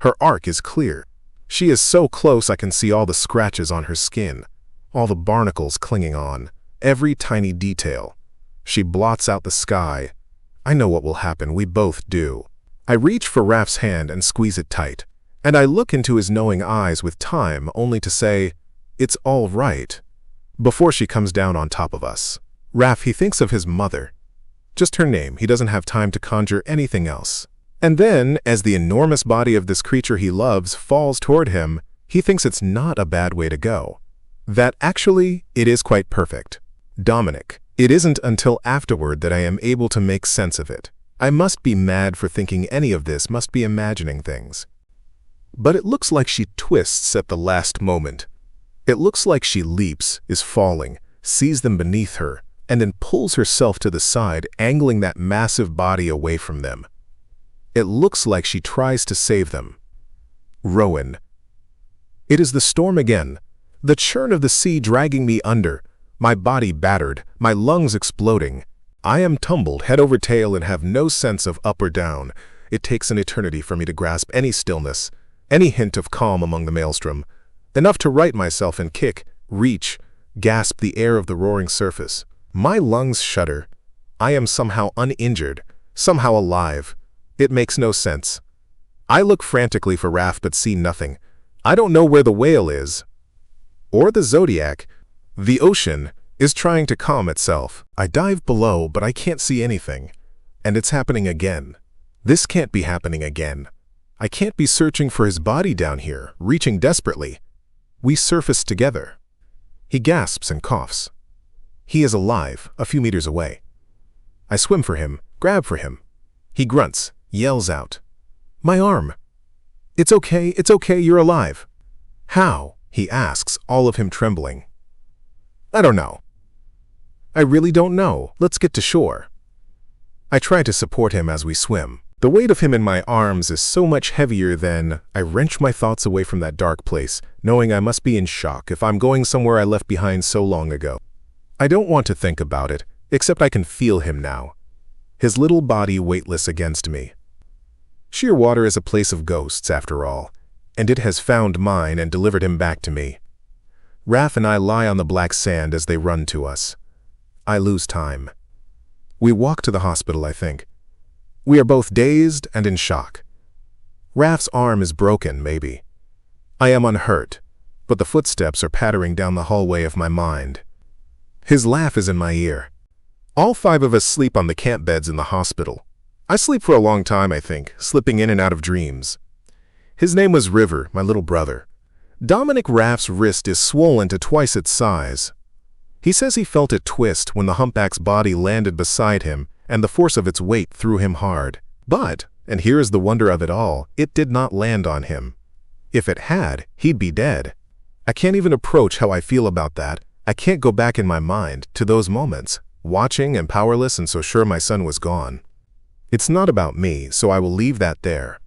Her arc is clear. She is so close I can see all the scratches on her skin, all the barnacles clinging on, every tiny detail. She blots out the sky. I know what will happen, we both do. I reach for Raph's hand and squeeze it tight, and I look into his knowing eyes with time only to say, "It's all right," before she comes down on top of us. Raph, he thinks of his mother. Just her name, he doesn't have time to conjure anything else. And then, as the enormous body of this creature he loves falls toward him, he thinks it's not a bad way to go. That actually, it is quite perfect. Dominic, it isn't until afterward that I am able to make sense of it. I must be mad for thinking any of this, must be imagining things. But it looks like she twists at the last moment. It looks like she leaps, is falling, sees them beneath her, and then pulls herself to the side, angling that massive body away from them. It looks like she tries to save them. Rowan. It is the storm again, the churn of the sea dragging me under, my body battered, my lungs exploding. I am tumbled head over tail and have no sense of up or down. It takes an eternity for me to grasp any stillness, any hint of calm among the maelstrom, enough to right myself and kick, reach, gasp the air of the roaring surface. My lungs shudder. I am somehow uninjured, somehow alive. It makes no sense. I look frantically for Raph but see nothing. I don't know where the whale is, or the Zodiac. The ocean is trying to calm itself. I dive below, but I can't see anything. And it's happening again. This can't be happening again. I can't be searching for his body down here, reaching desperately. We surface together. He gasps and coughs. He is alive, a few meters away. I swim for him, grab for him. He grunts, yells out. My arm. It's okay, you're alive. How? He asks, all of him trembling. I don't know. I really don't know. Let's get to shore. I try to support him as we swim. The weight of him in my arms is so much heavier than I wrench my thoughts away from that dark place, knowing I must be in shock if I'm going somewhere I left behind so long ago. I don't want to think about it, except I can feel him now. His little body weightless against me. Shearwater is a place of ghosts, after all, and it has found mine and delivered him back to me. Raph and I lie on the black sand as they run to us. I lose time. We walk to the hospital, I think. We are both dazed and in shock. Raph's arm is broken, maybe. I am unhurt, but the footsteps are pattering down the hallway of my mind. His laugh is in my ear. All 5 of us sleep on the camp beds in the hospital. I sleep for a long time, I think, slipping in and out of dreams. His name was River, my little brother. Dominic Raph's wrist is swollen to twice its size. He says he felt it twist when the humpback's body landed beside him and the force of its weight threw him hard. But, and here is the wonder of it all, it did not land on him. If it had, he'd be dead. I can't even approach how I feel about that. I can't go back in my mind to those moments, watching and powerless and so sure my son was gone. It's not about me, so I will leave that there.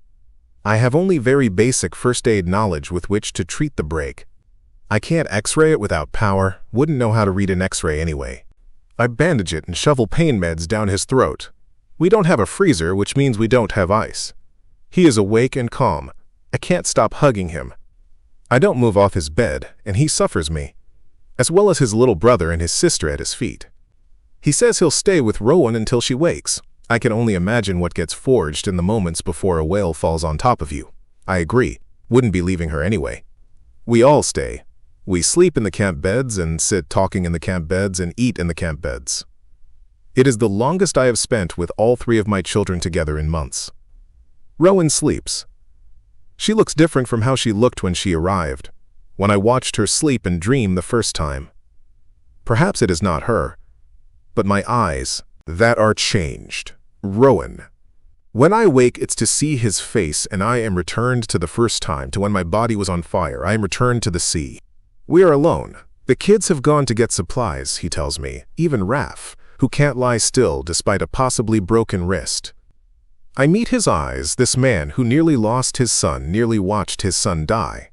I have only very basic first aid knowledge with which to treat the break. I can't x-ray it without power, wouldn't know how to read an x-ray anyway. I bandage it and shovel pain meds down his throat. We don't have a freezer, which means we don't have ice. He is awake and calm. I can't stop hugging him. I don't move off his bed, and he suffers me, as well as his little brother and his sister at his feet. He says he'll stay with Rowan until she wakes. I can only imagine what gets forged in the moments before a whale falls on top of you. I agree. Wouldn't be leaving her anyway. We all stay. We sleep in the camp beds and sit talking in the camp beds and eat in the camp beds. It is the longest I have spent with all 3 of my children together in months. Rowan sleeps. She looks different from how she looked when she arrived, when I watched her sleep and dream the first time. Perhaps it is not her, but my eyes that are changed. Rowan. When I wake, it's to see his face, and I am returned to the first time, to when my body was on fire. I am returned to the sea. We are alone. The kids have gone to get supplies, he tells me, even Raph, who can't lie still despite a possibly broken wrist. I meet his eyes, this man who nearly lost his son, nearly watched his son die.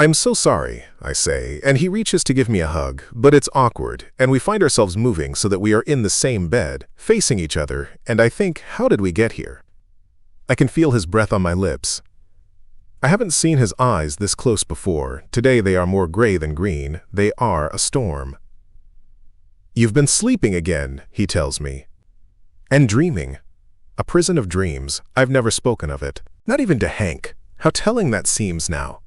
I'm so sorry, I say, and he reaches to give me a hug, but it's awkward, and we find ourselves moving so that we are in the same bed, facing each other, and I think, how did we get here? I can feel his breath on my lips. I haven't seen his eyes this close before. Today they are more gray than green. They are a storm. You've been sleeping again, he tells me. And dreaming. A prison of dreams. I've never spoken of it. Not even to Hank. How telling that seems now.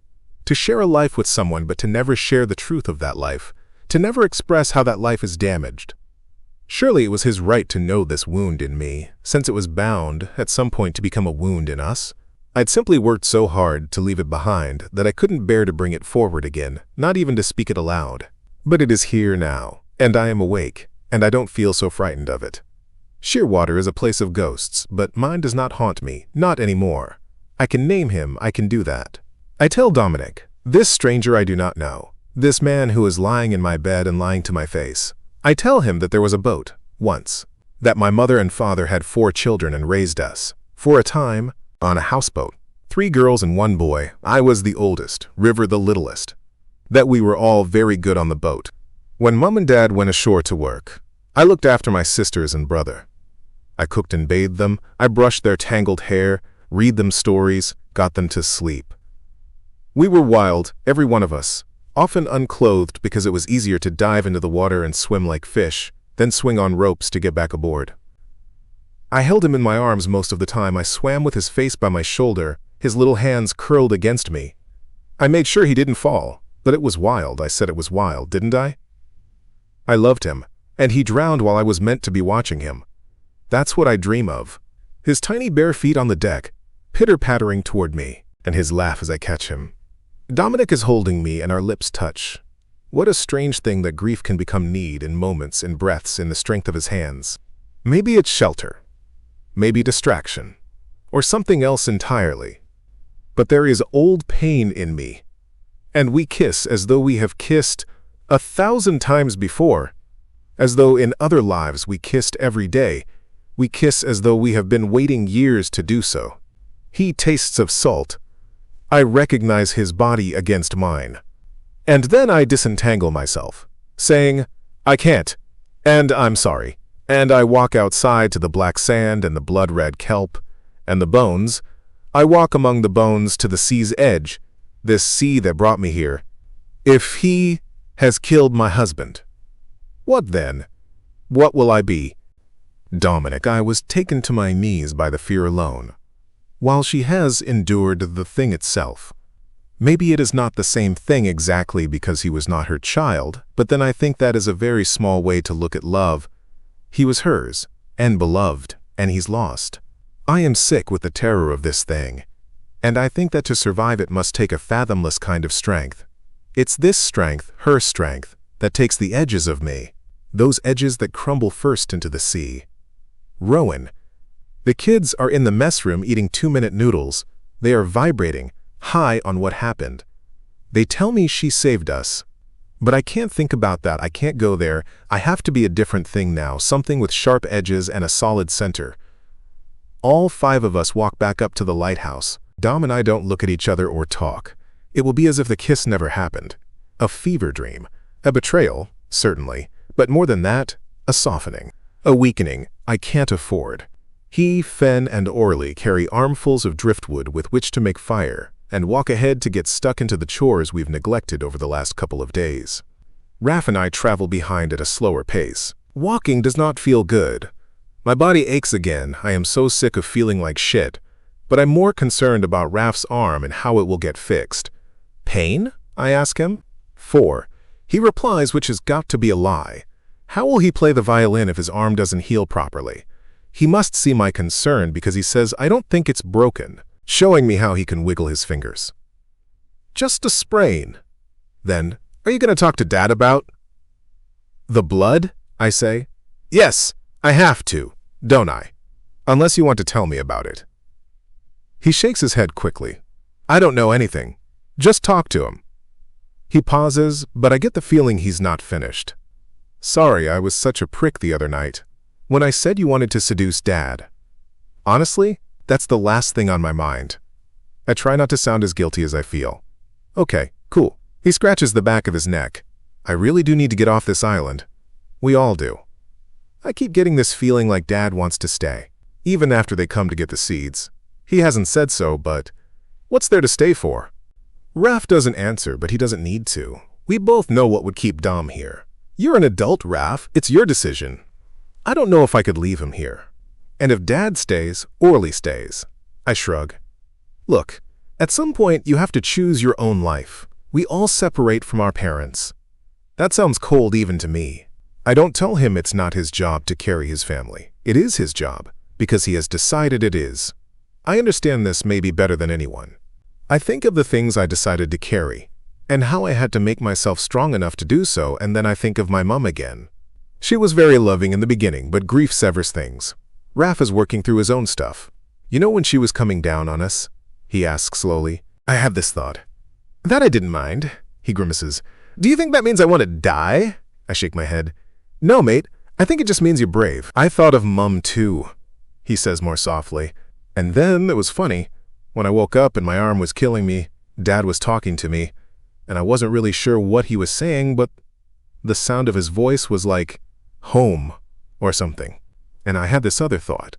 To share a life with someone but to never share the truth of that life. To never express how that life is damaged. Surely it was his right to know this wound in me, since it was bound, at some point, to become a wound in us. I'd simply worked so hard to leave it behind that I couldn't bear to bring it forward again, not even to speak it aloud. But it is here now, and I am awake, and I don't feel so frightened of it. Shearwater is a place of ghosts, but mine does not haunt me, not anymore. I can name him, I can do that. I tell Dominic, this stranger I do not know, this man who is lying in my bed and lying to my face, I tell him that there was a boat, once, that my mother and father had 4 children and raised us, for a time, on a houseboat. 3 girls and 1 boy. I was the oldest, River the littlest. That we were all very good on the boat. When Mom and Dad went ashore to work, I looked after my sisters and brother. I cooked and bathed them, I brushed their tangled hair, read them stories, got them to sleep. We were wild, every one of us, often unclothed because it was easier to dive into the water and swim like fish, then swing on ropes to get back aboard. I held him in my arms most of the time. I swam with his face by my shoulder, his little hands curled against me. I made sure he didn't fall, but it was wild. I said it was wild, didn't I? I loved him, and he drowned while I was meant to be watching him. That's what I dream of. His tiny bare feet on the deck, pitter-pattering toward me, and his laugh as I catch him. Dominic is holding me and our lips touch. What a strange thing that grief can become need in moments, in breaths, in the strength of his hands. Maybe it's shelter, maybe distraction, or something else entirely. But there is old pain in me, and we kiss as though we have kissed 1,000 times before, as though in other lives we kissed every day. We kiss as though we have been waiting years to do so. He tastes of salt. I recognize his body against mine. And then I disentangle myself, saying, I can't, and I'm sorry. And I walk outside to the black sand and the blood-red kelp and the bones. I walk among the bones to the sea's edge, this sea that brought me here. If he has killed my husband, what then? What will I be? Dominic, I was taken to my knees by the fear alone. While she has endured the thing itself, maybe it is not the same thing exactly because he was not her child, but then I think that is a very small way to look at love. He was hers, and beloved, and he's lost. I am sick with the terror of this thing, and I think that to survive it must take a fathomless kind of strength. It's this strength, her strength, that takes the edges of me, those edges that crumble first into the sea. Rowan. The kids are in the mess room eating 2-minute noodles. They are vibrating, high on what happened. They tell me she saved us. But I can't think about that. I can't go there. I have to be a different thing now, something with sharp edges and a solid center. All 5 of us walk back up to the lighthouse. Dom and I don't look at each other or talk. It will be as if the kiss never happened. A fever dream. A betrayal, certainly. But more than that, a softening. A weakening I can't afford. He, Fen, and Orly carry armfuls of driftwood with which to make fire, and walk ahead to get stuck into the chores we've neglected over the last couple of days. Raph and I travel behind at a slower pace. Walking does not feel good. My body aches again. I am so sick of feeling like shit. But I'm more concerned about Raph's arm and how it will get fixed. Pain? I ask him. 4. He replies, which has got to be a lie. How will he play the violin if his arm doesn't heal properly? He must see my concern because he says, I don't think it's broken, showing me how he can wiggle his fingers. Just a sprain. Then, are you going to talk to Dad about the blood? I say. Yes, I have to, don't I? Unless you want to tell me about it. He shakes his head quickly. I don't know anything. Just talk to him. He pauses, but I get the feeling he's not finished. Sorry, I was such a prick the other night, when I said you wanted to seduce Dad. Honestly, that's the last thing on my mind. I try not to sound as guilty as I feel. Okay, cool. He scratches the back of his neck. I really do need to get off this island. We all do. I keep getting this feeling like Dad wants to stay, even after they come to get the seeds. He hasn't said so, but what's there to stay for? Raph doesn't answer, but he doesn't need to. We both know what would keep Dom here. You're an adult, Raph. It's your decision. I don't know if I could leave him here. And if Dad stays, Orly stays. I shrug. Look, at some point you have to choose your own life. We all separate from our parents. That sounds cold even to me. I don't tell him it's not his job to carry his family. It is his job, because he has decided it is. I understand this maybe better than anyone. I think of the things I decided to carry, and how I had to make myself strong enough to do so, and then I think of my mom again. She was very loving in the beginning, but grief severs things. Raph is working through his own stuff. You know when she was coming down on us? He asks slowly. I have this thought. That I didn't mind, he grimaces. Do you think that means I want to die? I shake my head. No, mate, I think it just means you're brave. I thought of Mum too, he says more softly. And then it was funny. When I woke up and my arm was killing me, Dad was talking to me, and I wasn't really sure what he was saying, but the sound of his voice was like, home, or something. And I had this other thought,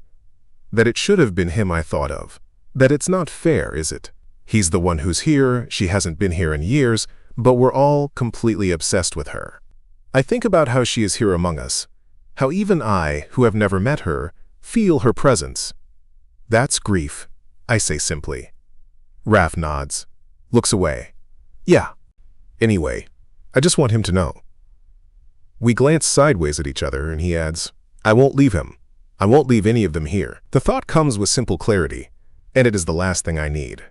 that it should have been him I thought of. That it's not fair, is it? He's the one who's here, she hasn't been here in years, but we're all completely obsessed with her. I think about how she is here among us, how even I, who have never met her, feel her presence. That's grief, I say simply. Raph nods, looks away. Yeah. Anyway, I just want him to know. We glance sideways at each other and he adds, I won't leave him. I won't leave any of them here. The thought comes with simple clarity, and it is the last thing I need.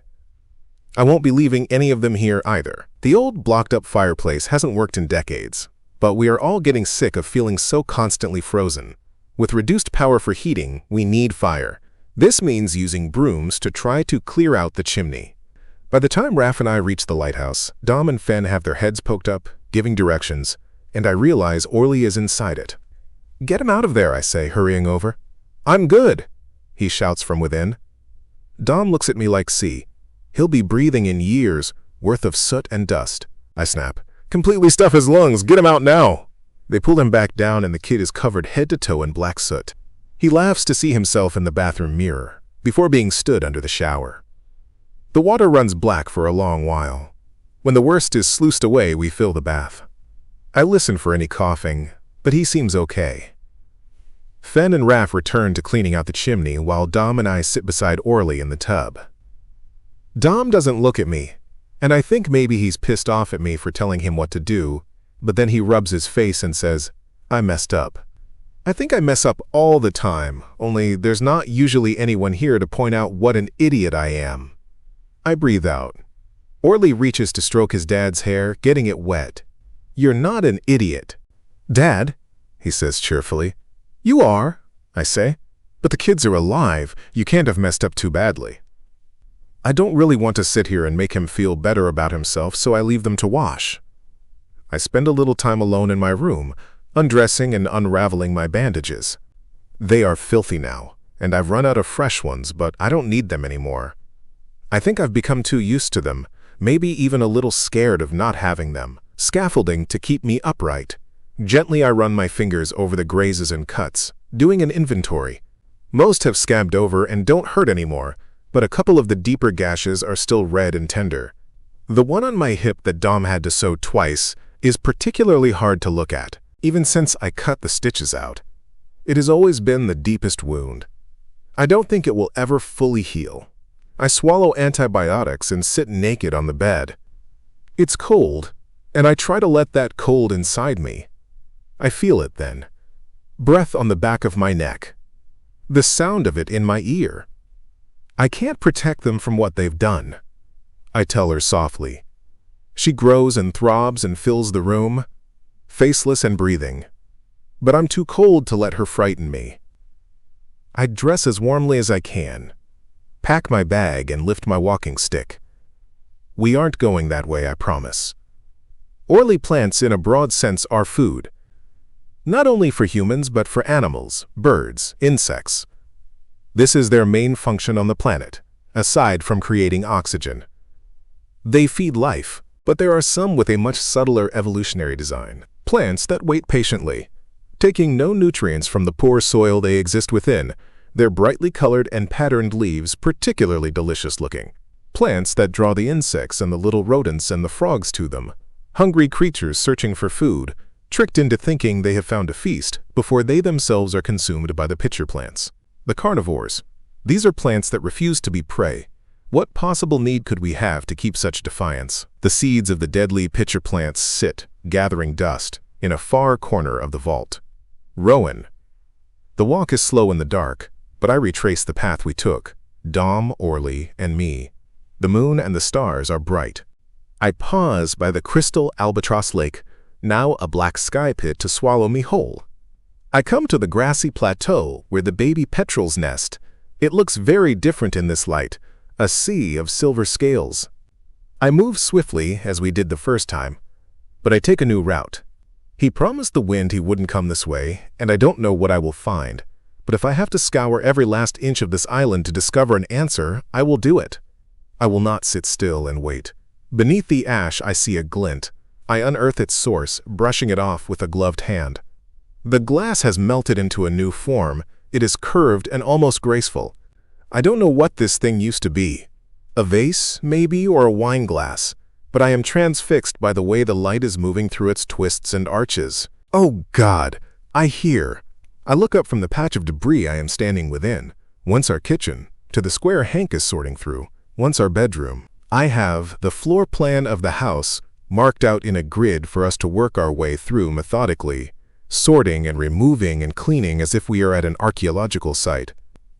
I won't be leaving any of them here either. The old blocked-up fireplace hasn't worked in decades, but we are all getting sick of feeling so constantly frozen. With reduced power for heating, we need fire. This means using brooms to try to clear out the chimney. By the time Raph and I reach the lighthouse, Dom and Fen have their heads poked up, giving directions, and I realize Orly is inside it. Get him out of there, I say, hurrying over. I'm good, he shouts from within. Dom looks at me like, see, he'll be breathing in years worth of soot and dust. I snap, completely stuff his lungs, get him out now. They pull him back down and the kid is covered head to toe in black soot. He laughs to see himself in the bathroom mirror, before being stood under the shower. The water runs black for a long while. When the worst is sluiced away, we fill the bath. I listen for any coughing, but he seems okay. Fen and Raph return to cleaning out the chimney while Dom and I sit beside Orly in the tub. Dom doesn't look at me, and I think maybe he's pissed off at me for telling him what to do, but then he rubs his face and says, I messed up. I think I mess up all the time, only there's not usually anyone here to point out what an idiot I am. I breathe out. Orly reaches to stroke his dad's hair, getting it wet. You're not an idiot. Dad, he says cheerfully. You are, I say, but the kids are alive. You can't have messed up too badly. I don't really want to sit here and make him feel better about himself, so I leave them to wash. I spend a little time alone in my room, undressing and unraveling my bandages. They are filthy now, and I've run out of fresh ones, but I don't need them anymore. I think I've become too used to them, maybe even a little scared of not having them. Scaffolding to keep me upright. Gently I run my fingers over the grazes and cuts, doing an inventory. Most have scabbed over and don't hurt anymore, but a couple of the deeper gashes are still red and tender. The one on my hip that Dom had to sew twice is particularly hard to look at, even since I cut the stitches out. It has always been the deepest wound. I don't think it will ever fully heal. I swallow antibiotics and sit naked on the bed. It's cold, and I try to let that cold inside me. I feel it then. Breath on the back of my neck. The sound of it in my ear. I can't protect them from what they've done. I tell her softly. She grows and throbs and fills the room, faceless and breathing. But I'm too cold to let her frighten me. I dress as warmly as I can, pack my bag and lift my walking stick. We aren't going that way, I promise. Orly plants in a broad sense are food. Not only for humans, but for animals, birds, insects. This is their main function on the planet, aside from creating oxygen. They feed life, but there are some with a much subtler evolutionary design. Plants that wait patiently, taking no nutrients from the poor soil they exist within, their brightly colored and patterned leaves particularly delicious looking. Plants that draw the insects and the little rodents and the frogs to them, hungry creatures searching for food, tricked into thinking they have found a feast before they themselves are consumed by the pitcher plants. The carnivores. These are plants that refuse to be prey. What possible need could we have to keep such defiance? The seeds of the deadly pitcher plants sit, gathering dust, in a far corner of the vault. Rowan. The walk is slow in the dark, but I retrace the path we took, Dom, Orly, and me. The moon and the stars are bright. I pause by the crystal albatross lake, now a black sky pit to swallow me whole. I come to the grassy plateau where the baby petrels nest. It looks very different in this light, a sea of silver scales. I move swiftly as we did the first time, but I take a new route. He promised the wind he wouldn't come this way, and I don't know what I will find. But if I have to scour every last inch of this island to discover an answer, I will do it. I will not sit still and wait. Beneath the ash I see a glint. I unearth its source, brushing it off with a gloved hand. The glass has melted into a new form. It is curved and almost graceful. I don't know what this thing used to be. A vase, maybe, or a wine glass. But I am transfixed by the way the light is moving through its twists and arches. Oh God! I hear. I look up from the patch of debris I am standing within. Once our kitchen, to the square Hank is sorting through. Once our bedroom. I have the floor plan of the house marked out in a grid for us to work our way through methodically, sorting and removing and cleaning as if we are at an archaeological site.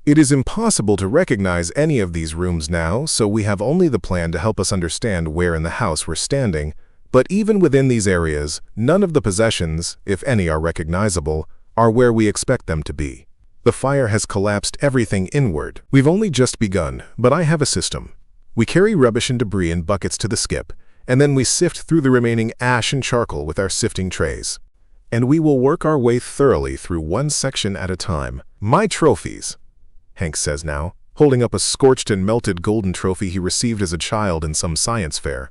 It is impossible to recognize any of these rooms now, so we have only the plan to help us understand where in the house we're standing. But even within these areas, none of the possessions, if any are recognizable, are where we expect them to be. The fire has collapsed everything inward. We've only just begun, but I have a system. We carry rubbish and debris in buckets to the skip, and then we sift through the remaining ash and charcoal with our sifting trays. And we will work our way thoroughly through one section at a time. My trophies, Hank says now, holding up a scorched and melted golden trophy he received as a child in some science fair.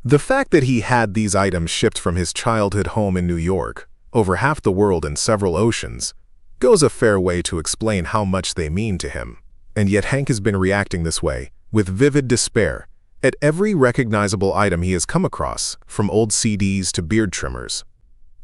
The fact that he had these items shipped from his childhood home in New York, over half the world and several oceans, goes a fair way to explain how much they mean to him. And yet Hank has been reacting this way, with vivid despair, at every recognizable item he has come across, from old CDs to beard trimmers.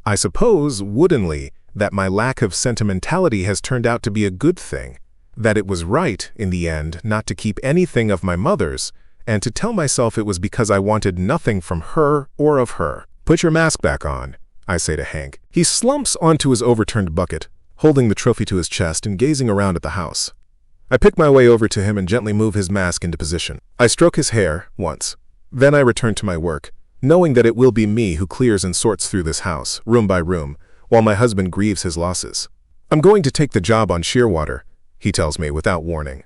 I suppose, woodenly, that my lack of sentimentality has turned out to be a good thing, that it was right, in the end, not to keep anything of my mother's, and to tell myself it was because I wanted nothing from her or of her. Put your mask back on, I say to Hank. He slumps onto his overturned bucket, holding the trophy to his chest and gazing around at the house. I pick my way over to him and gently move his mask into position. I stroke his hair once. Then I return to my work, knowing that it will be me who clears and sorts through this house, room by room, while my husband grieves his losses. I'm going to take the job on Shearwater, he tells me without warning.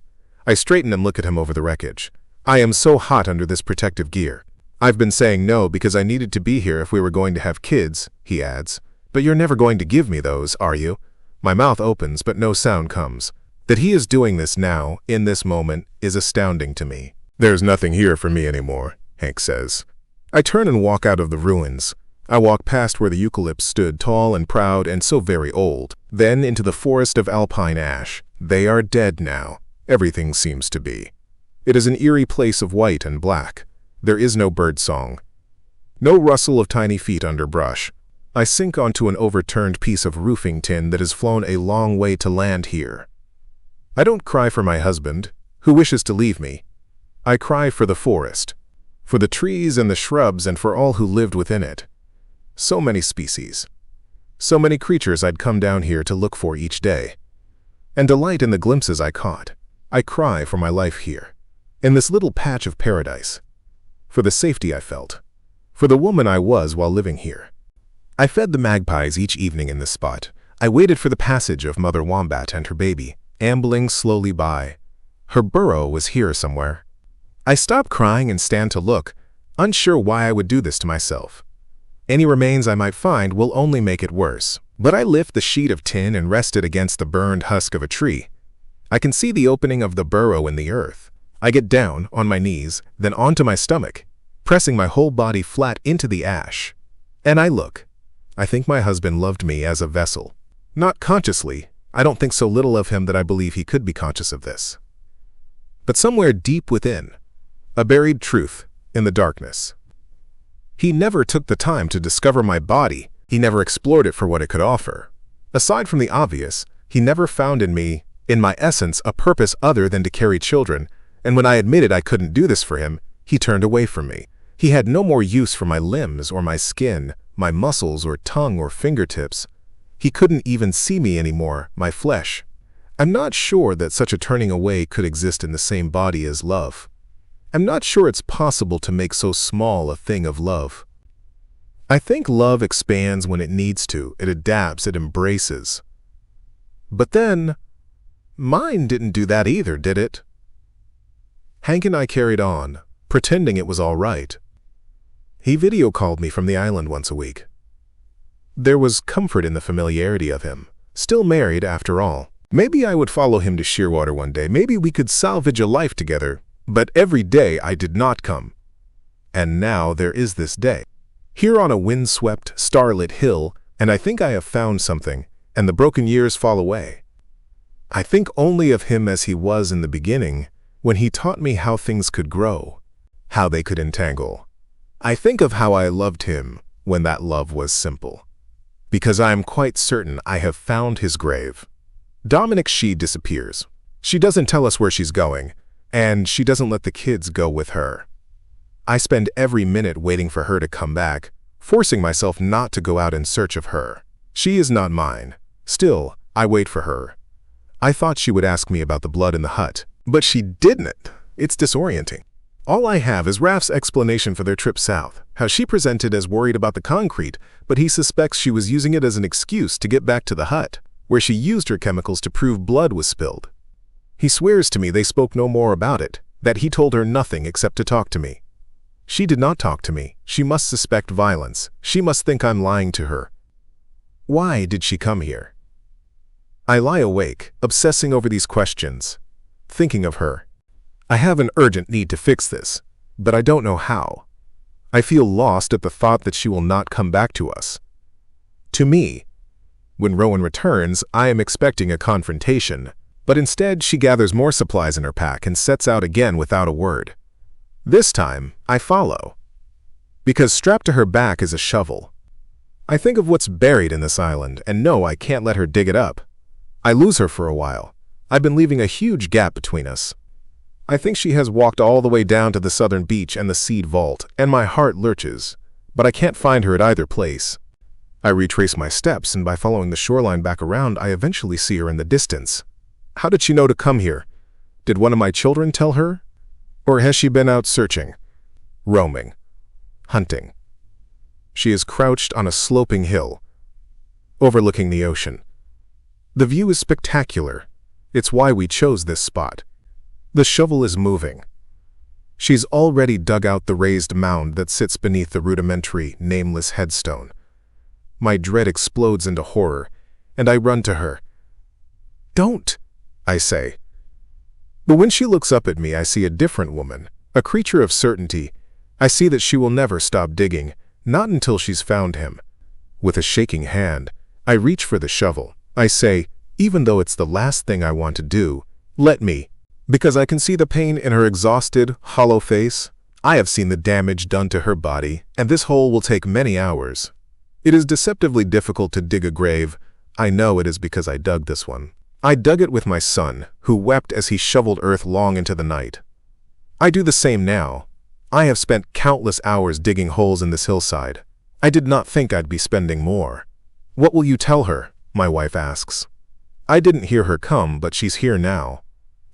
I straighten and look at him over the wreckage. I am so hot under this protective gear. I've been saying no because I needed to be here if we were going to have kids, he adds. But you're never going to give me those, are you? My mouth opens, but no sound comes. That he is doing this now, in this moment, is astounding to me. There's nothing here for me anymore, Hank says. I turn and walk out of the ruins. I walk past where the eucalypts stood tall and proud and so very old, then into the forest of alpine ash. They are dead now. Everything seems to be. It is an eerie place of white and black. There is no bird song. No rustle of tiny feet under brush. I sink onto an overturned piece of roofing tin that has flown a long way to land here. I don't cry for my husband, who wishes to leave me. I cry for the forest, for the trees and the shrubs and for all who lived within it. So many species. So many creatures I'd come down here to look for each day. And delight in the glimpses I caught. I cry for my life here, in this little patch of paradise. For the safety I felt. For the woman I was while living here. I fed the magpies each evening in this spot. I waited for the passage of Mother Wombat and her baby, ambling slowly by. Her burrow was here somewhere. I stop crying and stand to look, unsure why I would do this to myself. Any remains I might find will only make it worse. But I lift the sheet of tin and rest it against the burned husk of a tree. I can see the opening of the burrow in the earth. I get down, on my knees, then onto my stomach, pressing my whole body flat into the ash. And I look. I think my husband loved me as a vessel. Not consciously. I don't think so little of him that I believe he could be conscious of this. But somewhere deep within, a buried truth in the darkness. He never took the time to discover my body. He never explored it for what it could offer. Aside from the obvious, he never found in me, in my essence, a purpose other than to carry children, and when I admitted I couldn't do this for him, he turned away from me. He had no more use for my limbs or my skin, my muscles or tongue or fingertips. He couldn't even see me anymore, my flesh. I'm not sure that such a turning away could exist in the same body as love. I'm not sure it's possible to make so small a thing of love. I think love expands when it needs to, it adapts, it embraces. But then, mine didn't do that either, did it? Hank and I carried on, pretending it was all right. He video called me from the island once a week. There was comfort in the familiarity of him. Still married, after all. Maybe I would follow him to Shearwater one day. Maybe we could salvage a life together. But every day I did not come. And now there is this day. Here on a windswept, starlit hill, and I think I have found something, and the broken years fall away. I think only of him as he was in the beginning, when he taught me how things could grow, how they could entangle. I think of how I loved him when that love was simple. Because I am quite certain I have found his grave. She disappears. She doesn't tell us where she's going, and she doesn't let the kids go with her. I spend every minute waiting for her to come back, forcing myself not to go out in search of her. She is not mine. Still, I wait for her. I thought she would ask me about the blood in the hut, but she didn't. It's disorienting. All I have is Raf's explanation for their trip south, how she presented as worried about the concrete, but he suspects she was using it as an excuse to get back to the hut, where she used her chemicals to prove blood was spilled. He swears to me they spoke no more about it, that he told her nothing except to talk to me. She did not talk to me. She must suspect violence. She must think I'm lying to her. Why did she come here? I lie awake, obsessing over these questions, thinking of her. I have an urgent need to fix this, but I don't know how. I feel lost at the thought that she will not come back to us. To me, when Rowan returns, I am expecting a confrontation, but instead she gathers more supplies in her pack and sets out again without a word. This time, I follow, because strapped to her back is a shovel. I think of what's buried in this island and know I can't let her dig it up. I lose her for a while. I've been leaving a huge gap between us. I think she has walked all the way down to the southern beach and the seed vault, and my heart lurches, but I can't find her at either place. I retrace my steps, and by following the shoreline back around, I eventually see her in the distance. How did she know to come here? Did one of my children tell her? Or has she been out searching, roaming, hunting? She is crouched on a sloping hill, overlooking the ocean. The view is spectacular. It's why we chose this spot. The shovel is moving. She's already dug out the raised mound that sits beneath the rudimentary, nameless headstone. My dread explodes into horror, and I run to her. "Don't," I say. But when she looks up at me, I see a different woman, a creature of certainty. I see that she will never stop digging, not until she's found him. With a shaking hand, I reach for the shovel. I say, even though it's the last thing I want to do, let me, because I can see the pain in her exhausted, hollow face. I have seen the damage done to her body, and this hole will take many hours. It is deceptively difficult to dig a grave. I know it is because I dug this one. I dug it with my son, who wept as he shoveled earth long into the night. I do the same now. I have spent countless hours digging holes in this hillside. I did not think I'd be spending more. "What will you tell her?" my wife asks. I didn't hear her come, but she's here now.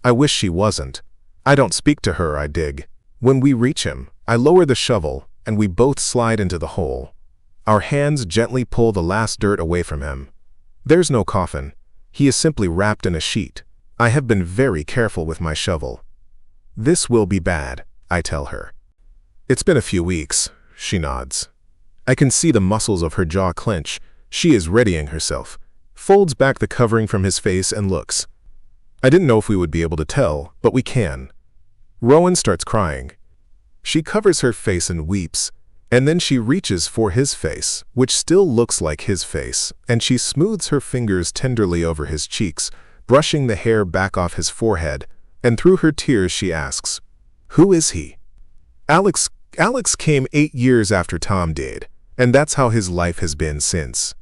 I wish she wasn't. I don't speak to her, I dig. When we reach him, I lower the shovel, and we both slide into the hole. Our hands gently pull the last dirt away from him. There's no coffin. He is simply wrapped in a sheet. I have been very careful with my shovel. "This will be bad," I tell her. "It's been a few weeks," she nods. I can see the muscles of her jaw clench. She is readying herself, folds back the covering from his face and looks. I didn't know if we would be able to tell, but we can. Rowan starts crying. She covers her face and weeps, and then she reaches for his face, which still looks like his face, and she smooths her fingers tenderly over his cheeks, brushing the hair back off his forehead, and through her tears she asks, "Who is he?" Alex came 8 years after Tom did, and that's how his life has been since.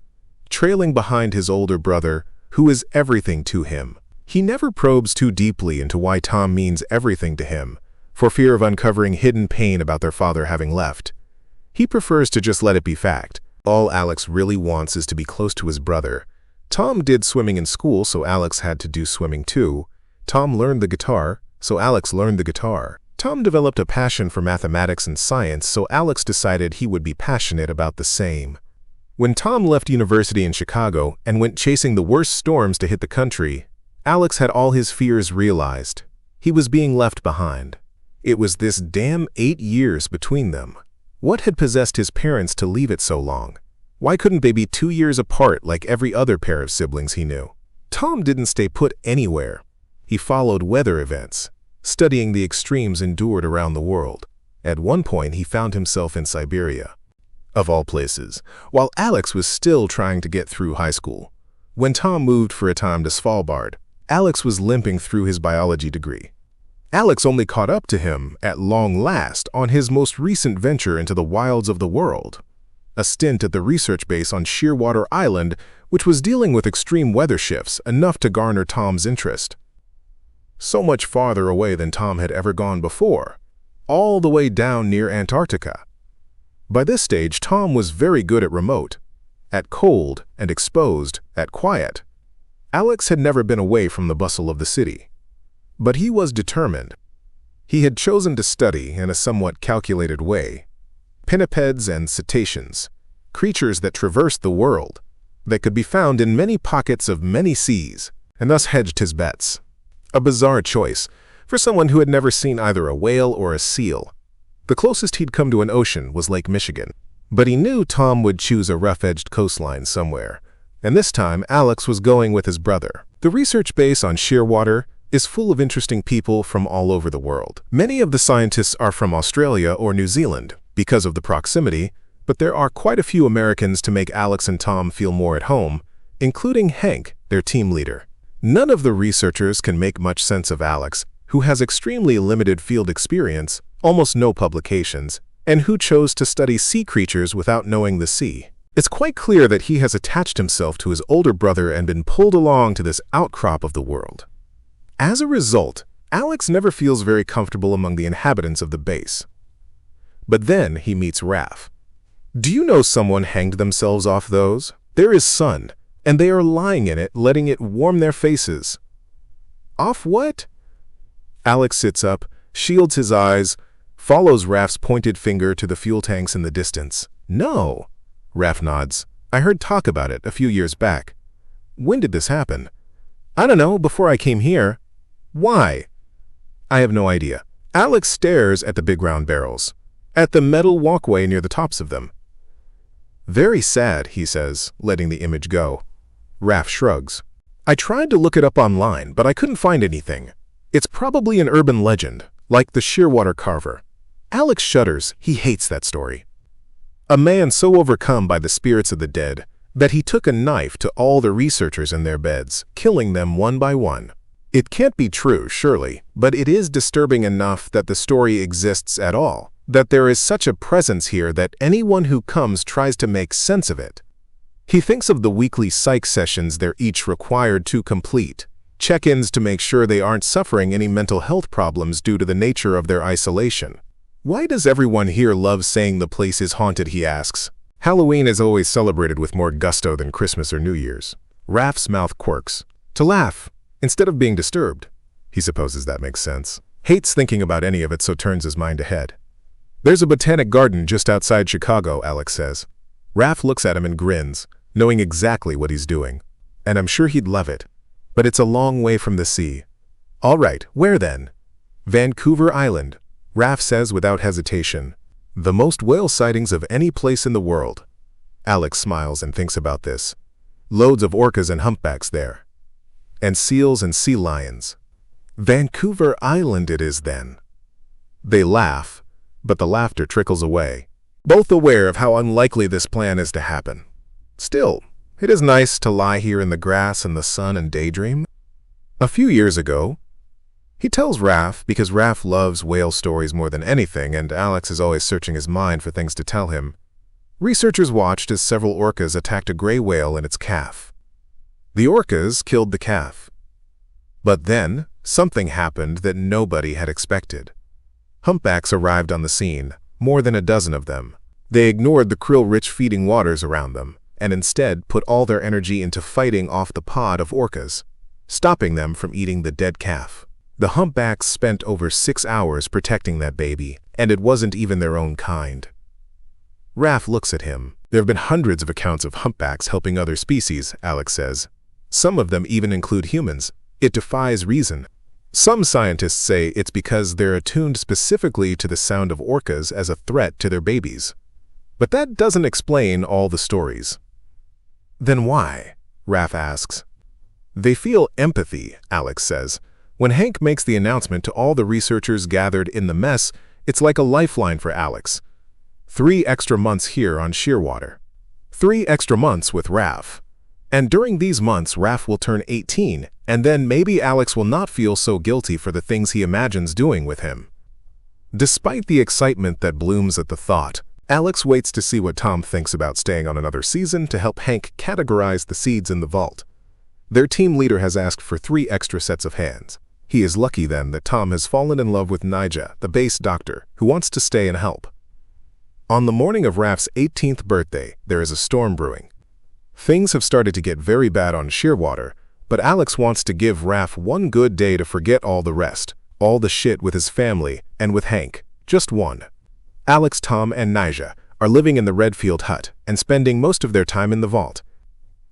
Trailing behind his older brother, who is everything to him. He never probes too deeply into why Tom means everything to him, for fear of uncovering hidden pain about their father having left. He prefers to just let it be fact. All Alex really wants is to be close to his brother. Tom did swimming in school, so Alex had to do swimming too. Tom learned the guitar, so Alex learned the guitar. Tom developed a passion for mathematics and science, so Alex decided he would be passionate about the same. When Tom left university in Chicago and went chasing the worst storms to hit the country, Alex had all his fears realized. He was being left behind. It was this damn 8 years between them. What had possessed his parents to leave it so long? Why couldn't they be 2 years apart like every other pair of siblings he knew? Tom didn't stay put anywhere. He followed weather events, studying the extremes endured around the world. At one point, he found himself in Siberia, of all places, while Alex was still trying to get through high school. When Tom moved for a time to Svalbard, Alex was limping through his biology degree. Alex only caught up to him, at long last, on his most recent venture into the wilds of the world, a stint at the research base on Shearwater Island, which was dealing with extreme weather shifts enough to garner Tom's interest. So much farther away than Tom had ever gone before, all the way down near Antarctica. By this stage, Tom was very good at remote, at cold and exposed, at quiet. Alex had never been away from the bustle of the city. But he was determined. He had chosen to study in a somewhat calculated way pinnipeds and cetaceans, creatures that traversed the world, that could be found in many pockets of many seas, and thus hedged his bets. A bizarre choice for someone who had never seen either a whale or a seal. The closest he'd come to an ocean was Lake Michigan, but he knew Tom would choose a rough-edged coastline somewhere, and this time Alex was going with his brother. The research base on Shearwater is full of interesting people from all over the world. Many of the scientists are from Australia or New Zealand because of the proximity, but there are quite a few Americans to make Alex and Tom feel more at home, including Hank, their team leader. None of the researchers can make much sense of Alex, who has extremely limited field experience, almost no publications, and who chose to study sea creatures without knowing the sea. It's quite clear that he has attached himself to his older brother and been pulled along to this outcrop of the world. As a result, Alex never feels very comfortable among the inhabitants of the base. But then he meets Raph. Do you know someone hanged themselves off those? There is sun, and they are lying in it, letting it warm their faces. Off what? Alex sits up, shields his eyes, follows Raph's pointed finger to the fuel tanks in the distance. No. Raph nods. I heard talk about it a few years back. When did this happen? I don't know, before I came here. Why? I have no idea. Alex stares at the big round barrels, at the metal walkway near the tops of them. Very sad, he says, letting the image go. Raph shrugs. I tried to look it up online, but I couldn't find anything. It's probably an urban legend, like the Shearwater Carver. Alex shudders. He hates that story. A man so overcome by the spirits of the dead that he took a knife to all the researchers in their beds, killing them one by one. It can't be true, surely, but it is disturbing enough that the story exists at all, that there is such a presence here that anyone who comes tries to make sense of it. He thinks of the weekly psych sessions they're each required to complete, check-ins to make sure they aren't suffering any mental health problems due to the nature of their isolation. Why does everyone here love saying the place is haunted, he asks. Halloween is always celebrated with more gusto than Christmas or New Year's. Raph's mouth quirks. To laugh, instead of being disturbed. He supposes that makes sense. Hates thinking about any of it, so turns his mind ahead. There's a botanic garden just outside Chicago, Alex says. Raph looks at him and grins, knowing exactly what he's doing. And I'm sure he'd love it. But it's a long way from the sea. All right, where then? Vancouver Island, Raph says without hesitation. The most whale sightings of any place in the world. Alex smiles and thinks about this. Loads of orcas and humpbacks there. And seals and sea lions. Vancouver Island it is then. They laugh, but the laughter trickles away, both aware of how unlikely this plan is to happen. Still, it is nice to lie here in the grass and the sun and daydream. A few years ago, he tells Raph because Raph loves whale stories more than anything, and Alex is always searching his mind for things to tell him. Researchers watched as several orcas attacked a gray whale and its calf. The orcas killed the calf. But then, something happened that nobody had expected. Humpbacks arrived on the scene, more than a dozen of them. They ignored the krill-rich feeding waters around them, and instead put all their energy into fighting off the pod of orcas, stopping them from eating the dead calf. The humpbacks spent over 6 hours protecting that baby, and it wasn't even their own kind. Raph looks at him. There have been hundreds of accounts of humpbacks helping other species, Alex says. Some of them even include humans. It defies reason. Some scientists say it's because they're attuned specifically to the sound of orcas as a threat to their babies. But that doesn't explain all the stories. Then why? Raph asks. They feel empathy, Alex says. When Hank makes the announcement to all the researchers gathered in the mess, it's like a lifeline for Alex. 3 extra months here on Shearwater. 3 extra months with Raph. And during these months, Raph will turn 18, and then maybe Alex will not feel so guilty for the things he imagines doing with him. Despite the excitement that blooms at the thought, Alex waits to see what Tom thinks about staying on another season to help Hank categorize the seeds in the vault. Their team leader has asked for 3 extra sets of hands. He is lucky then that Tom has fallen in love with Nija, the base doctor, who wants to stay and help. On the morning of Raph's 18th birthday, there is a storm brewing. Things have started to get very bad on Shearwater, but Alex wants to give Raph one good day to forget all the rest, all the shit with his family and with Hank. Just one. Alex, Tom, and Nija are living in the Redfield hut and spending most of their time in the vault.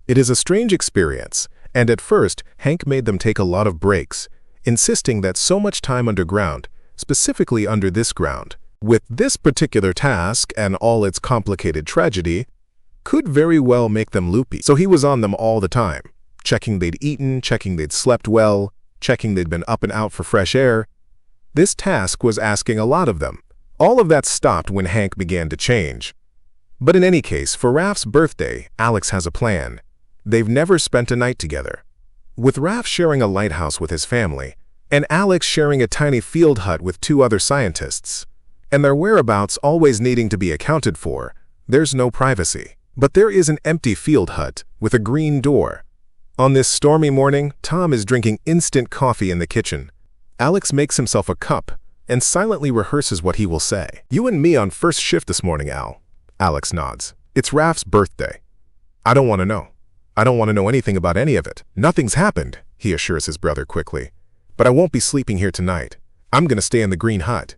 It is a strange experience, and at first, Hank made them take a lot of breaks, insisting that so much time underground, specifically under this ground, with this particular task and all its complicated tragedy, could very well make them loopy. So he was on them all the time, checking they'd eaten, checking they'd slept well, checking they'd been up and out for fresh air. This task was asking a lot of them. All of that stopped when Hank began to change. But in any case, for Raph's birthday, Alex has a plan. They've never spent a night together. With Raph sharing a lighthouse with his family, and Alex sharing a tiny field hut with 2 other scientists, and their whereabouts always needing to be accounted for, there's no privacy. But there is an empty field hut with a green door. On this stormy morning, Tom is drinking instant coffee in the kitchen. Alex makes himself a cup and silently rehearses what he will say. "You and me on first shift this morning, Al." Alex nods. "It's Raph's birthday." "I don't want to know. I don't want to know anything about any of it. Nothing's happened," he assures his brother quickly. "But I won't be sleeping here tonight. I'm gonna stay in the green hut."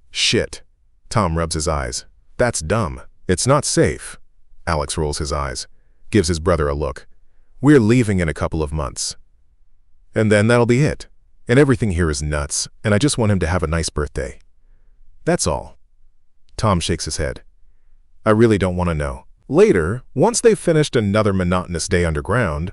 "Shit." Tom rubs his eyes. "That's dumb. It's not safe." Alex rolls his eyes, gives his brother a look. "We're leaving in a couple of months. And then that'll be it. And everything here is nuts, and I just want him to have a nice birthday. That's all." Tom shakes his head. "I really don't want to know." Later, once they've finished another monotonous day underground,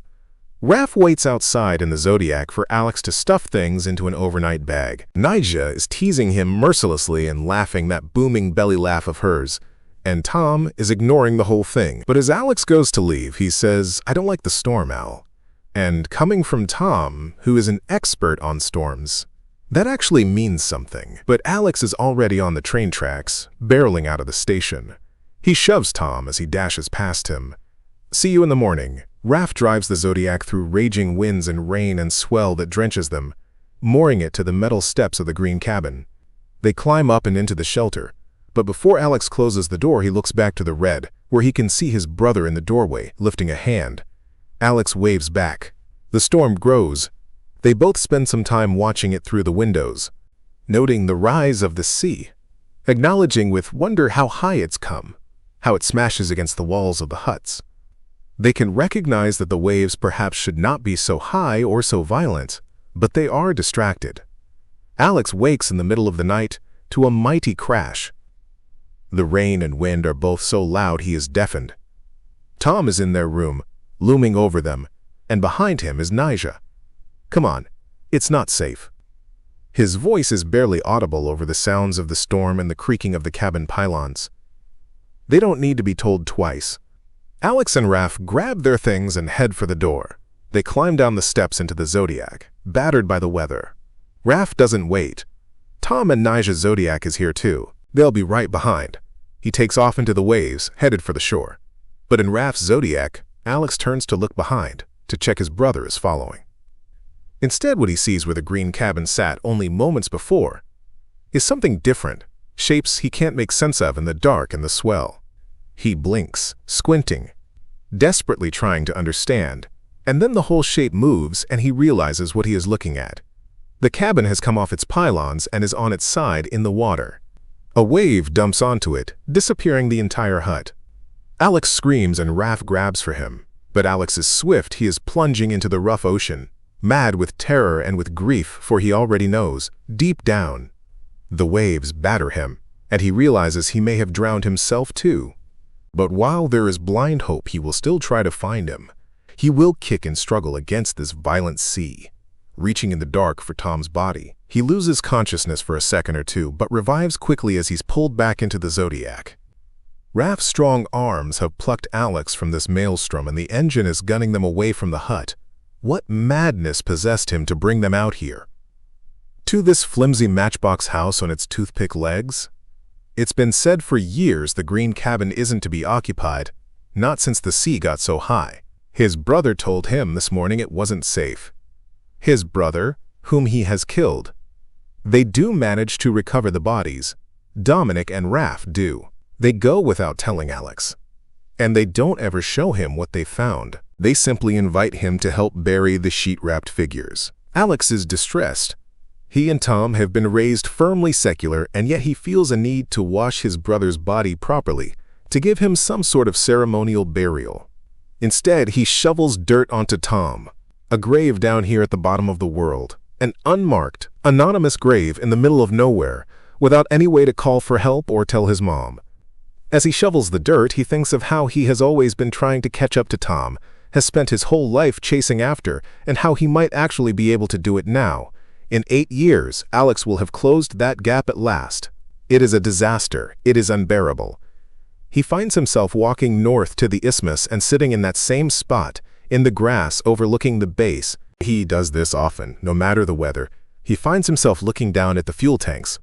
Raph waits outside in the Zodiac for Alex to stuff things into an overnight bag. Nija is teasing him mercilessly and laughing that booming belly laugh of hers, and Tom is ignoring the whole thing. But as Alex goes to leave, he says, "I don't like the storm, Al." And coming from Tom, who is an expert on storms, that actually means something. But Alex is already on the train tracks, barreling out of the station. He shoves Tom as he dashes past him. "See you in the morning." Raph drives the Zodiac through raging winds and rain and swell that drenches them, mooring it to the metal steps of the green cabin. They climb up and into the shelter, but before Alex closes the door, he looks back to the red, where he can see his brother in the doorway, lifting a hand. Alex waves back. The storm grows. They both spend some time watching it through the windows, noting the rise of the sea, acknowledging with wonder how high it's come, how it smashes against the walls of the huts. They can recognize that the waves perhaps should not be so high or so violent, but they are distracted. Alex wakes in the middle of the night to a mighty crash. The rain and wind are both so loud he is deafened. Tom is in their room, looming over them, and behind him is Nija. "Come on, it's not safe." His voice is barely audible over the sounds of the storm and the creaking of the cabin pylons. They don't need to be told twice. Alex and Raph grab their things and head for the door. They climb down the steps into the Zodiac, battered by the weather. Raph doesn't wait. Tom and Nija's Zodiac is here too. They'll be right behind. He takes off into the waves, headed for the shore. But in Raph's Zodiac, Alex turns to look behind, to check his brother is following. Instead, what he sees where the green cabin sat only moments before is something different, shapes he can't make sense of in the dark and the swell. He blinks, squinting, desperately trying to understand, and then the whole shape moves and he realizes what he is looking at. The cabin has come off its pylons and is on its side in the water. A wave dumps onto it, disappearing the entire hut. Alex screams and Raph grabs for him, but Alex is swift. He is plunging into the rough ocean, mad with terror and with grief, for he already knows, deep down, the waves batter him. and he realizes he may have drowned himself too. But while there is blind hope he will still try to find him, he will kick and struggle against this violent sea. Reaching in the dark for Tom's body, he loses consciousness for a second or two but revives quickly as he's pulled back into the Zodiac. Raph's strong arms have plucked Alex from this maelstrom and the engine is gunning them away from the hut. What madness possessed him to bring them out here? To this flimsy matchbox house on its toothpick legs? It's been said for years the green cabin isn't to be occupied, not since the sea got so high. His brother told him this morning it wasn't safe. His brother, whom he has killed. They do manage to recover the bodies. Dominic and Raph do. They go without telling Alex. And they don't ever show him what they found. They simply invite him to help bury the sheet-wrapped figures. Alex is distressed. He and Tom have been raised firmly secular, and yet he feels a need to wash his brother's body properly, to give him some sort of ceremonial burial. Instead, he shovels dirt onto Tom, a grave down here at the bottom of the world, an unmarked, anonymous grave in the middle of nowhere, without any way to call for help or tell his mom. As he shovels the dirt, he thinks of how he has always been trying to catch up to Tom, has spent his whole life chasing after, and how he might actually be able to do it now. In 8 years, Alex will have closed that gap at last. It is a disaster. It is unbearable. He finds himself walking north to the isthmus and sitting in that same spot, in the grass overlooking the base. He does this often, no matter the weather. He finds himself looking down at the fuel tanks,